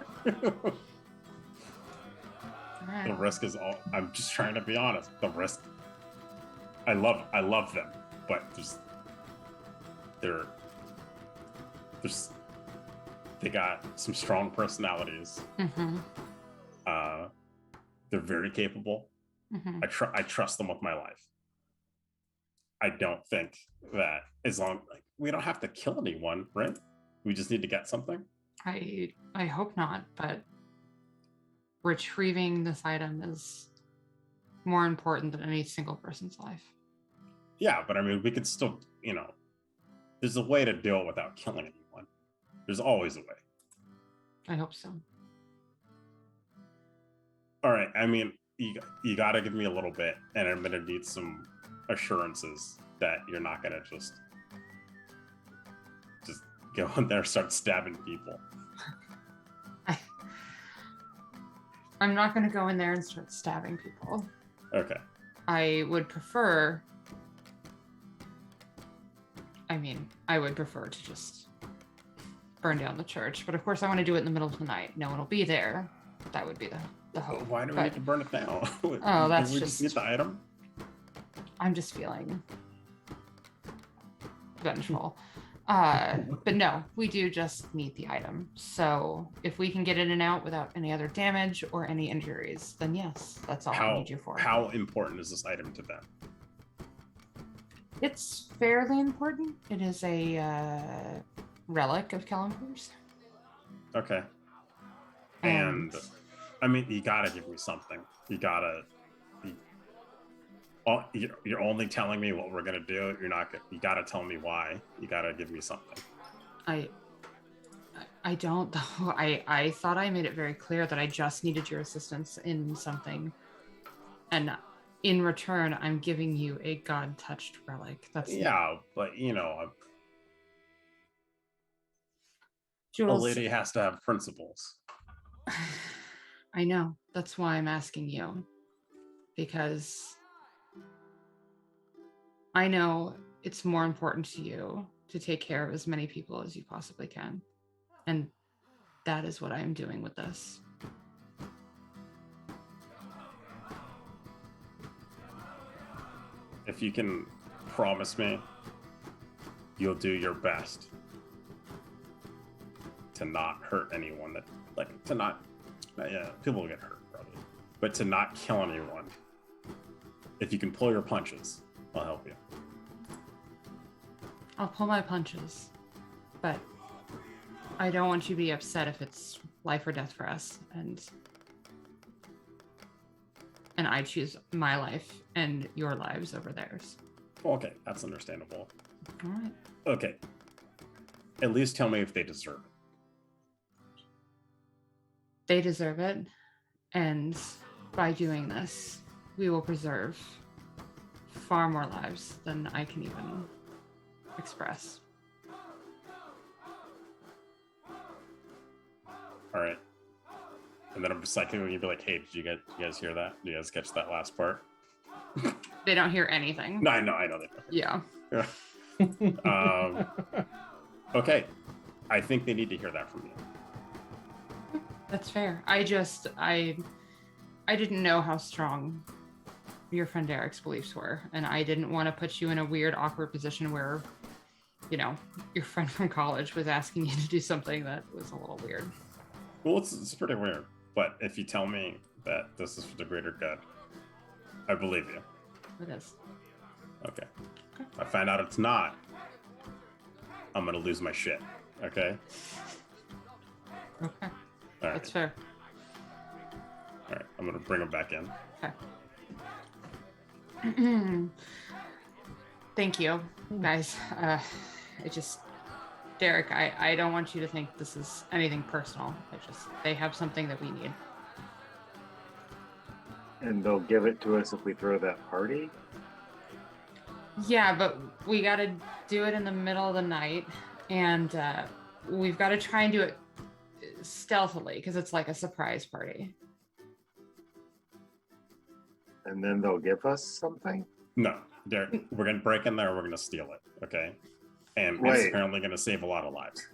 Alright. The risk is all. I'm just trying to be honest. The risk. I love them, but they got some strong personalities. Mhm, They're very capable. mhm. I trust them with my life. I don't think that we don't have to kill anyone, right? We just need to get something. I hope not, but retrieving this item is more important than any single person's life. Yeah, but I mean, we could still, there's a way to do it without killing anyone. There's always a way. I hope so. All right. I mean, you got to give me a little bit, and I'm gonna need some assurances that you're not gonna just go in there and start stabbing people. I'm not going to go in there and start stabbing people. Okay. I would prefer to just burn down the church, but of course I want to do it in the middle of the night. No one will be there. That would be the hope. Why do we But- need to burn it down? Oh, that's we just- need the item. I'm just feeling vengeful. But no, we do just need the item. So if we can get in and out without any other damage or any injuries, then yes, that's all I need you for. How important is this item to them? It's fairly important. It is a relic of Kalimpor's. Okay. And I mean, you gotta give me something. You gotta. You're only telling me what we're gonna do. You're not. You gotta tell me why. You gotta give me something. I don't though. I thought I made it very clear that I just needed your assistance in something, and in return, I'm giving you a god-touched relic. That's Yeah, but you know, a Jules. lady has to have principles. I know. That's why I'm asking you, because I know it's more important to you to take care of as many people as you possibly can. And that is what I am doing with this. If you can promise me you'll do your best to not hurt anyone, that like to not people will get hurt probably, but to not kill anyone. If you can pull your punches, I'll help you. I'll pull my punches, but I don't want you to be upset if it's life or death for us, and I choose my life and your lives over theirs. Okay, that's understandable. All right. Okay, at least tell me if they deserve it. They deserve it, and by doing this, we will preserve far more lives than I can even express. All right. And then I'm just like, you'd be like, hey, did you guys hear that? Did you guys catch that last part? They don't hear anything. No, I know they don't. Yeah. Okay. I think they need to hear that from you. That's fair. I didn't know how strong your friend Derek's beliefs were, and I didn't want to put you in a weird, awkward position where, you know, your friend from college was asking you to do something that was a little weird. Well, it's pretty weird. But if you tell me that this is for the greater good, I believe you. It is. Okay. If I find out it's not, I'm going to lose my shit. Okay? Okay. All right. That's fair. All right. I'm going to bring him back in. Okay. Thank you, guys. Derek, I don't want you to think this is anything personal. They have something that we need. And they'll give it to us if we throw that party? Yeah, but we got to do it in the middle of the night, and we've got to try and do it stealthily because it's like a surprise party. And then they'll give us something? No, Derek, we're going to break in there. We're going to steal it. Okay? And it's Wait. apparently going to save a lot of lives.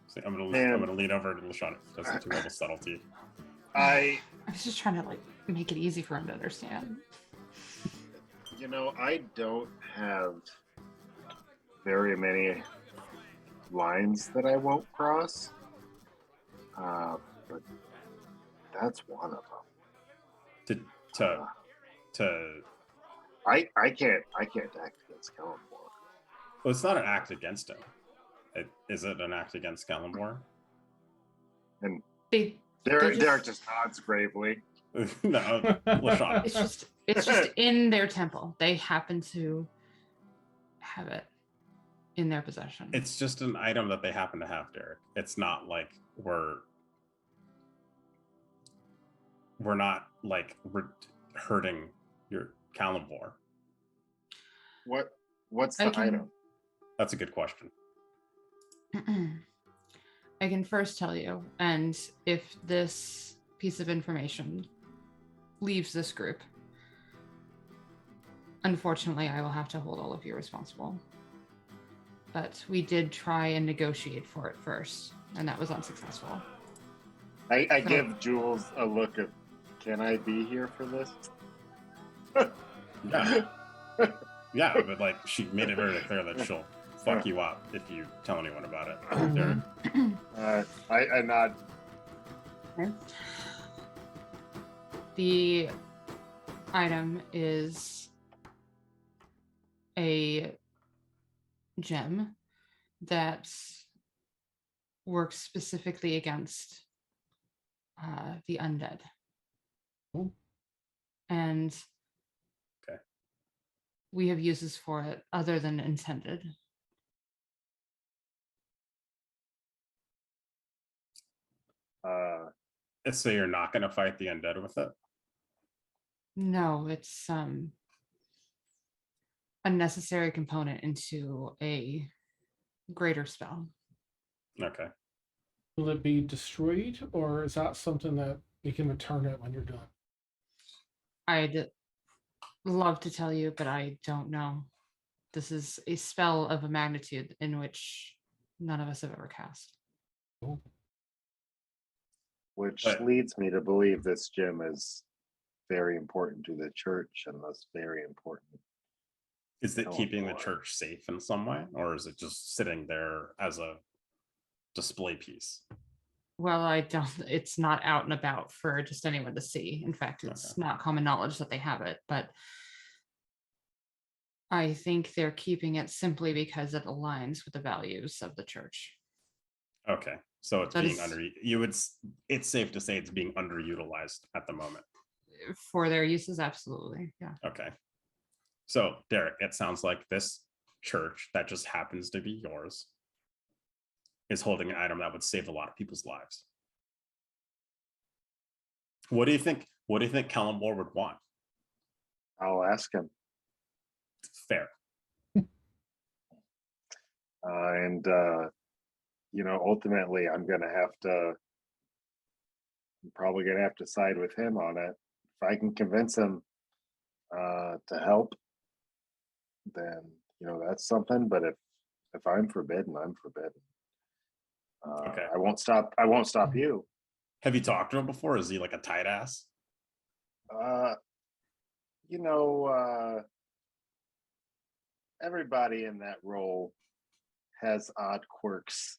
See, I'm going to lean over to LaShawn just to roll the subtlety. I was just trying to like make it easy for him to understand. I don't have very many lines that I won't cross, but that's one of them. I can't act against Kalimdor. Well, it's not an act against him. Is it an act against Kalimdor? And They Derek just nods gravely. No, LaShawn. It's just in their temple. They happen to have it in their possession. It's just an item that they happen to have, Derek. It's not like we're we're not like hurting your Calibor? What's I the can- item? That's a good question. I can first tell you, and if this piece of information leaves this group, unfortunately, I will have to hold all of you responsible. But we did try and negotiate for it first, and that was unsuccessful. I So- give Jules a look of, can I be here for this? Yeah. Yeah, but like she made it very clear that she'll fuck you up if you tell anyone about it. Derek. I nod. The item is a gem that works specifically against the undead. Cool. And Okay. we have uses for it other than intended. So you're not going to fight the undead with it? No, it's a necessary component into a greater spell. Okay. Will it be destroyed, or is that something that you can return it when you're done? I'd love to tell you, but I don't know. This is a spell of a magnitude in which none of us have ever cast. Cool. Which But- leads me to believe this gem is very important to the church and thus very important. Is it Oh, keeping the boy. church safe in some way, or is it just sitting there as a display piece? Well, I don't, it's not out and about for just anyone to see. In fact, it's Okay. not common knowledge that they have it, but I think they're keeping it simply because it aligns with the values of the church. Okay, so it's That being is- it's safe to say it's being underutilized at the moment. For their uses, absolutely. Yeah. Okay. So, Derek, it sounds like this church that just happens to be yours is holding an item that would save a lot of people's lives. What do you think? What do you think Calibor would want? I'll ask him. Fair. And ultimately I'm probably gonna have to side with him on it. If I can convince him to help, then that's something. But if I'm forbidden, I'm forbidden. Okay. I won't stop you. Have you talked to him before? Is he like a tight ass? Everybody in that role has odd quirks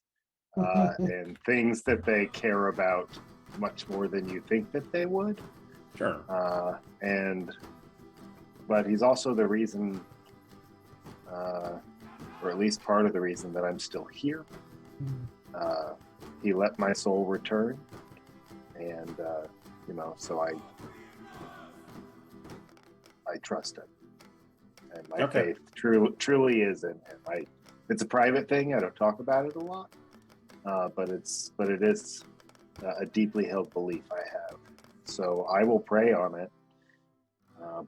and things that they care about much more than you think that they would. Sure. But he's also the reason, or at least part of the reason that I'm still here. He let my soul return, and so I trust him, and my Okay. faith truly is in him. It's a private thing. I don't talk about it a lot, but it is a deeply held belief I have. So I will pray on it,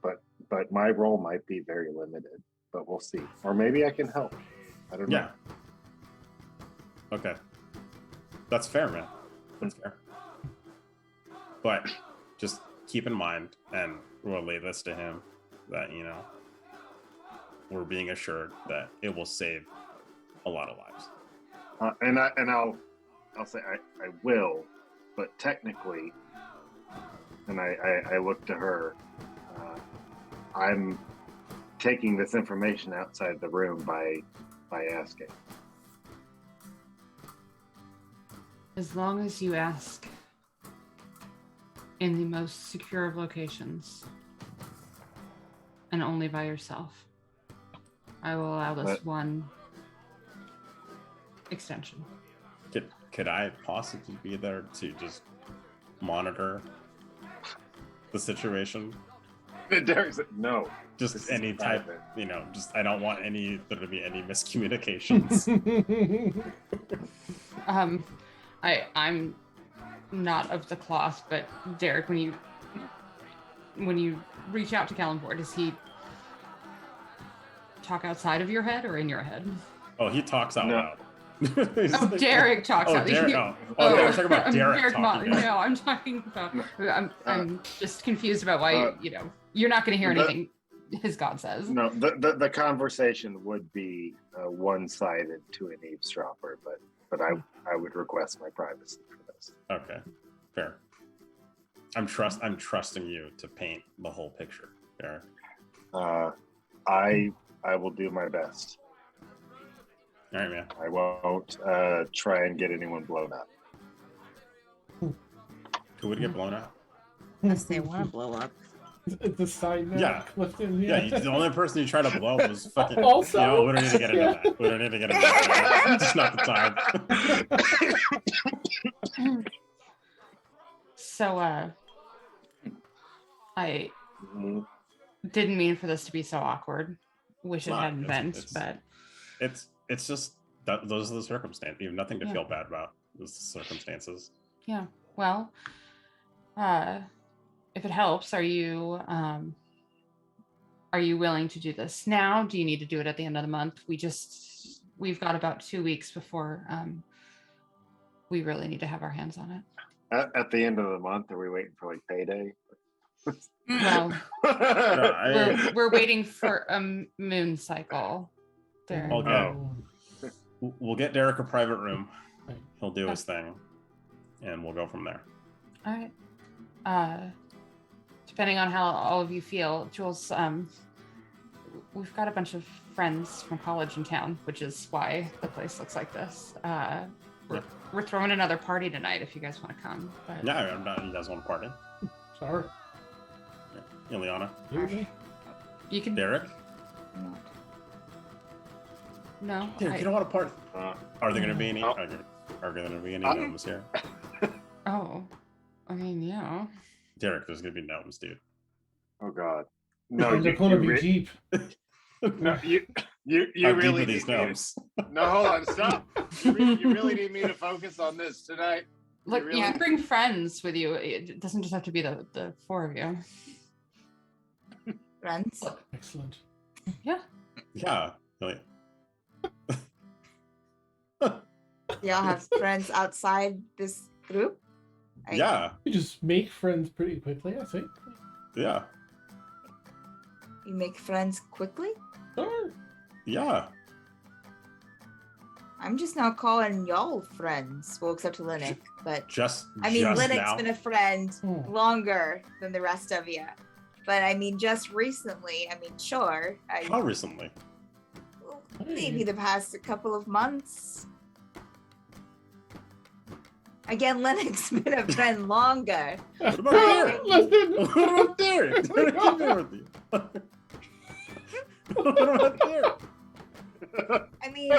but my role might be very limited. But we'll see, or maybe I can help. I don't know. Yeah. Okay. That's fair, man. That's fair. But just keep in mind, and relay this to him, that we're being assured that it will save a lot of lives. I'll say I will, but technically, and I look to her. I'm taking this information outside the room by asking. As long as you ask in the most secure of locations and only by yourself, I will allow this But- one extension. Could I possibly be there to just monitor the situation? Derek said, "No, this Just is any type, private." just I don't want there to be any miscommunications. I'm not of the cloth, but Derek, when you when you reach out to Kalimvor, does he talk outside of your head or in your head? Oh, he talks out No. loud. Oh, Derek talks Oh, out. Derek. You- Oh, yeah, I'm talking about Derek talking. No, I'm talking about. I'm just confused about why you're not going to hear anything his god says. No, the conversation would be one-sided to an eavesdropper, but I would request my privacy for this. Okay, fair. I'm trusting you to paint the whole picture, Derek. I will do my best. All right, man. I won't try and get anyone blown up. Who would get blown up? Unless they want to blow up. The side note, Yeah. Clifton. The only person you tried to blow up was fucking. Also? You know, we don't need to get into that. We don't need to get into that. It's just not the time. So, I Mhm. didn't mean for this to be so awkward. Wish it Not. hadn't been, It's- but It's just that those are the circumstances. You have nothing to Yeah. feel bad about. Those circumstances. yeah. Well, if it helps, are you willing to do this now? Do you need to do it at the end of the month? We've got about 2 weeks before we really need to have our hands on it. At the end of the month, are we waiting for like payday? Well, I- we're waiting for a moon cycle. There. Okay. Oh. We'll get Derek a private room. Right. He'll do his thing, and we'll go from there. All right. Depending on how all of you feel, Jules, we've got a bunch of friends from college in town, which is why the place looks like this. We're throwing another party tonight if you guys want to come. But Yeah, I'm not. You guys want to party? Sorry. Ileana, you can. Derek. No. Derek, you don't want to party. Are there going to be any? Oh. Are there going to be any gnomes here? Oh, I mean, yeah. Derek, there's going to be gnomes, dude. Oh God. No, And they're you, going to you, be re- deep. no, you How deep really are these need me to- gnomes? No, hold on, stop. You really need me to focus on this tonight. Look, really- you can bring friends with you. It doesn't just have to be the four of you. Friends. Excellent. Yeah. Yeah. Really. Y'all have friends outside this group? Yeah. You just make friends pretty quickly, I think. Yeah. You make friends quickly? Sure. Yeah. I'm just now calling y'all friends. Well, except to Linux, but Just. I mean, just Linux now. been a friend Hmm. longer than the rest of you. But I mean, just recently, I mean, sure. How recently? Maybe the past couple of months. Again, Linux been a friend longer. What about Derek? Listen. What about Derek? Derek, come here with you. What about Derek? I mean,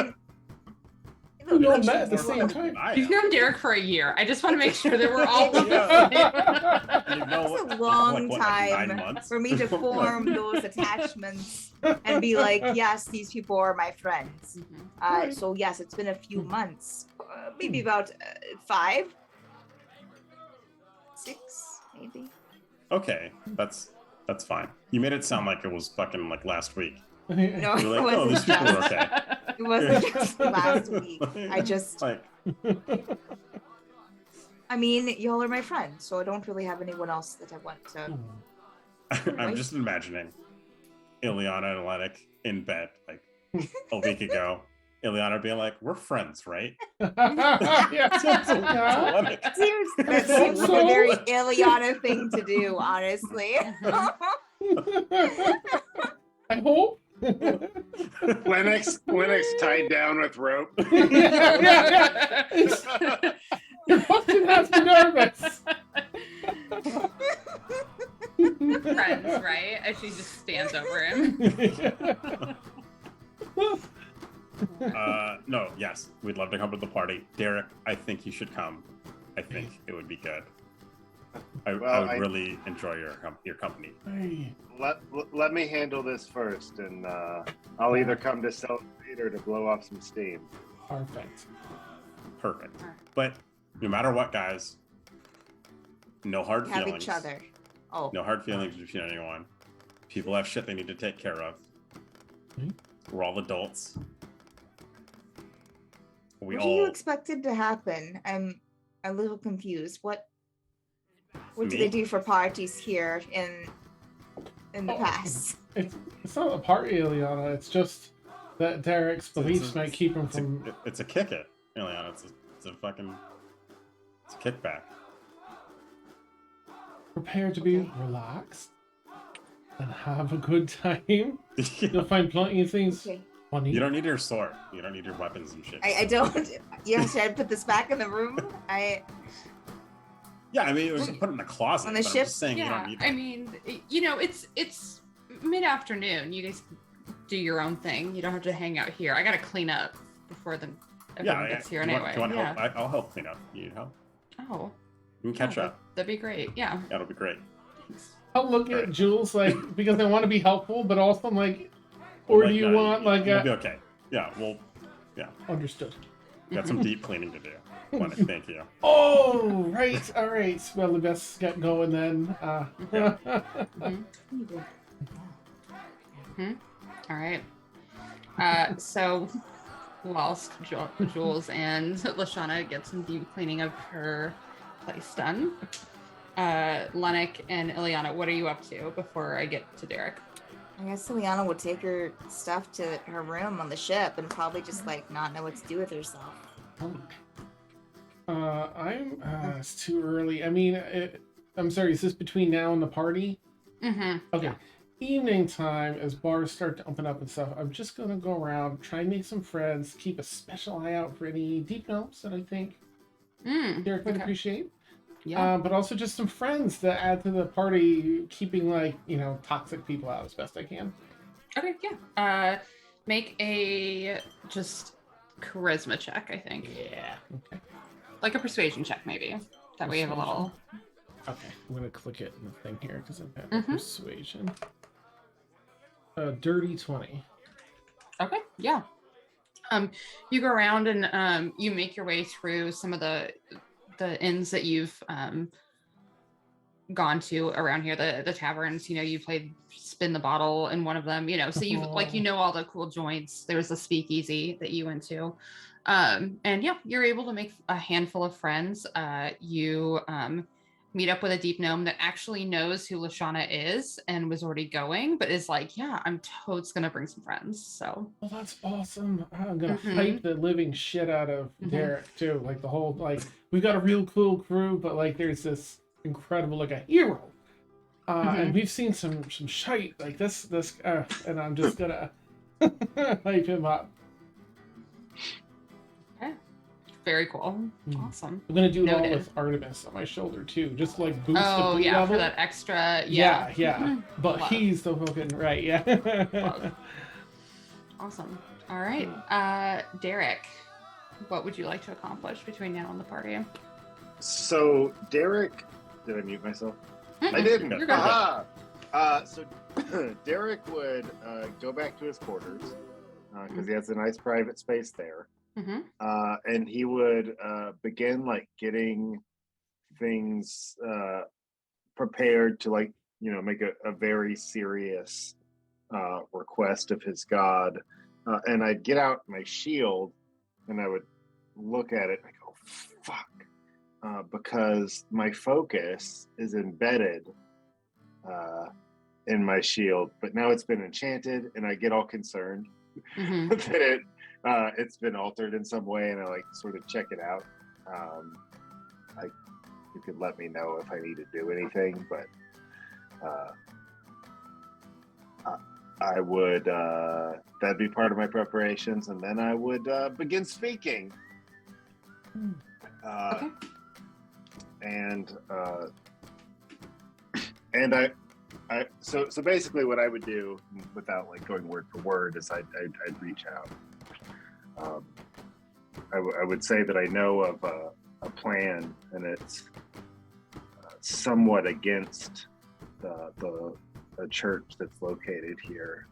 We all look, met at the same time. You've known Derek for a year. I just want to make sure that we're all Yeah. the You know It's what- a long like, what, like 9 time months? for me to form those attachments and be like, yes, these people are my friends. same. Right. So yes, it's been a few Hmm. months, maybe about 5, 6, maybe. Okay, that's fine. You made it sound like it was fucking like last week. No, You're it like, oh, wasn't these people are just. okay. It wasn't just last week. I just, like, I mean, y'all are my friends, so I don't really have anyone else that I want to. I'm just imagining Ileana and Lennox in bed like a week ago. Ileana being like, "We're friends, right?" Yeah. Lennox. That seems like a very Ileana thing to do, honestly. I hope. Linux tied down with rope. Your fucking has me nervous. Friends, right? As she just stands over him. No, yes, we'd love to come to the party. Derek, I think you should come. I think it would be good. I would really enjoy your company. Hey. Let me handle this first, and I'll either come to celebrate or to blow off some steam. Perfect. Perfect. But no matter what, guys, no hard We have feelings. each other, Oh, No hard feelings between anyone. People have shit they need to take care of. Mhm. We're all adults. We what do you all. expected to happen? I'm a little confused. What do Me? they do for parties here in the Oh. past? It's not a party, Ileana. It's just that Derek's beliefs might keep him from. It's a kick it, Ileana. It's a fucking. It's a kickback. Prepared to be Okay. relaxed and have a good time. You'll find plenty of things Okay. funny. You don't need your sword. You don't need your weapons and shit. I don't. Yeah, should I put this back in the room? Yeah, I mean, it was put in the closet. On the but ship? I'm just saying you Yeah, don't need I it. mean, it's mid-afternoon. You guys do your own thing. You don't have to hang out here. I gotta clean up before everyone gets here Do you anyway. want Yeah. help? I'll help clean up. You need help? Oh, We can catch yeah, up. that'd be great. Yeah. That'll be great. I'll look at Alright. Jules like because I want to be helpful, but also like, or Like, do you no, want like You'll be a okay. Yeah, well, understood? got some deep cleaning to do. Lennox, thank you. Oh, right, all right. Well, the best get going then. Yeah. All right. So whilst Jules and Lashana get some deep cleaning of her place done, Lennox and Ileana, what are you up to before I get to Derek? I guess Liana would take her stuff to her room on the ship and probably just like not know what to do with herself. It's too early. I mean, I'm sorry. Is this between now and the party? Mm-hmm. Okay. Evening time, as bars start to open up and stuff, I'm just gonna go around, try and make some friends, keep a special eye out for any deep gnomes that I think Derek would appreciate. Yeah. But also just some friends that add to the party, keeping like toxic people out as best I can. Okay. Yeah. Make a just charisma check. I think. Yeah. Okay. Like a persuasion check, maybe. That way you have a little. Okay, I'm gonna click it in the thing here because I've got Mhm. persuasion. Dirty 20. Okay, yeah. You go around and you make your way through some of the inns that you've gone to around here, the taverns. You played spin the bottle in one of them. So you've all the cool joints. There's a speakeasy that you went to, and yeah, you're able to make a handful of friends. You meet up with a deep gnome that actually knows who Lashana is and was already going, but is like, yeah, I'm totes gonna bring some friends. So Well, that's awesome. I'm gonna Mhm. hype the living shit out of Mhm. Derek too. Like the whole we got a real cool crew, but like there's this incredible like a hero. And we've seen some shite like this and I'm just gonna hype him up. very cool. Mm. Awesome. I'm gonna do it all Noted. with Artemis on my shoulder too, just like boost the Oh glee yeah, level. for that extra. Yeah. Mhm. But Love. he's the fucking right, yeah. Love. Awesome. All right. Derek, what would you like to accomplish between now and the party? So Derek, did I mute myself? I didn't. You're good. Aha! So Derek would go back to his quarters because he has a nice private space there, Mhm. and he would begin like getting things prepared to make a very serious request of his god, and I'd get out my shield and I would look at it and I go, fuck. Because my focus is embedded in my shield, but now it's been enchanted, and I get all concerned Mhm. that it's been altered in some way, and I like sort of check it out. You could let me know if I need to do anything, but I would that'd be part of my preparations, and then I would begin speaking. Okay. And so basically what I would do without like going word for word is I'd reach out. I would say that I know of a plan, and it's somewhat against the church that's located here,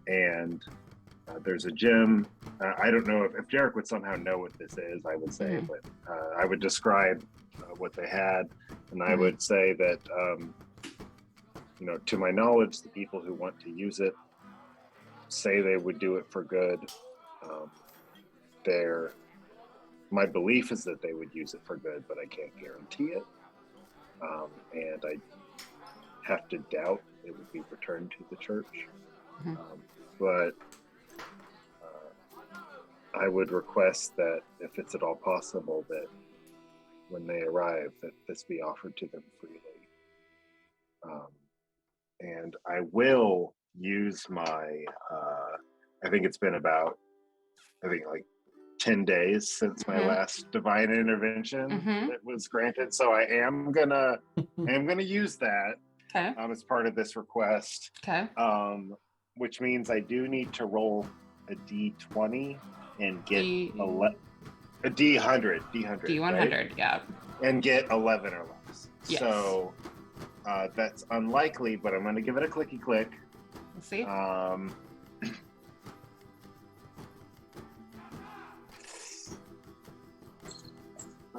and There's a gym. I don't know if Derek would somehow know what this is, I would say, but I would describe what they had. And I would say that, to my knowledge, the people who want to use it say they would do it for good. My belief is that they would use it for good, but I can't guarantee it. And I have to doubt it would be returned to the church. But I would request that if it's at all possible that when they arrive that this be offered to them freely. And I will use my, I think it's been about, like 10 days since my last divine intervention that was granted. So I am gonna use that as part of this request. Okay. Which means I do need to roll a D20 and get a D100. D100, right? yeah. And get 11 or less. Yes. So that's unlikely, but I'm going to give it a clicky click. Let's see.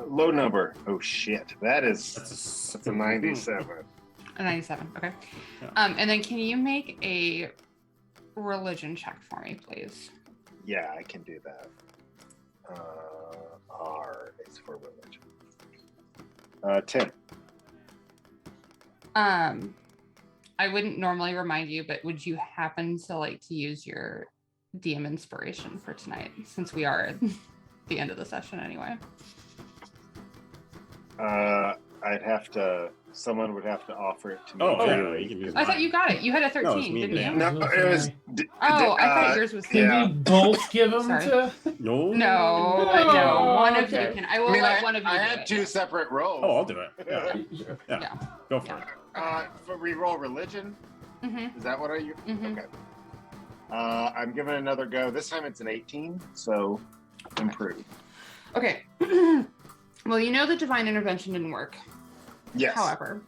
Low number. Oh shit, that's a 97. A 97. Okay. Yeah. And then can you make a religion check for me, please? Yeah, I can do that. R is for religion. 10. I wouldn't normally remind you, but would you happen to use your DM inspiration for tonight, since we are at the end of the session anyway? Someone would have to offer it to me. Oh, yeah, daily. you can use I thought mine. you got it. You had a 13, No, it's me, didn't man. you? No, it was. Oh, I thought yours was. Can Yeah. we both give them Sorry. to? No. No. One of Okay. you can. I will I mean, let one of you. I do had it. two separate rolls. Oh, I'll do it. Yeah. Yeah. Go for it. For re-roll religion. Mm-hmm. Is that what you? Mhm. Okay. I'm giving it another go. This time it's an 18, so improve. Okay. Well, the divine intervention didn't work. Yes. However,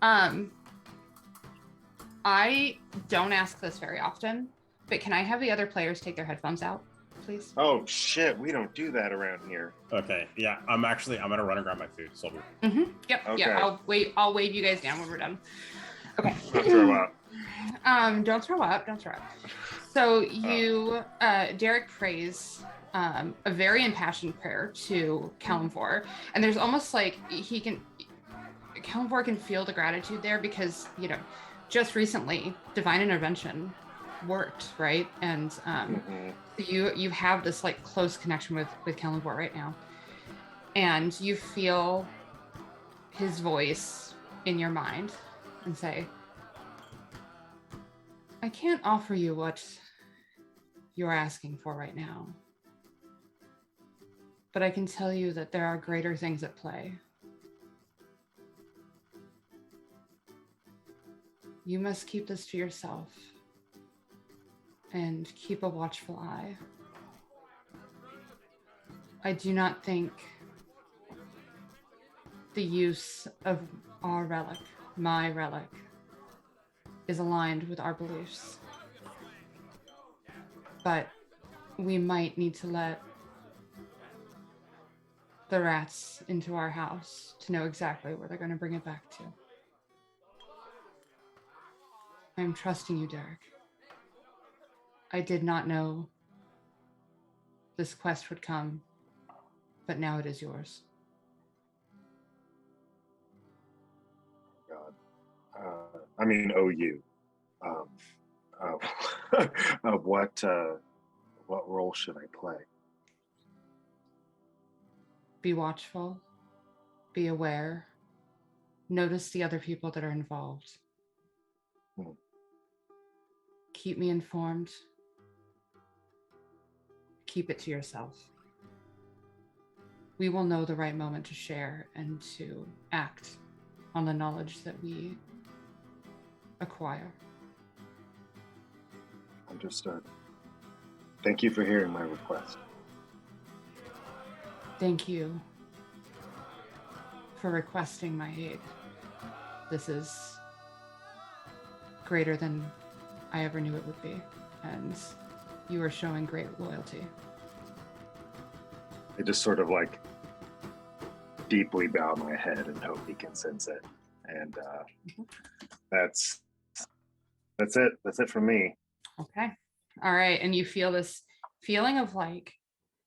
I don't ask this very often, but can I have the other players take their headphones out, please? Oh shit, we don't do that around here. Okay. Yeah. I'm gonna run and grab my food. So Yep. Okay. Yeah. I'll wave you guys down when we're done. Okay. I'll throw up. Don't throw up. Don't throw up. So Derek prays a very impassioned prayer to Kalimvor, and there's almost like Kalimvor can feel the gratitude there because just recently divine intervention worked, right? And you have this close connection with Kalimvor right now, and you feel his voice in your mind and say, I can't offer you what you're asking for right now, but I can tell you that there are greater things at play. You must keep this to yourself and keep a watchful eye. I do not think the use of our relic, my relic, is aligned with our beliefs. But we might need to let the rats into our house to know exactly where they're going to bring it back to. I'm trusting you, Derek. I did not know this quest would come, but now it is yours. God. OU. What role should I play? Be watchful, be aware, notice the other people that are involved. Keep me informed. Keep it to yourself. We will know the right moment to share and to act on the knowledge that we acquire. Understood. Thank you for hearing my request. Thank you for requesting my aid. This is greater than I ever knew it would be. And You are showing great loyalty. I just sort of like deeply bow my head and hope he can sense it. And that's it. That's it for me. Okay. All right. And you feel this feeling of like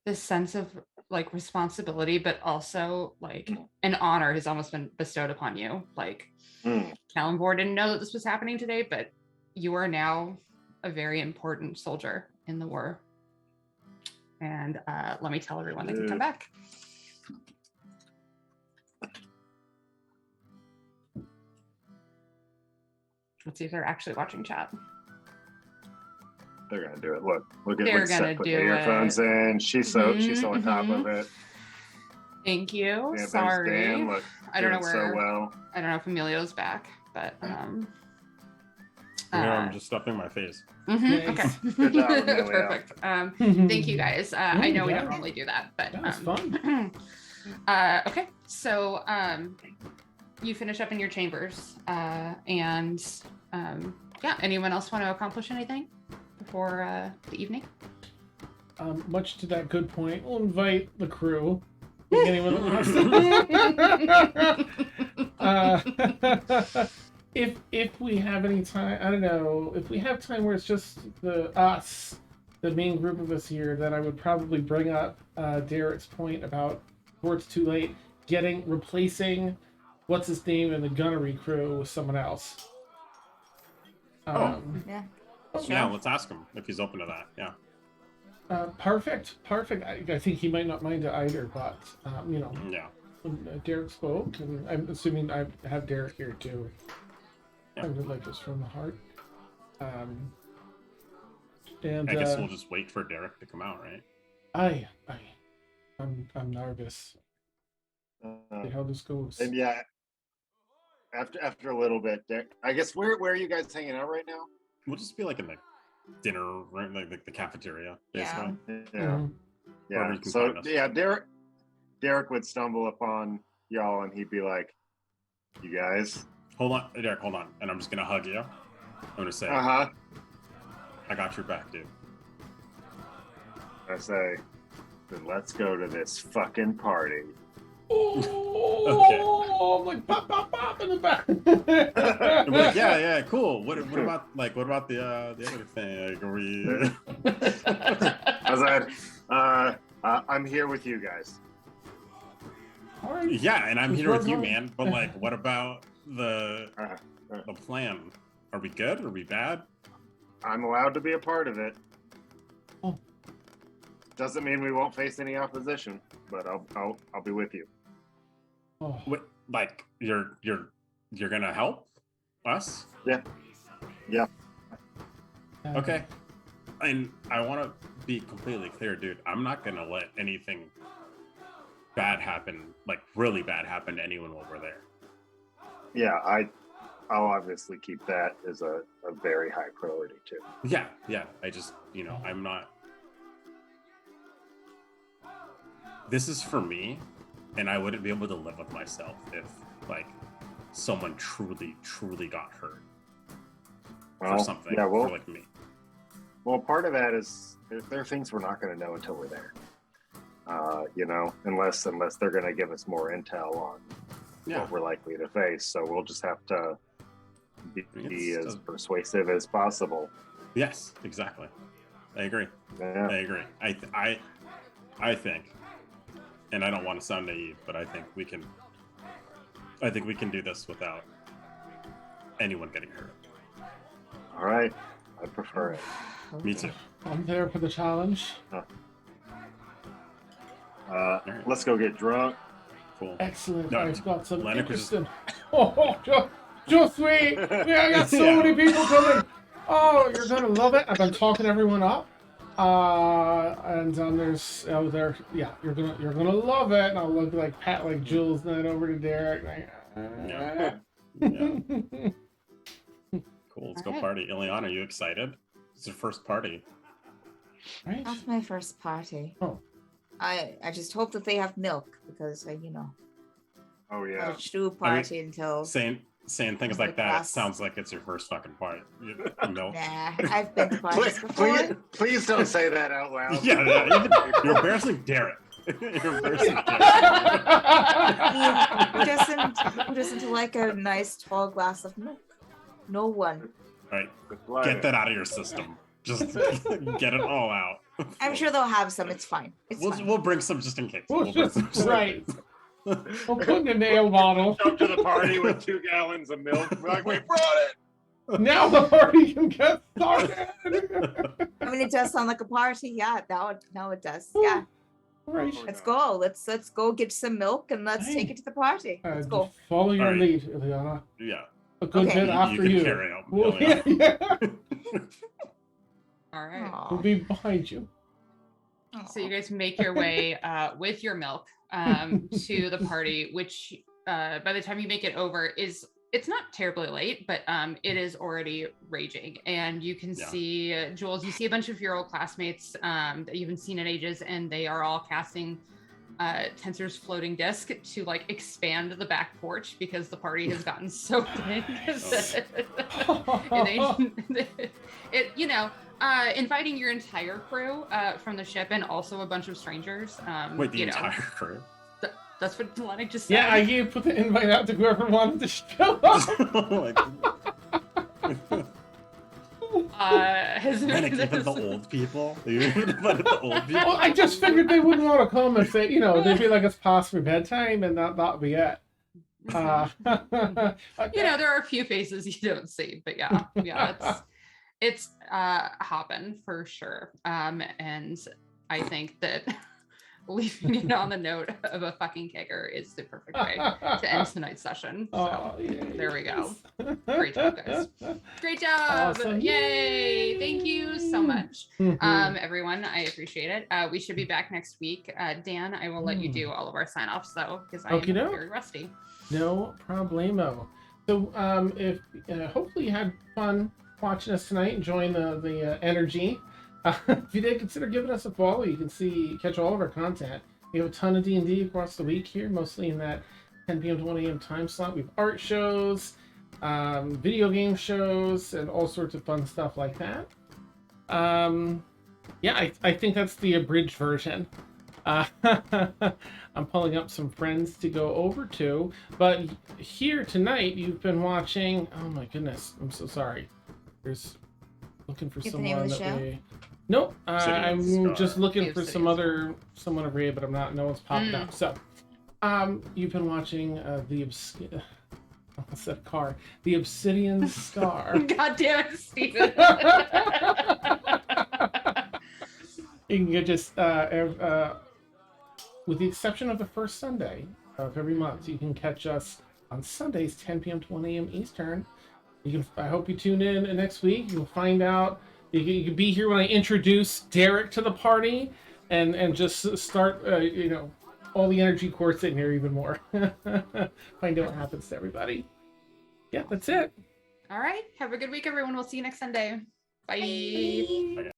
this sense of like responsibility, but also like an honor has almost been bestowed upon you. Like Kalimvor didn't know that this was happening today, but you are now a very important soldier in the war. And let me tell everyone they can come back. Let's see if they're actually watching chat. They're gonna do it. Look at They're what gonna Seth put the do earphones it. in. She's so on top of it. Thank you. Yeah, there's Sorry. Dan, look, I don't know doing where. so well. I don't know if Emilio's back, but I'm just stuffing my face. Okay. Good job, Emilio. Perfect. Thank you guys. I know we don't yeah. normally do that, but That was fun. okay. So you finish up in your chambers, and yeah. Anyone else want to accomplish anything before the evening? Much to that good point, we'll invite the crew. Anyone that wants to. If we have any time, I don't know. If we have time where it's just the main group of us here, then I would probably bring up Derek's point about before it's too late, replacing what's his name in the gunnery crew with someone else. Yeah. Yeah, let's ask him if he's open to that. Yeah. Perfect. I think he might not mind it either, but Yeah. when Derek spoke, and I'm assuming I have Derek here too. Yeah. I would like this from the heart. And I guess we'll just wait for Derek to come out, right? I'm nervous. See how this goes. And yeah, after a little bit, I guess where are you guys hanging out right now? We'll just be like in the dinner room, like the cafeteria, Yeah. basically. Yeah. Mhm. Yeah. Wherever you can So find us. yeah, Derek would stumble upon y'all and he'd be like, "You guys." Hold on, Derek, hold on. And I'm just gonna hug you. I'm gonna say, Uh-huh. I got your back, dude. I say, then let's go to this fucking party. Oh, I'm like pop in the back. I'm like, yeah, cool. What about the other thing? Like, are we? I said, I'm here with you guys. All right. Yeah, and I'm Who's here with you, running? man. But like, what about the Uh, plan? Are we good? Are we bad? I'm allowed to be a part of it. Oh. Doesn't mean we won't face any opposition, but I'll be with you. Oh. What, like, you're gonna help us? Yeah. Okay. And I want to be completely clear, dude. I'm not gonna let anything bad happen, like really bad happen to anyone while we're there. Yeah, I'll obviously keep that as a very high priority too. Yeah. I just, I'm not. This is for me, and I wouldn't be able to live with myself if, like, someone truly got hurt for something for like me. Well, part of that is there are things we're not going to know until we're there. Unless they're going to give us more intel on what we're likely to face. So we'll just have to be as persuasive as possible. Yes, exactly. I agree. Yeah. I agree. I think, and I don't want to sound naive, but I think we can do this without anyone getting hurt. All right. I prefer it. Me too. I'm there for the challenge. Let's go get drunk. Cool. Excellent. No, I've got some Lennox was- interesting. Just sweet. I got so many people coming. Oh, you're gonna love it. I've been talking everyone up. And there's there. Yeah, you're gonna love it. And I'll look like Pat, like Jules, then over to Derek. Yeah. Cool. Let's go Alright. party. Ileana, are you excited? It's your first party. Right. That's my first party. Oh. I just hope that they have milk because Oh yeah. I do party until Same saying things like that, it sounds like it's your first fucking party. No. Nah, I've been to parties before. Please don't say that out loud. You're embarrassing Derek. You're embarrassing Derek. Who doesn't like a nice tall glass of milk? No one. All right, get that out of your system. Just get it all out. I'm sure they'll have some. It's fine. We'll bring some just in case. We'll right. We'll put in a nail bottle. Come to the party with 2 gallons of milk. We're like, we brought it. Now the party can get started. I mean, it does sound like a party. Yeah, now it does. Yeah. Right. Let's go. Let's go get some milk and let's take it to the party. Let's go. Follow your Alright. lead, Ileana. Yeah. A good bit after can you. carry out We'll, Ileana. All right. Aw. we'll be behind you. So you guys make your way with your milk to the party, which by the time you make it over it's not terribly late, but it is already raging. And you can see, Jules, you see a bunch of your old classmates that you haven't seen in ages, and they are all casting Tensor's floating disc to like expand the back porch because the party has gotten so big. Inviting your entire crew from the ship and also a bunch of strangers. Wait, the entire crew? That's what Delani just said. Yeah, I gave put the invite out to whoever wanted to show up. And even the old people? The old people? Well, I just figured they wouldn't want to come and say, they'd be like, it's past for bedtime, and that be it. There are a few faces you don't see, but it's hopping for sure. And I think that leaving it on the note of a fucking kicker is the perfect way to end tonight's session. So there we go. Great job, guys. Great job. Awesome. Yay. Thank you so much. Everyone, I appreciate it. We should be back next week. Dan, I will let you do all of our sign-offs though, because I'm very rusty. No problemo. So if hopefully you had fun watching us tonight, enjoying the energy. If you did, consider giving us a follow. You can catch all of our content. We have a ton of D&D across the week here, mostly in that 10 p.m. to 1 a.m. time slot. We have art shows, video game shows, and all sorts of fun stuff like that. I think that's the abridged version. I'm pulling up some friends to go over to. But here tonight, you've been watching... Oh my goodness, I'm so sorry. There's... Looking for someone that we... Nope, I'm just looking for someone of Ray, but I'm not. No one's popping up. So, you've been watching the Obsidian Scar. God damn it, Steven. You can get just with the exception of the first Sunday of every month, you can catch us on Sundays, 10 p.m. to 1 a.m. Eastern. I hope you tune in next week. You'll find out. You can be here when I introduce Derek to the party, and just start, all the energy cores in here even more. Find out what happens to everybody. Yeah, that's it. All right. Have a good week, everyone. We'll see you next Sunday. Bye.